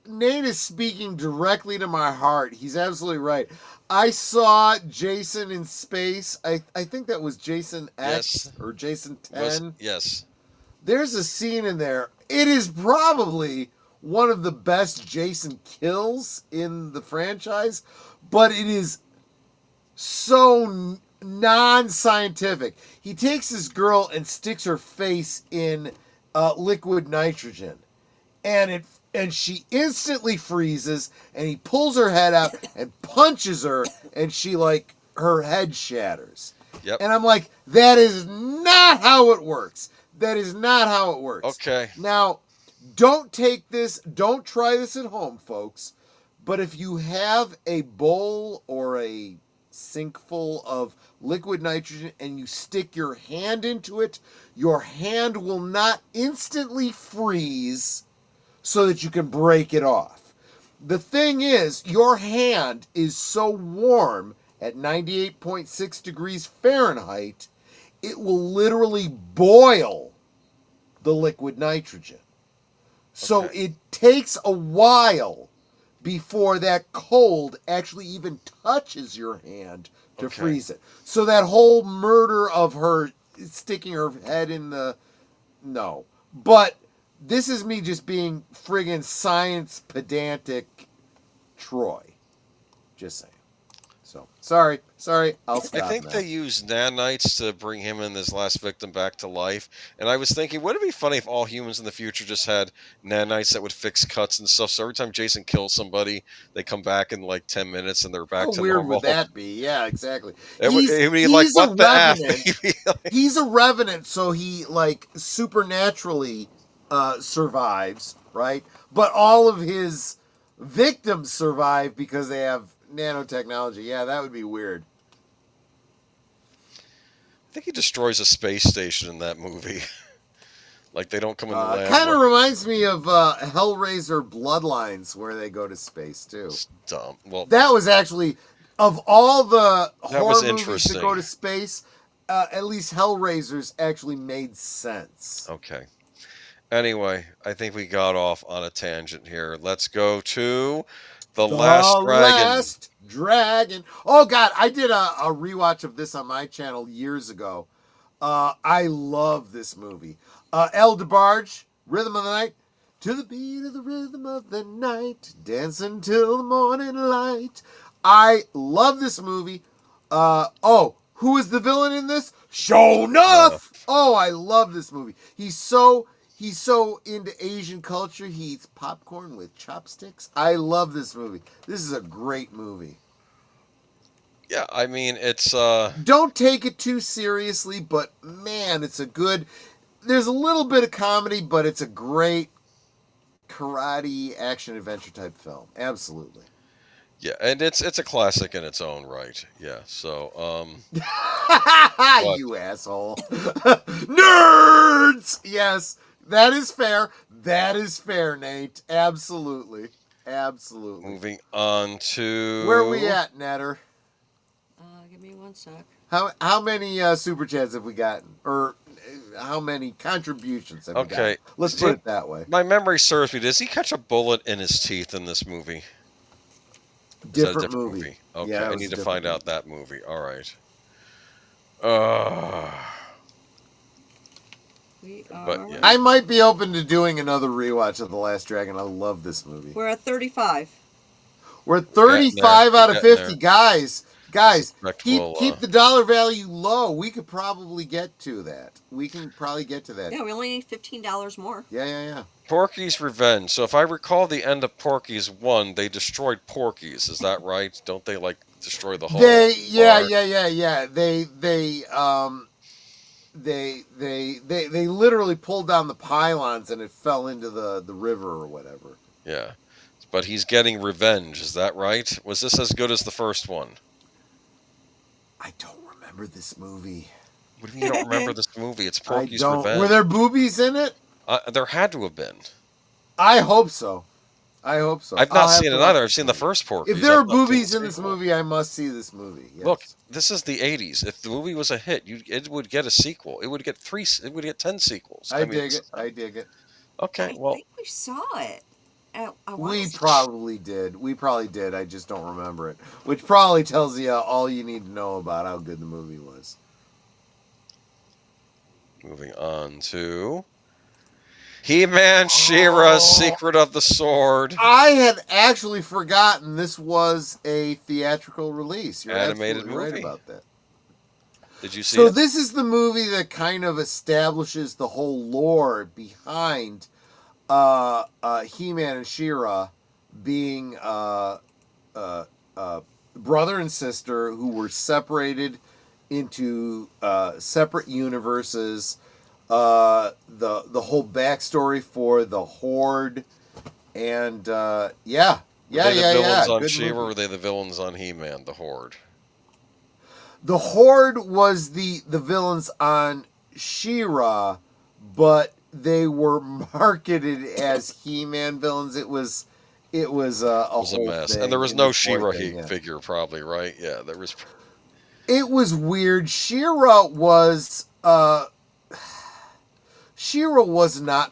Nate is speaking directly to my heart. He's absolutely right. I saw Jacen in space. I think that was Jacen X or Jacen 10. Yes. There's a scene in there. It is probably one of the best Jacen kills in the franchise, but it is so non-scientific. He takes this girl and sticks her face in liquid nitrogen, and she instantly freezes, and he pulls her head out and punches her, and her head shatters. Yep. And I'm like, that is not how it works. That is not how it works. Okay. Now, don't try this at home, folks, but if you have a bowl or a sink full of liquid nitrogen and you stick your hand into it, your hand will not instantly freeze so that you can break it off. The thing is, your hand is so warm at 98.6 degrees Fahrenheit, it will literally boil the liquid nitrogen. So it takes a while before that cold actually even touches your hand to freeze it. So that whole murder of her sticking her head in the... No. But this is me just being friggin' science pedantic Troy. Just saying. So, sorry, I'll stop I think now. they used nanites to bring him and his last victim back to life. And I was thinking, would it be funny if all humans in the future just had nanites that would fix cuts and stuff? So every time Jacen kills somebody, they come back in like 10 minutes and they're back to weird normal. would that be? Yeah, exactly. It would be like, what the F? He's a revenant, so he, like, supernaturally survives, right? But all of his victims survive because they have nanotechnology. Yeah, that would be weird. I think he destroys a space station in that movie. Like they don't come in the lab. Kind of reminds me of Hellraiser Bloodlines, where they go to space too. It's dumb. Well, that was actually, of all the horror movies that go to interesting. space, at least Hellraisers actually made sense. Okay. Anyway, I think we got off on a tangent here. Let's go to The Last Dragon. Oh, God. I did a rewatch of this on my channel years ago. I love this movie. El DeBarge, Rhythm of the Night. To the beat of the rhythm of the night, dancing till the morning light. I love this movie. Who is the villain in this? Sure enough. Oh, I love this movie. He's so into Asian culture. He eats popcorn with chopsticks. I love this movie. This is a great movie. Yeah, I mean, it's... Don't take it too seriously, but man, it's a good... There's a little bit of comedy, but it's a great karate action-adventure type film. Absolutely. Yeah, and it's a classic in its own right. Yeah, so... You asshole. Nerds! Yes. That is fair. That is fair, Nate. Absolutely. Absolutely. Moving on to... Where are we at, Netter? Give me one sec. How many super chats have we gotten? Or how many contributions have we gotten? Let's put it that way. My memory serves me. Does he catch a bullet in his teeth in this movie? Different movie. Okay, yeah, I need to find out that movie. All right. But, yeah. I might be open to doing another rewatch of The Last Dragon. I love this movie. We're at 35. We're 35 out of 50. Guys, Keep keep the dollar value low. We could probably get to that. We can probably get to that. Yeah, we only need $15 more. Yeah. Porky's Revenge. So if I recall the end of Porky's 1, they destroyed Porky's. Is that right? Don't they, like, destroy the whole Yeah. They literally pulled down the pylons and it fell into the river or whatever. Yeah. But he's getting revenge. Is that right? Was this as good as the first one? I don't remember this movie. What do you mean you don't remember this movie? It's Porky's Revenge. Were there boobies in it? There had to have been. I hope so. I've not seen it either. I've seen the first Porky's. If there are boobies in this movie, I must see this movie. Yes. Look, this is the 80s. If the movie was a hit, it would get a sequel. It would get 10 sequels. I dig it. Okay, I think we saw it. We probably did. I just don't remember it. Which probably tells you all you need to know about how good the movie was. Moving on to He-Man, She-Ra, Secret of the Sword. I had actually forgotten this was a theatrical release. You're animated movie. Right about that. Did you see it? So this is the movie that kind of establishes the whole lore behind He-Man and She-Ra being brother and sister who were separated into separate universes. The whole backstory for the Horde, and Were they the villains on Good She-Ra, movie. or were they the villains on He-Man, the Horde? The Horde was the villains on She-Ra, but they were marketed as He-Man villains. It was It was a whole mess, thing. and there was It no was She-Ra boring, yeah. figure, probably, right? Yeah, there was. It was weird. She-Ra was not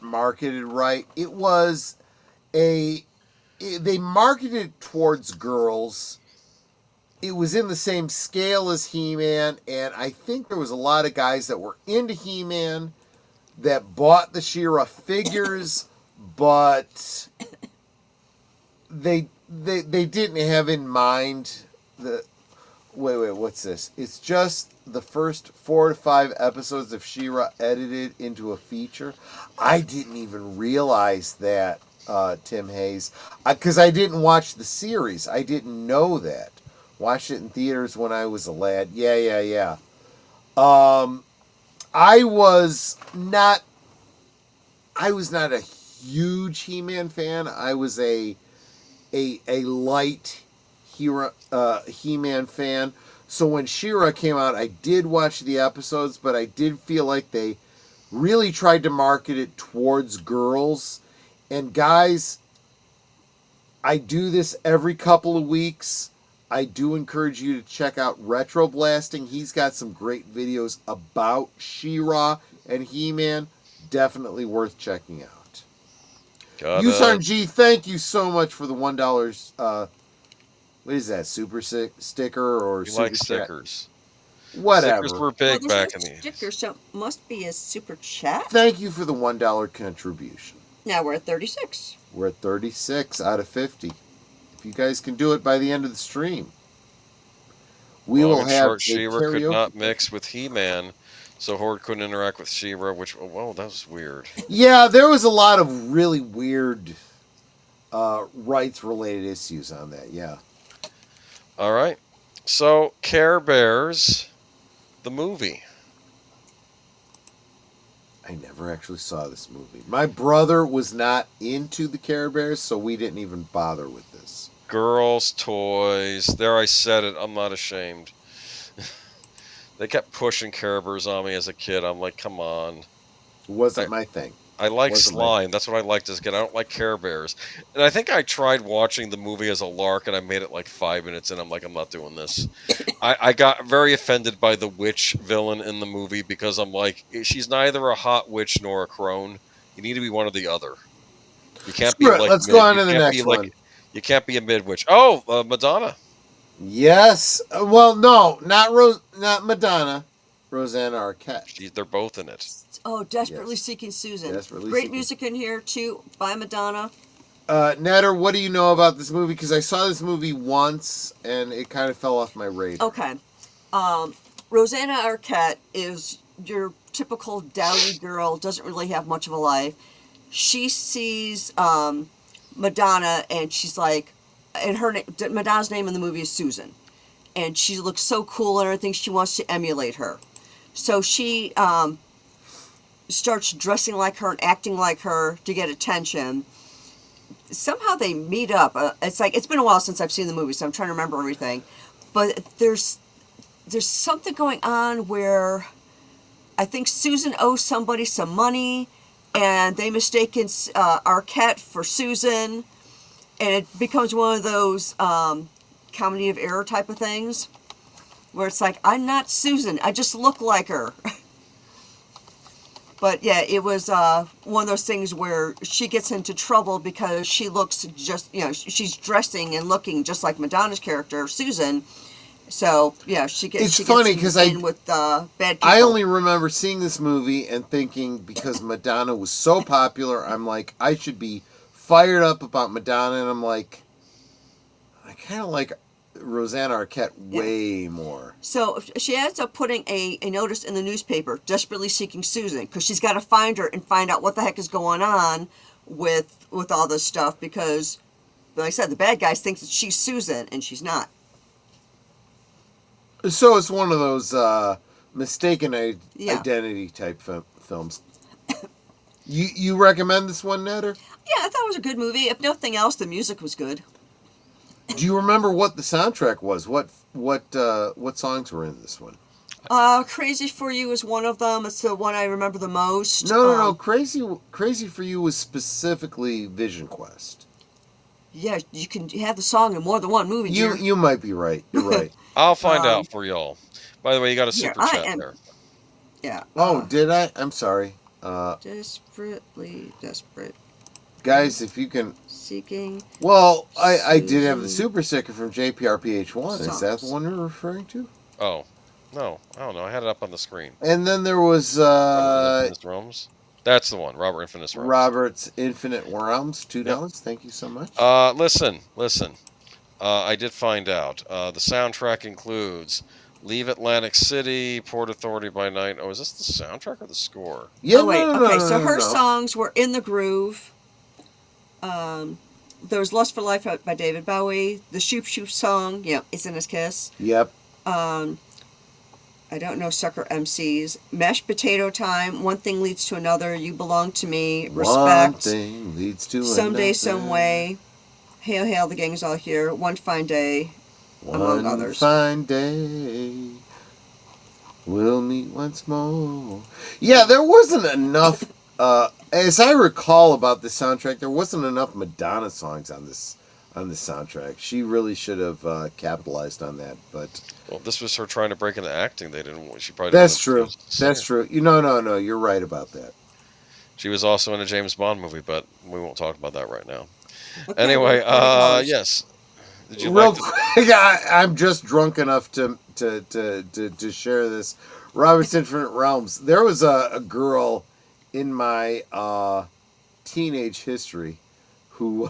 marketed right. It was they marketed it towards girls. It was in the same scale as He-Man, and I think there was a lot of guys that were into He-Man that bought the She-Ra figures, but they didn't have in mind the wait, what's this? It's just the first 4 to 5 episodes of She-Ra edited into a feature. I didn't even realize that, Tim Hayes, because I didn't watch the series. I didn't know that. Watched it in theaters when I was a lad. Yeah. I was not a huge He-Man fan. I was a light He-Man fan. So when She-Ra came out, I did watch the episodes, but I did feel like they really tried to market it towards girls. And guys, I do this every couple of weeks. I do encourage you to check out Retro Blasting. He's got some great videos about She-Ra and He-Man. Definitely worth checking out. Yusan G, thank you so much for the $1. What is that? Super sticker or super like stickers? Whatever. Stickers were big back in the stickers, so it must be a super chat. Thank you for the $1 contribution. Now we're at 36. We're at 36 out of 50. If you guys can do it by the end of the stream, we will have short She-Ra could not mix with He-Man, so Horde couldn't interact with She-Ra, which, that was weird. Yeah, there was a lot of really weird rights-related issues on that, yeah. All right. So, Care Bears, the movie. I never actually saw this movie. My brother was not into the Care Bears, so we didn't even bother with this. Girls' toys. There, I said it. I'm not ashamed. They kept pushing Care Bears on me as a kid. I'm like, come on. It wasn't my thing. I like slime. That's what I liked as a kid. I don't like Care Bears. And I think I tried watching the movie as a lark, and I made it like 5 minutes, and I'm like, I'm not doing this. I got very offended by the witch villain in the movie because I'm like, she's neither a hot witch nor a crone. You need to be one or the other. You can't be like. Let's go on to the next one. You can't be a mid-witch. Oh, Madonna. Yes. Well, no, not Madonna. Rosanna Arquette. They're both in it. Oh, Desperately Seeking Susan. Desperately Great Seeking. music in here, too, by Madonna. Netter, what do you know about this movie? Because I saw this movie once, and it kind of fell off my radar. Okay. Rosanna Arquette is your typical dowdy girl, doesn't really have much of a life. She sees Madonna, and she's like, and Madonna's name in the movie is Susan. And she looks so cool and everything, she wants to emulate her. So she starts dressing like her and acting like her to get attention. Somehow they meet up. It's been a while since I've seen the movie, so I'm trying to remember everything. But there's something going on where I think Susan owes somebody some money, and they mistaken Arquette for Susan, and it becomes one of those comedy of error type of things, where it's like, I'm not Susan, I just look like her. But yeah, it was one of those things where she gets into trouble because she looks just, she's dressing and looking just like Madonna's character, Susan. So yeah, she gets funny because with bad people. I only remember seeing this movie and thinking, because Madonna was so popular, I'm like, I should be fired up about Madonna, and I'm like, I kind of like Rosanna Arquette way more. So she ends up putting a notice in the newspaper, Desperately Seeking Susan, because she's got to find her and find out what the heck is going on with all this stuff, because, like I said, the bad guys think that she's Susan, and she's not. So it's one of those mistaken identity type films. You recommend this one, Netter? Yeah, I thought it was a good movie. If nothing else, the music was good. Do you remember what the soundtrack was? What songs were in this one? Crazy for You is one of them. It's the one I remember the most. No. Crazy for You was specifically Vision Quest. Yeah, you can have the song in more than one movie. You might be right. You're right. I'll find out for y'all. By the way, you got a Here, super I chat am. there. Yeah. Oh, did I? I'm sorry. Desperately desperate. Guys, if you can. Seeking. Well, I did have the Susan super sticker from JPRPH1. Is that the Songs. one you're referring to? Oh, no, I don't know. I had it up on the screen. And then there was Infinite Realms. That's the one. Robert Infinite Realms. Robert's Infinite Realms, $2. Yep. Thank you so much. Listen. I did find out. The soundtrack includes Leave Atlantic City, Port Authority by Night. Oh, is this the soundtrack or the score? Yeah, Oh, wait. no, Okay, so her no. songs were In the Groove. There was Lust for Life by David Bowie. The Shoop Shoop song, It's in His Kiss. Yep. I don't know Sucker MCs. Mashed Potato Time, One Thing Leads to Another, You Belong to Me, Respect. One thing leads to Someday, another. Some Way, Hail, Hail, the Gang's All Here, One Fine Day, among others. One fine day, we'll meet once more. Yeah, there wasn't enough, as I recall about the soundtrack, there wasn't enough Madonna songs on this soundtrack. She really should have capitalized on that, but... Well, this was her trying to break into acting. They didn't. She probably. That's true. That's true. No. You're right about that. She was also in a James Bond movie, but we won't talk about that right now. Okay, Anyway, yes. Did you like quick, I'm just drunk enough to share this. Robert's Infinite Realms. There was a girl in my teenage history who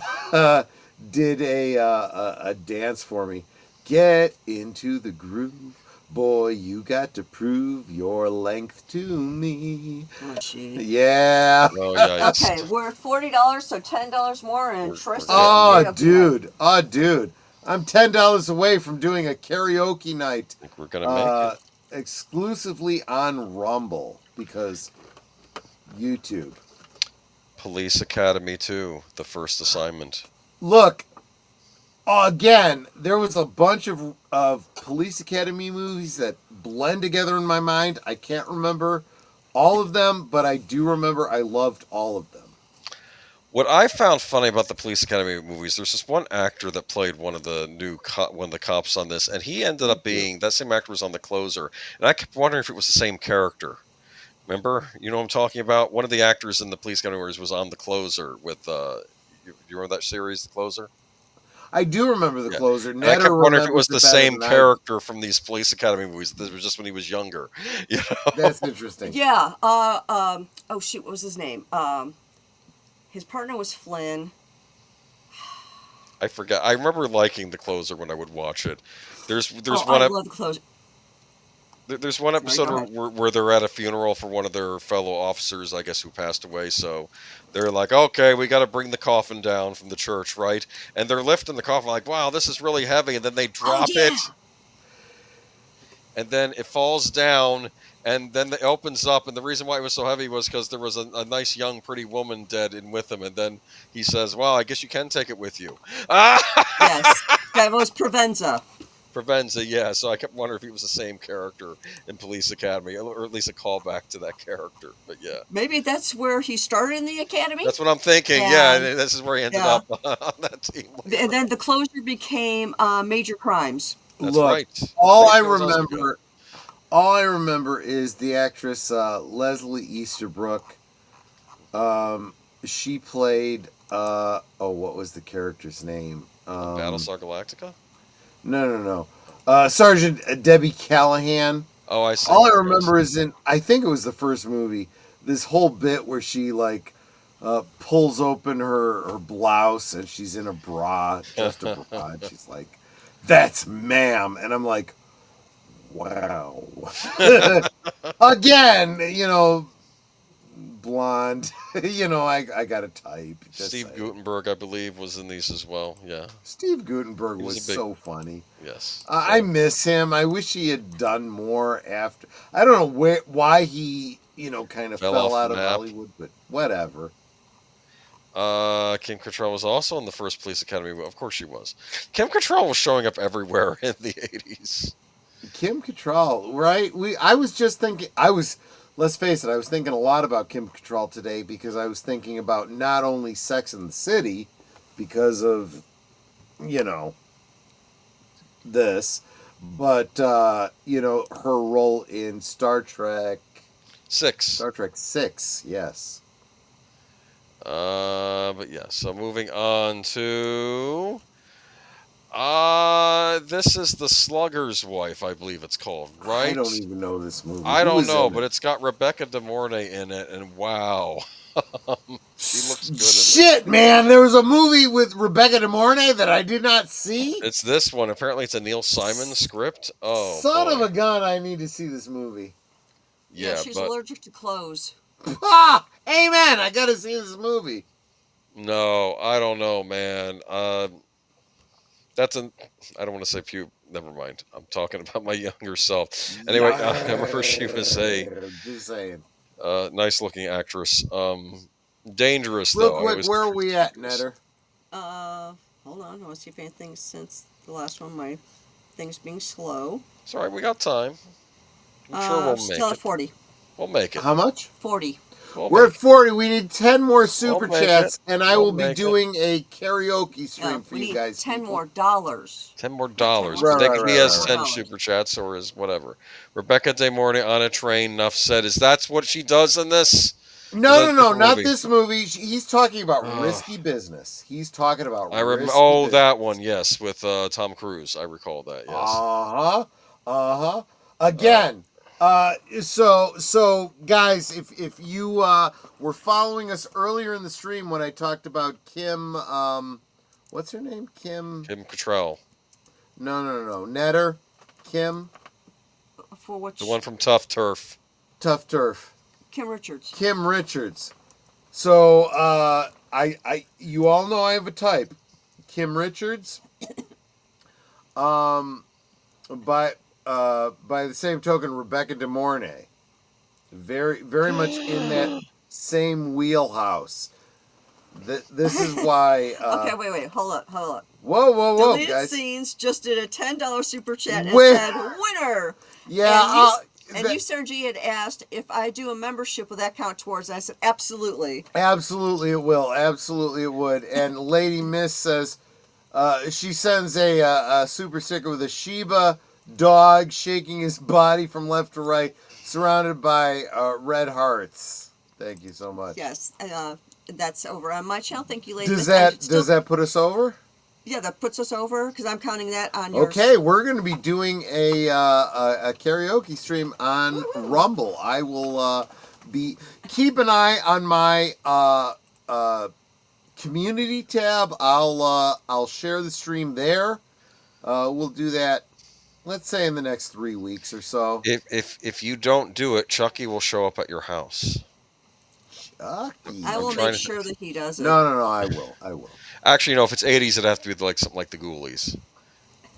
did a dance for me. Get into the groove, boy, you got to prove your length to me. Oh, gee. Yeah. Oh, yeah. Okay, we're at $40, so $10 more, and Tristan. Oh, dude. I'm $10 away from doing a karaoke night. I think we're gonna make it exclusively on Rumble because YouTube. Police Academy 2, the first assignment. Look. Again, there was a bunch of Police Academy movies that blend together in my mind. I can't remember all of them, but I do remember I loved all of them. What I found funny about the Police Academy movies, there's this one actor that played one of the cops on this, and he ended up being, that same actor was on The Closer, and I kept wondering if it was the same character. Remember? You know what I'm talking about? One of the actors in the Police Academy movies was on The Closer with, you remember that series, The Closer? I do remember The Closer. And I kept wondering if it was the same character from these Police Academy movies. This was just when he was younger. You know? That's interesting. Yeah. Oh shoot, what was his name? His partner was Flynn. I forgot. I remember liking The Closer when I would watch it. There's I love The Closer. There's one episode where they're at a funeral for one of their fellow officers, I guess, who passed away. So they're like, okay, we got to bring the coffin down from the church, right? And they're lifting the coffin like, wow, this is really heavy. And then they drop it. And then it falls down. And then it opens up. And the reason why it was so heavy was because there was a nice, young, pretty woman dead in with him. And then he says, well, I guess you can take it with you. Yes, that was Provenza. Provenza, yeah. So I kept wondering if he was the same character in Police Academy, or at least a callback to that character. But yeah, maybe that's where he started in the academy. That's what I'm thinking. Yeah, and this is where he ended up on that team. And then The Closer became Major Crimes. That's Look, right. All I remember is the actress Leslie Easterbrook. She played. What was the character's name? Battlestar Galactica. No. Sergeant Debbie Callahan. Oh, I see. All I remember is I think it was the first movie, this whole bit where she pulls open her blouse and she's in a bra, just a bra, and she's like, "That's ma'am," and I'm like, "Wow." Again, blonde. I got a type. Steve Guttenberg, I believe, was in these as well. Yeah. Steve Guttenberg was so funny. Yes. I miss him. I wish he had done more after. I don't know why he, kind of fell out of Hollywood, but whatever. Kim Cattrall was also in the first Police Academy. Of course she was. Kim Cattrall was showing up everywhere in the 80s. Kim Cattrall, right? I was just thinking, let's face it, I was thinking a lot about Kim Cattrall today because I was thinking about not only Sex and the City because of this, but her role in Star Trek 6. Yes. But yeah, so moving on to this is The Slugger's Wife, I believe it's called, right? I don't even know this movie. I don't know, but it's got Rebecca De Mornay in it, and wow. She looks good in Shit, man, there was a movie with Rebecca De Mornay that I did not see. It's this one. Apparently it's a Neil Simon script. Oh, Son boy. of a gun, I need to see this movie. Yeah, she's allergic to clothes. Ah, amen. I gotta see this movie. No, I don't know, man. I don't want to say pew. Never mind. I'm talking about my younger self. Anyway, I remember she was Just saying. Nice looking actress. Dangerous Real though. quick, where are we at, Netter? Hold on. I want to see if anything since the last one. My thing's being slow. It's all right. We got time. I'm sure we'll make still it. at 40. We'll make it. How much? 40. We're at 40. We need 10 more super We'll make chats, it. and I We'll will be make doing a karaoke stream for we you need guys. 10 more dollars. $10 more. Right, He has right. 10 super chats or is whatever. Rebecca De Mornay on a train. Enough said. Is that what she does in this? No, not movie? this movie. He's talking about Risky Business. He's talking about Risky Business. That one, yes, with Tom Cruise. I recall that, yes. Again, so guys, if you were following us earlier in the stream when I talked about Kim, what's her name? Kim Cattrall. No. Netter. Kim. For which? The one from Tough Turf. Tough Turf. Kim Richards. Kim Richards. So, you all know I have a type. Kim Richards. By the same token, Rebecca De Mornay. Very, very much in that same wheelhouse. This is why. Okay, wait. Hold up. Whoa, Deleted guys. Scenes just did a $10 super chat and Wait. said winner. Yeah. And you, Sir G, had asked if I do a membership, will that count towards it? I said, absolutely. Absolutely it will. Absolutely it would. And Lady Miss says, she sends a super sticker with a Shiba dog shaking his body from left to right, surrounded by red hearts. Thank you so much. Yes, that's over on my channel. Thank you, Lady Does Miss. that does that put us over? Yeah, that puts us over because I'm counting that on yours. Okay, we're going to be doing a karaoke stream on Rumble. I will keep an eye on my community tab. I'll share the stream there. We'll do that, let's say, in the next 3 weeks or so. If you don't do it, Chucky will show up at your house. Chucky. I will make sure that he does it. No, I will. Actually, if it's 80s, it'd have to be like something like the Ghoulies.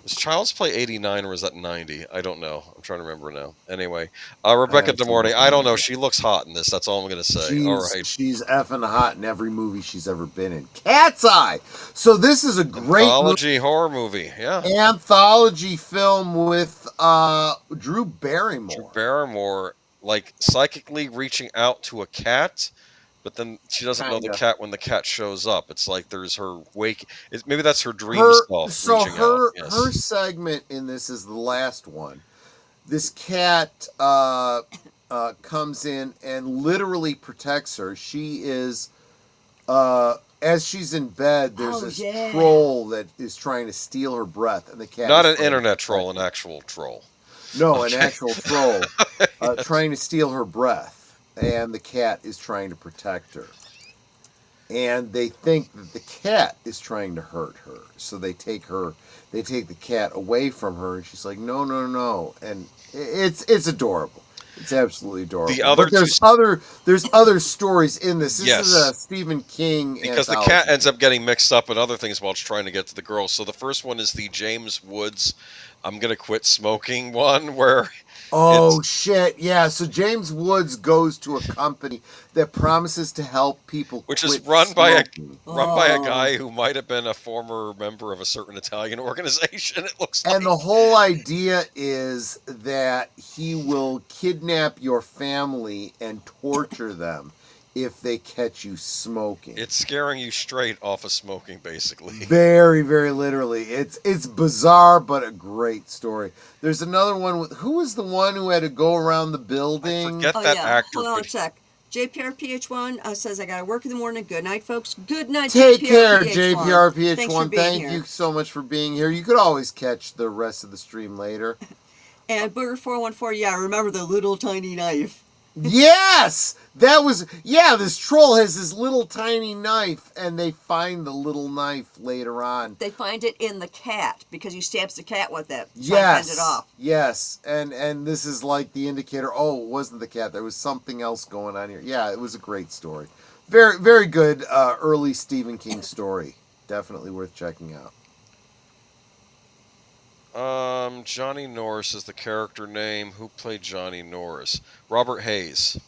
Is Child's Play 89 or is that 90? I don't know. I'm trying to remember now. Anyway, Rebecca De Mornay. I don't know. She looks hot in this. That's all I'm going to say. All right. She's effing hot in every movie she's ever been in. Cat's Eye. So this is a great horror movie. Yeah. Anthology film with Drew Barrymore. Drew Barrymore, like psychically reaching out to a cat. But then she doesn't know the cat when the cat shows up. It's like there's her wake. Maybe that's her dream self. So reaching out. Yes. her segment in this is the last one. This cat comes in and literally protects her. She is, as she's in bed, there's this troll that is trying to steal her breath, and the cat. Not an internet troll, an actual troll. No, an actual troll trying to steal her breath. And the cat is trying to protect her. And they think that the cat is trying to hurt her. So they take the cat away from her, and she's like, no. And it's adorable. It's absolutely adorable. But there's other stories in this. This is a Stephen King because anthology. The cat ends up getting mixed up in other things while it's trying to get to the girl. So the first one is the James Woods I'm gonna quit smoking one where shit, yeah. So James Woods goes to a company that promises to help people which quit is run smoking. by a guy who might have been a former member of a certain Italian organization, it looks like. And the whole idea is that he will kidnap your family and torture them if they catch you smoking. It's scaring you straight off of smoking, basically. Very, very literally. It's bizarre, but a great story. There's another one with, who was the one who had to go around the building? Get that actor. Hold on a sec. JPRPH1 says, I got to work in the morning. Good night, folks. Good night, Take care, JPRPH1. JPRPH1. Thank you so much for being here. You could always catch the rest of the stream later. And Booger414, yeah, remember the little tiny knife. Yes! This troll has this little tiny knife, and they find the little knife later on. They find it in the cat, because he stabs the cat with it. Yes. It off. Yes. And this is like the indicator, oh, it wasn't the cat. There was something else going on here. Yeah, it was a great story. Very, very good early Stephen King story. Definitely worth checking out. Johnny Norris is the character name. Who played Johnny Norris? Robert Hayes.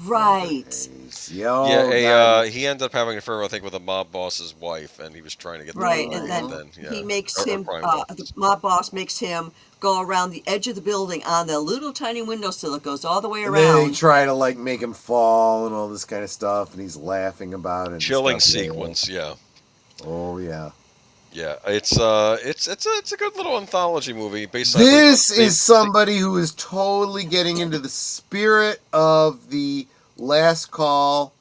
Right. He ended up having an affair, I think, with a mob boss's wife, and he was trying to get right, and then he makes him. The mob boss makes him go around the edge of the building on the little tiny windowsill that goes all the way around. And then they try to like make him fall and all this kind of stuff, and he's laughing about it. Chilling sequence, yeah. Oh yeah. Yeah, it's a good little anthology movie based on. This is somebody who is totally getting into the spirit of the Last Call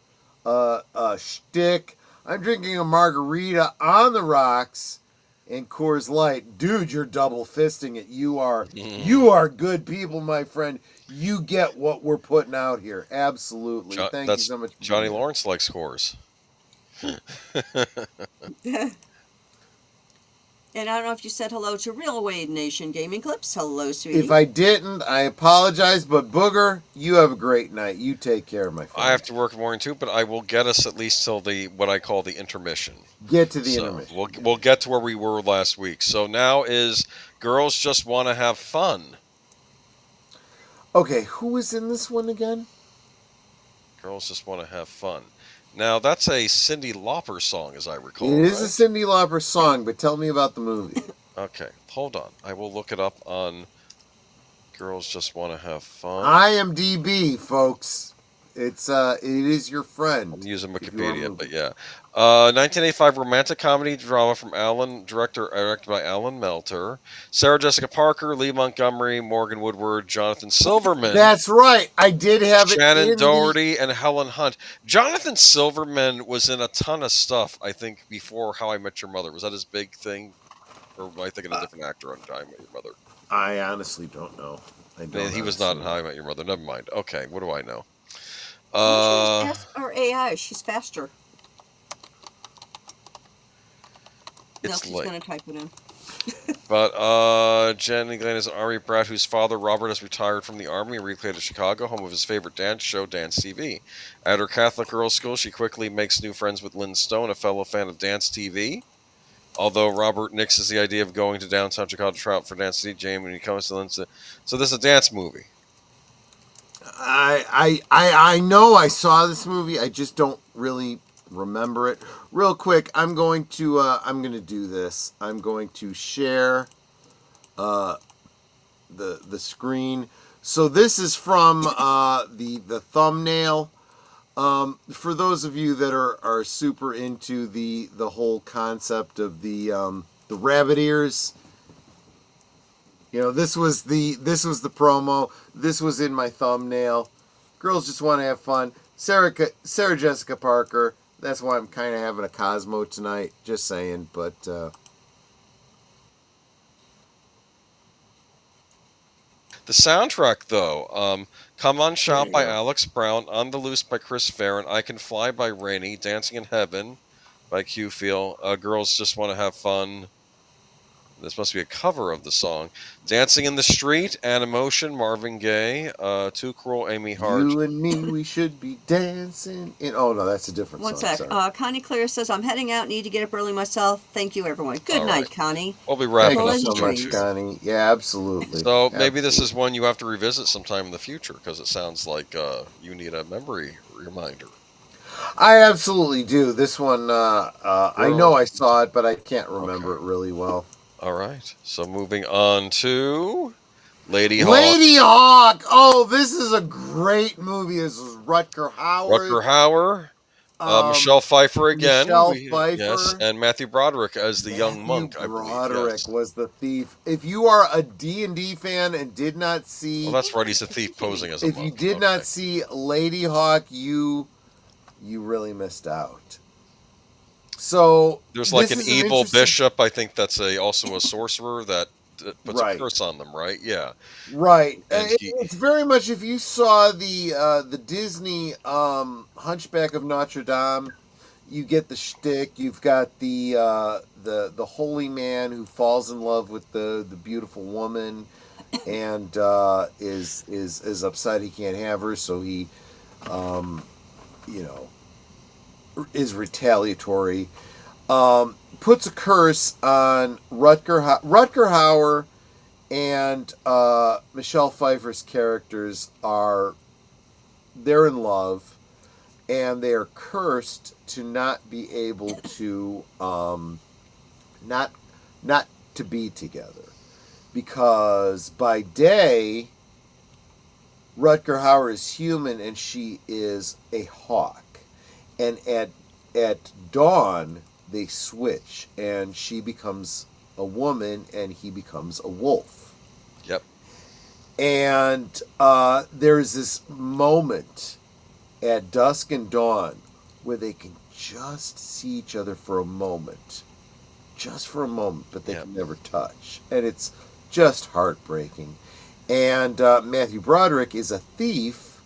shtick. I'm drinking a margarita on the rocks and Coors Light. Dude, you're double fisting it. You are good people, my friend. You get what we're putting out here. Absolutely. Thank you so much. Johnny Lawrence likes Coors. And I don't know if you said hello to Real Wade Nation Gaming Clips. Hello, sweetie. If I didn't, I apologize. But Booger, you have a great night. You take care, my friend. I have to work in the morning too, but I will get us at least till what I call the intermission. Get to the intermission. We'll get to where we were last week. So now is Girls Just Want to Have Fun. Okay, who is in this one again? Girls Just Want to Have Fun. Now, that's a Cyndi Lauper song, as I recall. It is a Cyndi Lauper song, but tell me about the movie. Okay, hold on. I will look it up on Girls Just Want to Have Fun. IMDb, folks. It is your friend. I'm using Wikipedia, but yeah. 1985 romantic comedy drama from directed by Alan Melter. Sarah Jessica Parker, Lee Montgomery, Morgan Woodward, Jonathan Silverman. That's right. I did have Shannon Doherty and Helen Hunt. Jonathan Silverman was in a ton of stuff, I think, before How I Met Your Mother. Was that his big thing? Or am I thinking of a different actor on How I Met Your Mother? I honestly don't know. He was not in How I Met Your Mother. Never mind. Okay, what do I know? Or AI, she's faster. It's she's going to type it in. But Jenny Glenn is an Army brat whose father, Robert, has retired from the Army and relocated to Chicago, home of his favorite dance show, Dance TV. At her Catholic girls' school, she quickly makes new friends with Lynn Stone, a fellow fan of Dance TV. Although Robert nixes the idea of going to downtown Chicago to try out for Dance TV, James, when he comes to Lynn. So this is a dance movie. I know I saw this movie. I just don't really remember it. Real quick, I'm going to do this. I'm going to share the screen. So this is from the thumbnail. For those of you that are super into the whole concept of the rabbit ears. You know, this was the promo. This was in my thumbnail. Girls Just Want to Have Fun. Sarah Jessica Parker. That's why I'm kind of having a Cosmo tonight. Just saying, but the soundtrack though, "Come On Shout" by Alex Brown, "On the Loose" by Chris Farron, "I Can Fly" by Rainey, "Dancing in Heaven" by Q Feel, "Girls Just Want to Have Fun." This must be a cover of the song. "Dancing in the Street," Animotion, Marvin Gaye, "Too Cruel," Amy Hart. You and me, we should be dancing in... Oh, no, that's a different song. One sec. Connie Cleary says, I'm heading out, need to get up early myself. Thank you, everyone. Good night, Connie. We'll be wrapping up. Thank you so much, Connie. Yeah, absolutely. So maybe this is one you have to revisit sometime in the future, because it sounds like you need a memory reminder. I absolutely do. This one, I know I saw it, but I can't remember it really well. All right. So moving on to Lady Hawk. Lady Hawk. Oh, this is a great movie. This is Rutger Hauer. Rutger Hauer. Michelle Pfeiffer again. Michelle Pfeiffer. Yes, and Matthew Broderick as the young monk, I believe. Broderick Yes. was the thief. If you are a D&D fan and did not see... Well, that's right. He's a thief posing as a monk. If you did not see Lady Hawk, you really missed out. So there's like an evil bishop. I think that's also a sorcerer that puts a curse on them, right? Yeah. Right. It's very much, if you saw the Disney Hunchback of Notre Dame, you get the shtick. You've got the holy man who falls in love with the beautiful woman, and is upset he can't have her, so he is retaliatory. Puts a curse on Rutger Hauer, and Michelle Pfeiffer's characters they're in love, and they are cursed to not be able to not to be together, because by day Rutger Hauer is human and she is a hawk, and at dawn they switch, and she becomes a woman and he becomes a wolf. Yep. And there's this moment at dusk and dawn where they can just see each other for a moment. Just for a moment, but they can never touch. And it's just heartbreaking. And Matthew Broderick is a thief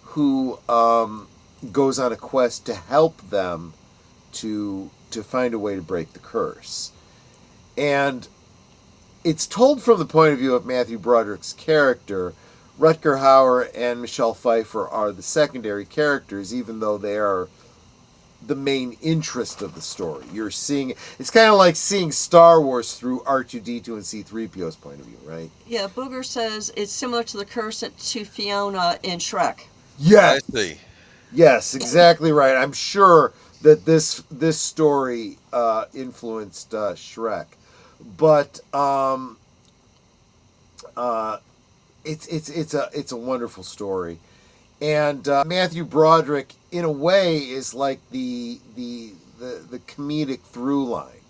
who goes on a quest to help them to find a way to break the curse. And it's told from the point of view of Matthew Broderick's character. Rutger Hauer and Michelle Pfeiffer are the secondary characters, even though they are the main interest of the story. You're seeing, it's kind of like seeing Star Wars through R2-D2 and C-3PO's point of view, right? Yeah, Booger says it's similar to the curse to Fiona in Shrek. Yes. I see. Yes, exactly right. I'm sure that this story influenced Shrek, but it's a wonderful story, and Matthew Broderick, in a way, is like the comedic through line,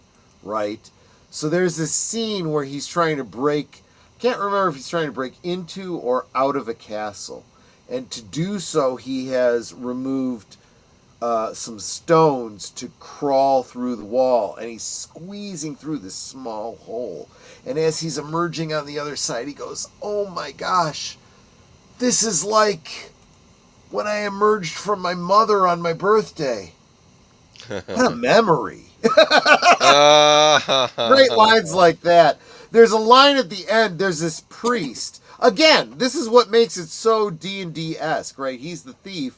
right? So there's this scene where he's trying to break. I can't remember if he's trying to break into or out of a castle, and to do so, he has removed some stones to crawl through the wall, and he's squeezing through this small hole. And as he's emerging on the other side, he goes, "Oh my gosh, this is like when I emerged from my mother on my birthday." What a memory. Great lines like that. There's a line at the end, there's this priest. Again, this is what makes it so D&D-esque, right? He's the thief.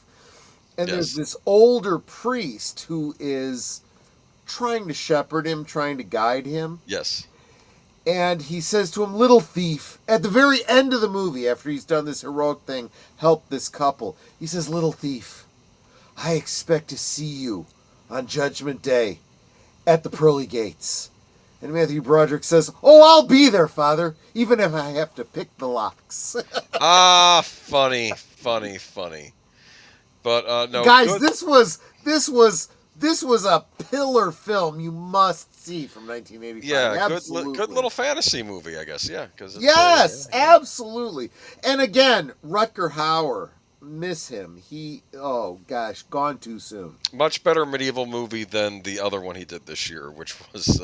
And there's this older priest who is trying to shepherd him, trying to guide him. Yes. And he says to him, "Little thief," at the very end of the movie, after he's done this heroic thing, help this couple. He says, "Little thief, I expect to see you on Judgment Day at the pearly gates." And Matthew Broderick says, "Oh, I'll be there, Father, even if I have to pick the locks." Funny. But no, guys, good. this was a pillar film you must see from 1985. Yeah, Absolutely. good little fantasy movie, I guess. Yeah, because yes, absolutely. And again, Rutger Hauer, miss him. Gone too soon. Much better medieval movie than the other one he did this year, which was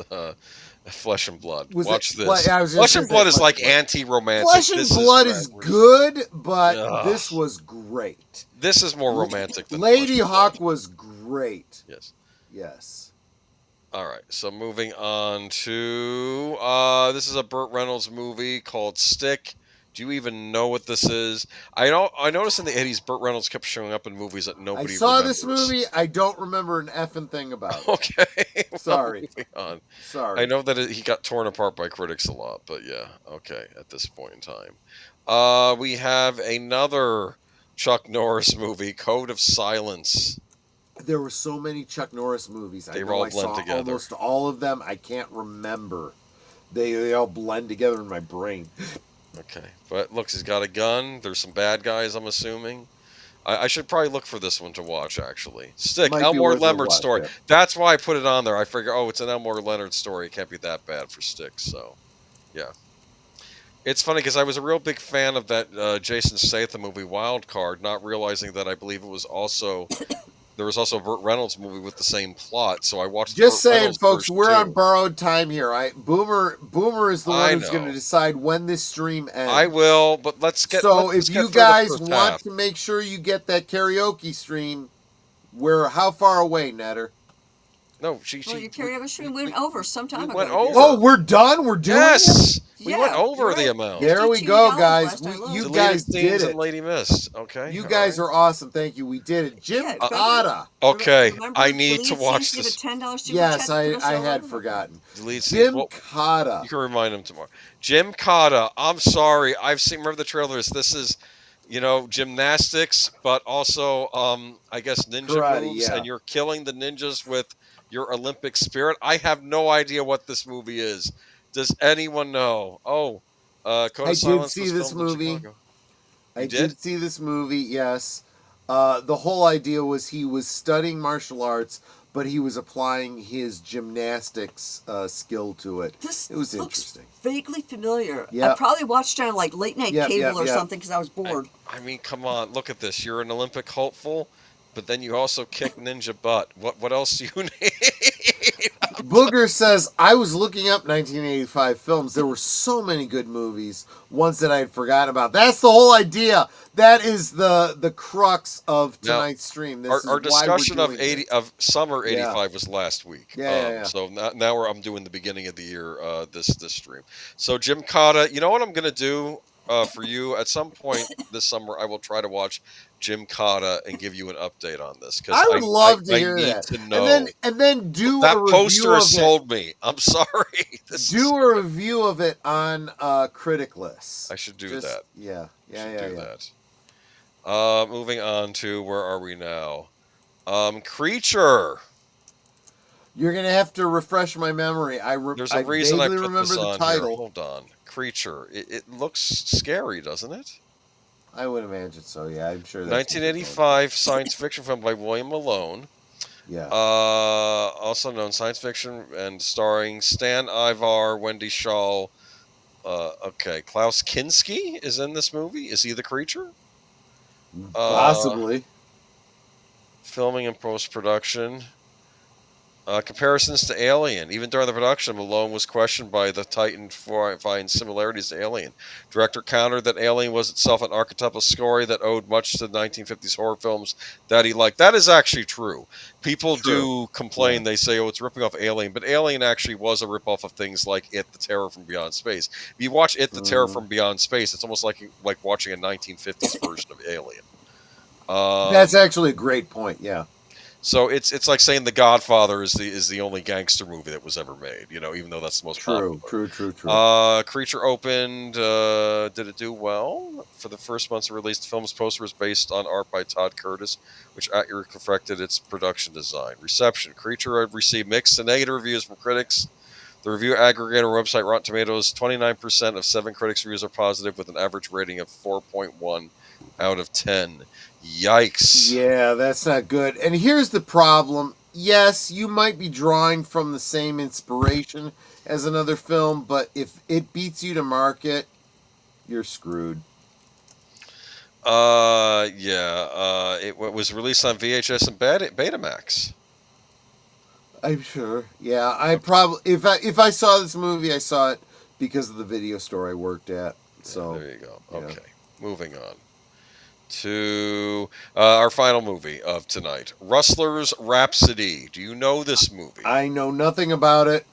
Flesh and Blood. Watch this. Flesh and Blood is like anti-romantic. Flesh and Blood is good, but this was great. This is more romantic than Lady Hawk was great. Yes. All right, so moving on to this is a Burt Reynolds movie called Stick. Do you even know what this is? I noticed in the 80s Burt Reynolds kept showing up in movies that nobody remembers. This movie. I don't remember an effing thing about it. Okay. Sorry. Moving on. Sorry. I know that he got torn apart by critics a lot, but yeah. Okay, at this point in time. We have another Chuck Norris movie, Code of Silence. There were so many Chuck Norris movies. They all blend together. Almost all of them. I can't remember. They all blend together in my brain. Okay, but looks, he's got a gun. There's some bad guys, I'm assuming. I should probably look for this one to watch, actually. Stick, Might be Elmore worth a Leonard watch, story. yeah. That's why I put it on there. I figure, oh, it's an Elmore Leonard story. It can't be that bad for Stick, so, yeah. It's funny because I was a real big fan of that Jason Statham movie Wild Card, not realizing that I believe it was also there was also a Burt Reynolds movie with the same plot. So I watched. Just the Burt saying, Reynolds folks, version we're too. on borrowed time here. Boomer is the I one who's going to know. decide when this stream ends. I will, but let's get. So let's if get you through the guys first want half. to make sure you get that karaoke stream, we're how far away, Netter? No, Well, your karaoke stream went over some time ago. went over. Oh, we're done. We're doing Yes, it? we went over the amount. There we go, guys. You Deleted guys scenes did and it. Lady Mist. Okay, You all guys right. are awesome. Thank you. We did it. Jim Cotta. Okay, Remember, I need to deleted watch scenes, this. give a $10 super Yes, chat to I us had all. forgotten. Delete scenes. Jim Cotta. You can remind him tomorrow. Jim Cotta. I'm sorry. I've seen. Remember the trailers. This is, gymnastics, but also, I guess ninja Karate, moves, yeah. and you're killing the ninjas with your Olympic spirit. I have no idea what this movie is. Does anyone know? Oh, Code I of Silence did see was this filmed in movie. Chicago. I You did see this movie, yes. The whole idea was he was studying martial arts, but he was applying his gymnastics skill to it. This It was looks interesting. vaguely familiar. Yep. I probably watched it on like late night Yep, cable yep, or yep. something because I was bored. I mean, come on. Look at this. You're an Olympic hopeful, but then you also kick ninja butt. What else do you need? Booger says, I was looking up 1985 films. There were so many good movies, ones that I had forgotten about. That's the whole idea. That is the crux of Now, tonight's stream. This Our is why we're discussion of doing this. of summer Yeah. '85 was last week. Yeah. So now I'm doing the beginning of the year this stream. So Jim Cotta, you know what I'm gonna do for you at some point this summer? I will try to watch Jim Cotta and give you an update on this because I would love to hear need that. to know. And then do That a review poster of has it. sold me. I'm sorry. Do a review of it on Criticless. I should do that. Yeah. Do that. Moving on to where are we now? Creature. You're gonna have to refresh my memory. There's a reason I vaguely put remember this the on title. here. Hold on. Creature. It looks scary, doesn't it? I would imagine so. Yeah, I'm sure. That's 1985 science fiction film by William Malone. Yeah. Also known science fiction and starring Stan Ivar, Wendy Shaw. Okay, Klaus Kinski is in this movie. Is he the creature? Possibly. Filming and post-production. Comparisons to Alien. Even during the production, Malone was questioned by the Titan for finding similarities to Alien. Director countered that Alien was itself an archetypal story that owed much to the 1950s horror films that he liked. That is actually true. People do complain. They say, oh, it's ripping off Alien. But Alien actually was a ripoff of things like It, the Terror from Beyond Space. If you watch It, the Terror from Beyond Space, it's almost like watching a 1950s version of Alien. That's actually a great point, yeah. So it's like saying The Godfather is the only gangster movie that was ever made, even though that's the most popular. True. Creature opened. Did it do well? For the first months of release, the film's poster was based on art by Todd Curtis, which accurately reflected its production design. Reception. Creature had received mixed to negative reviews from critics. The review aggregator website Rotten Tomatoes, 29% of 7 critics' reviews are positive with an average rating of 4.1 out of 10. Yikes. Yeah, that's not good. And here's the problem. Yes, you might be drawing from the same inspiration as another film, but if it beats you to market, you're screwed. It was released on VHS and Betamax. I'm sure. Yeah, I probably if I saw this movie, I saw it because of the video store I worked at. So there you go. Okay, moving on to our final movie of tonight, Rustler's Rhapsody. Do you know this movie? I know nothing about it.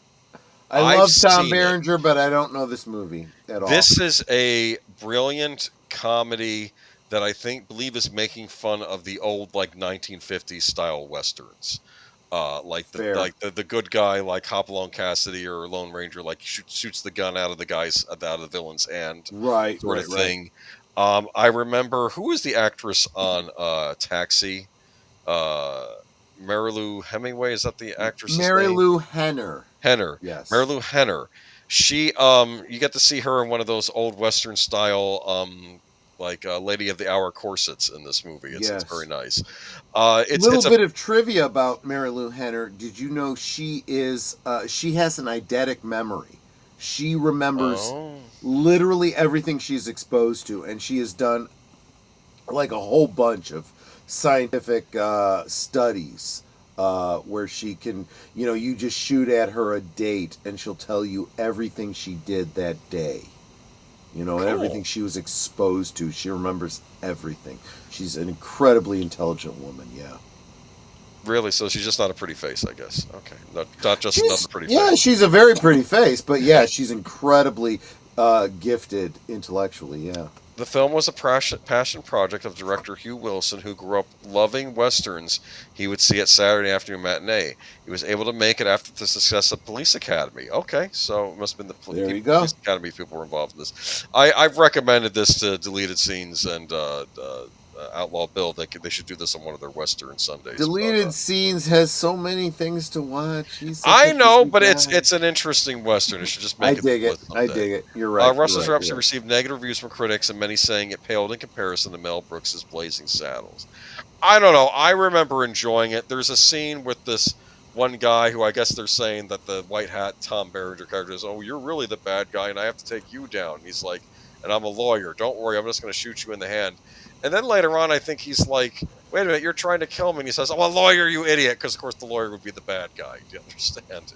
I love Tom Berenger, but I don't know this movie at all. This is a brilliant comedy that I believe is making fun of the old 1950s style westerns. The good guy like Hopalong Cassidy or Lone Ranger shoots the gun out of the villain's hand, right, sort of thing. I remember who was the actress on Taxi? Mary Lou Hemingway, is that the actress? Mary Lou Henner. Henner. Yes. Mary Lou Henner. She you get to see her in one of those old Western style like Lady of the Hour corsets in this movie. It's very nice. It's a bit of trivia about Mary Lou Henner. Did you know she has an eidetic memory? She remembers literally everything she's exposed to, and she has done like a whole bunch of scientific studies where she can, you just shoot at her a date and she'll tell you everything she did that day. And everything she was exposed to. She remembers everything. She's an incredibly intelligent woman, yeah. Really? So she's just not a pretty face, I guess. Okay. Not just another pretty face. Yeah, she's a very pretty face, but yeah, she's incredibly gifted intellectually, yeah. The film was a passion project of director Hugh Wilson, who grew up loving Westerns he would see at Saturday afternoon matinee. He was able to make it after the success of Police Academy. Okay, so it must have been the Police Academy people were involved in this. I've recommended this to Deleted Scenes and Outlaw Bill. They should do this on one of their Western Sundays. Deleted Scenes has so many things to watch. I know, but it's an interesting Western. It should just make it. I dig it. You're right. Russell's Reps received negative reviews from critics, and many saying it paled in comparison to Mel Brooks' Blazing Saddles. I don't know. I remember enjoying it. There's a scene with this one guy who I guess they're saying that the white hat Tom Berenger character is, oh, you're really the bad guy, and I have to take you down. And he's like, and I'm a lawyer. Don't worry, I'm just going to shoot you in the hand. And then later on, I think he's like, wait a minute, you're trying to kill me. And he says, I'm a lawyer, you idiot. Because, of course, the lawyer would be the bad guy. Do you understand?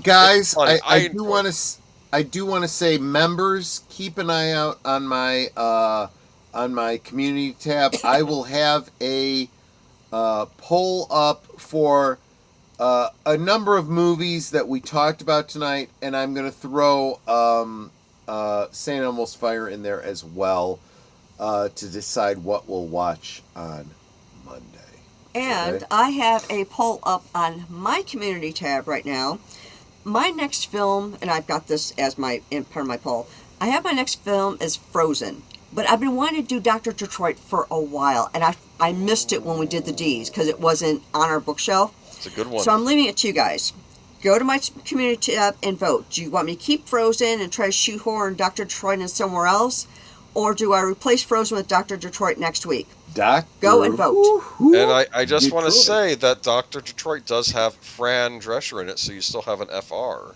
Guys, I do want to say, members, keep an eye out on my community tab. I will have a poll up for a number of movies that we talked about tonight. And I'm going to throw St. Elmo's Fire in there as well. To decide what we'll watch on Monday. And okay? I have a poll up on my community tab right now. My next film, and I've got this as part of my poll, I have my next film is Frozen. But I've been wanting to do Dr. Detroit for a while, and I missed it when we did the D's because it wasn't on our bookshelf. It's a good one. So I'm leaving it to you guys. Go to my community tab and vote. Do you want me to keep Frozen and try to shoehorn Dr. Detroit in somewhere else? Or do I replace Frozen with Dr. Detroit next week? Go and vote. And I just want to say that Dr. Detroit does have Fran Drescher in it, so you still have an FR.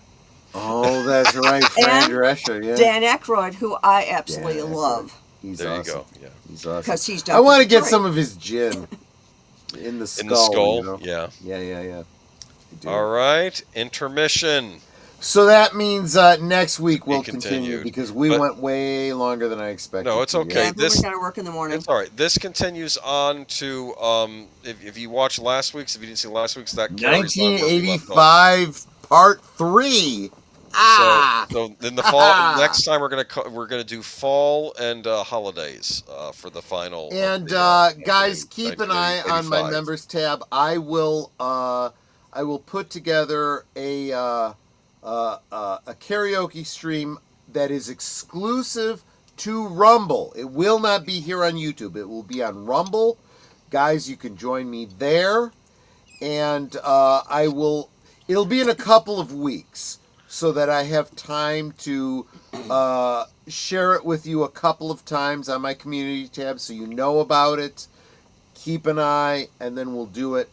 Oh, that's right, Fran Drescher, yeah. Dan Aykroyd, who I absolutely love. He's there awesome. You go, yeah. He's awesome. Because he's Dr. I want to get some of his gin in the skull. In the skull, Yeah. Yeah. All right, intermission. So that means next week we'll continue because we went way longer than I expected. No, it's okay. Yeah, we got to work in the morning. It's all right. This continues on to if you watched last week's, if you didn't see last week's, that 1985 Part 3. So then the fall. Next time we're gonna do fall and holidays for the final. And guys, keep an eye on my members tab. I will put together a karaoke stream that is exclusive to Rumble. It will not be here on YouTube. It will be on Rumble. Guys, you can join me there. And it'll be in a couple of weeks so that I have time to share it with you a couple of times on my community tab so you know about it. Keep an eye, and then we'll do it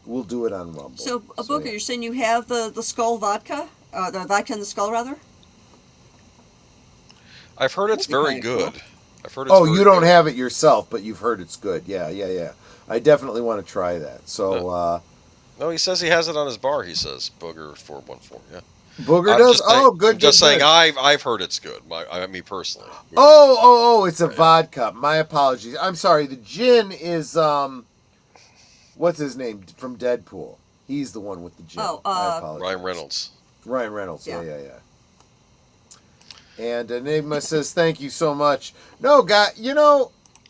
we'll do it on Rumble. So, Booker, you're saying you have the Skull vodka? The vodka in the Skull, rather? I've heard it's very good. I've heard it's you don't have it yourself, but you've heard it's good. Yeah. I definitely want to try that. So, no, he says he has it on his bar, he says. Booger 414, yeah. Booger does? Good. I'm just saying, I've heard it's good. Me personally. It's a vodka. My apologies. I'm sorry. The gin is what's his name from Deadpool? He's the one with the gin. I apologize. Ryan Reynolds. Yeah. And Enigma says, "Thank you so much." No, guy,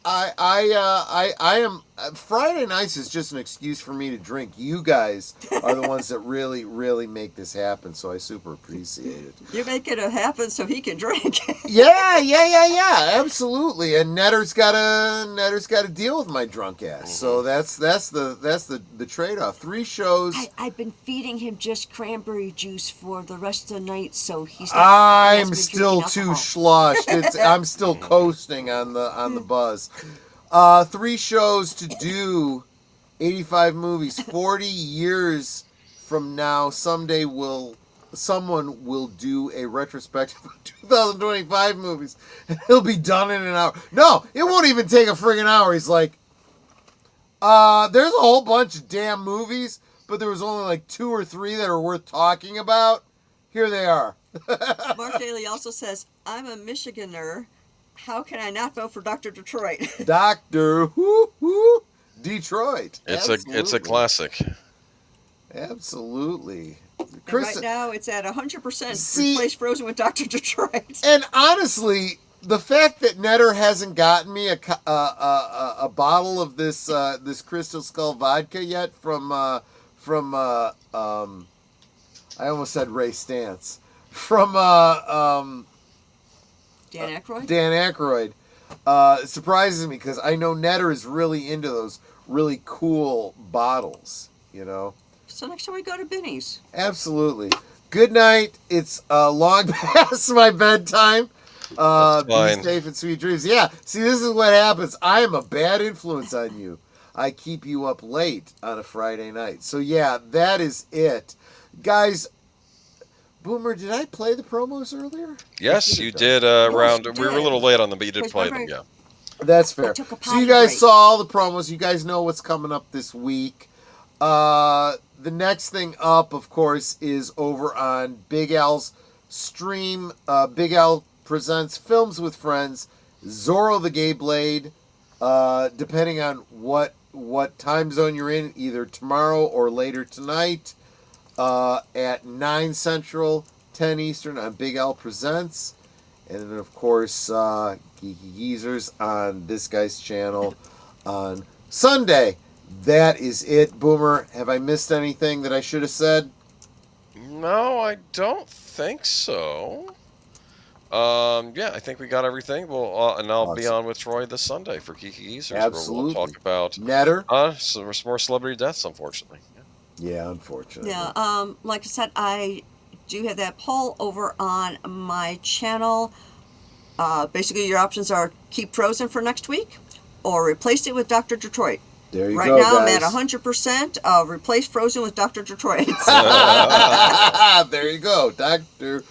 I am Friday nights is just an excuse for me to drink. You guys are the ones that really, really make this happen, so I super appreciate it. You make it happen so he can drink. Yeah, absolutely. And Netter's got to deal with my drunk ass. So that's the trade-off. 3 shows. I've been feeding him just cranberry juice for the rest of the night, so he's. I'm still too sloshed. I'm still coasting on the buzz. 3 shows to do, 85 movies. 40 years from now, someday someone will do a retrospective of 2025 movies, and he'll be done in an hour. No, it won't even take a friggin' hour. He's like, there's a whole bunch of damn movies, but there was only like 2 or 3 that are worth talking about. Here they are. Mark Dahley also says, I'm a Michiganer. How can I not vote for Dr. Detroit? Dr. Detroit. It's a classic. Absolutely. Right now, it's at 100%. Replace Frozen with Dr. Detroit. And honestly, the fact that Netter hasn't gotten me a bottle of this Crystal Skull vodka yet from I almost said Ray Stantz, from Dan Aykroyd? Dan Aykroyd. It surprises me because I know Netter is really into those really cool bottles, you know. So next time we go to Binny's. Absolutely. Good night. It's long past my bedtime. Be safe and sweet dreams. Yeah, see, this is what happens. I am a bad influence on you. I keep you up late on a Friday night. So yeah, that is it. Guys, Boomer, did I play the promos earlier? Yes, you did. We were a little late on them, but you did play them, yeah. That's fair. So you guys saw all the promos. You guys know what's coming up this week. The next thing up, of course, is over on Big Al's stream. Big Al presents Films with Friends, Zorro the Gay Blade, depending on what time zone you're in, either tomorrow or later tonight. At 9 Central, 10 Eastern on Big Al Presents. And then, of course, Geeky Geezers on this guy's channel on Sunday. That is it. Boomer, have I missed anything that I should have said? No, I don't think so. Yeah, I think we got everything. And I'll be on with Troy this Sunday for Geeky Geezers. Absolutely. Where we'll talk about Netter. Some more celebrity deaths, unfortunately. Yeah, unfortunately. Yeah, like I said, I do have that poll over on my channel. Basically, your options are keep Frozen for next week or replace it with Dr. Detroit. There you go, guys. Right now, I'm at 100%. Replace Frozen with Dr. Detroit. There you go, Dr.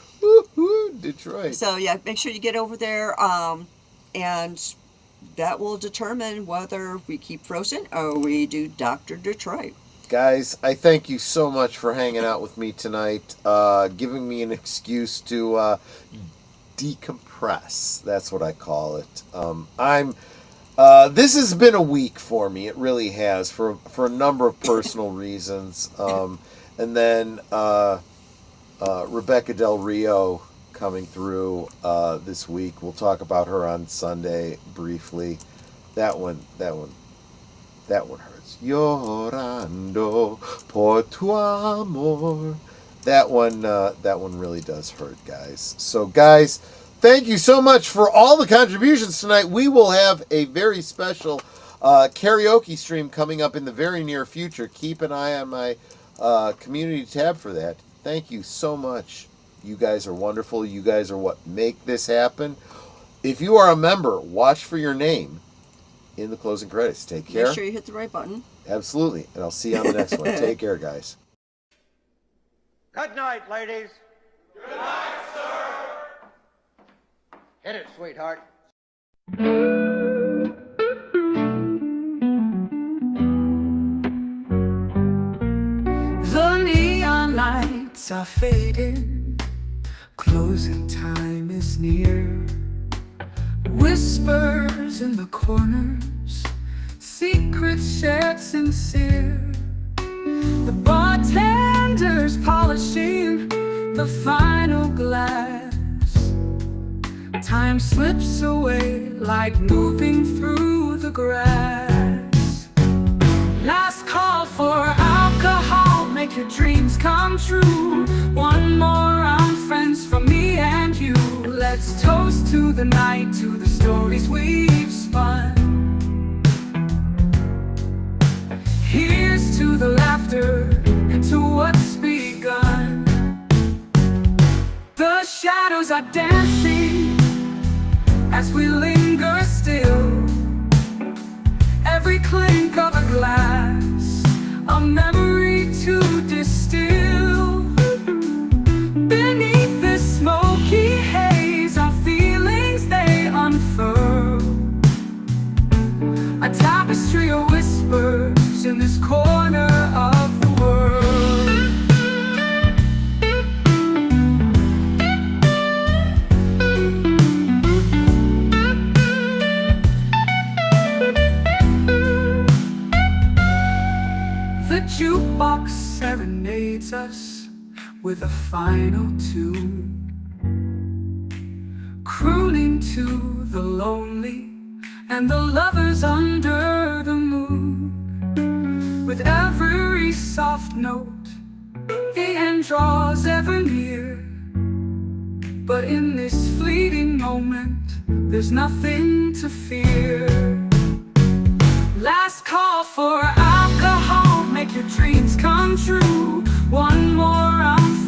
Detroit. So, yeah, make sure you get over there, and that will determine whether we keep Frozen or we do Dr. Detroit. Guys, I thank you so much for hanging out with me tonight, giving me an excuse to decompress. That's what I call it. This has been a week for me. It really has, for a number of personal reasons. And then Rebecca Del Rio coming through this week. We'll talk about her on Sunday briefly. That one hurts. Llorando por tu amor. That one really does hurt, guys. So, guys, thank you so much for all the contributions tonight. We will have a very special karaoke stream coming up in the very near future. Keep an eye on my community tab for that. Thank you so much. You guys are wonderful. You guys are what make this happen. If you are a member, watch for your name in the closing credits. Take care. Make sure you hit the right button. Absolutely. And I'll see you on the next one. Take care, guys. Good night, ladies. Good night, sir. Hit it, sweetheart. The neon lights are fading, closing time is near. Whispers in the corners, secrets shared sincere. The bartender's polishing the final glass. Time slips away like moving through the grass. for alcohol, make your dreams come true. One more round, friends, from me and you. Let's toast to the night, to the stories we've spun. Here's to the laughter and to what's begun. The shadows are dancing as we linger still. Every clink of a glass, a memory to distill. Beneath this smoky haze, our feelings they unfurl. A tapestry of whispers in this corner of the world. The jukebox serenades us with a final tune, crooning to the lonely and the lovers under the moon. With every soft note, the end draws ever near. But in this fleeting moment, there's nothing to fear. Last call for alcohol, make your dreams come true. One more round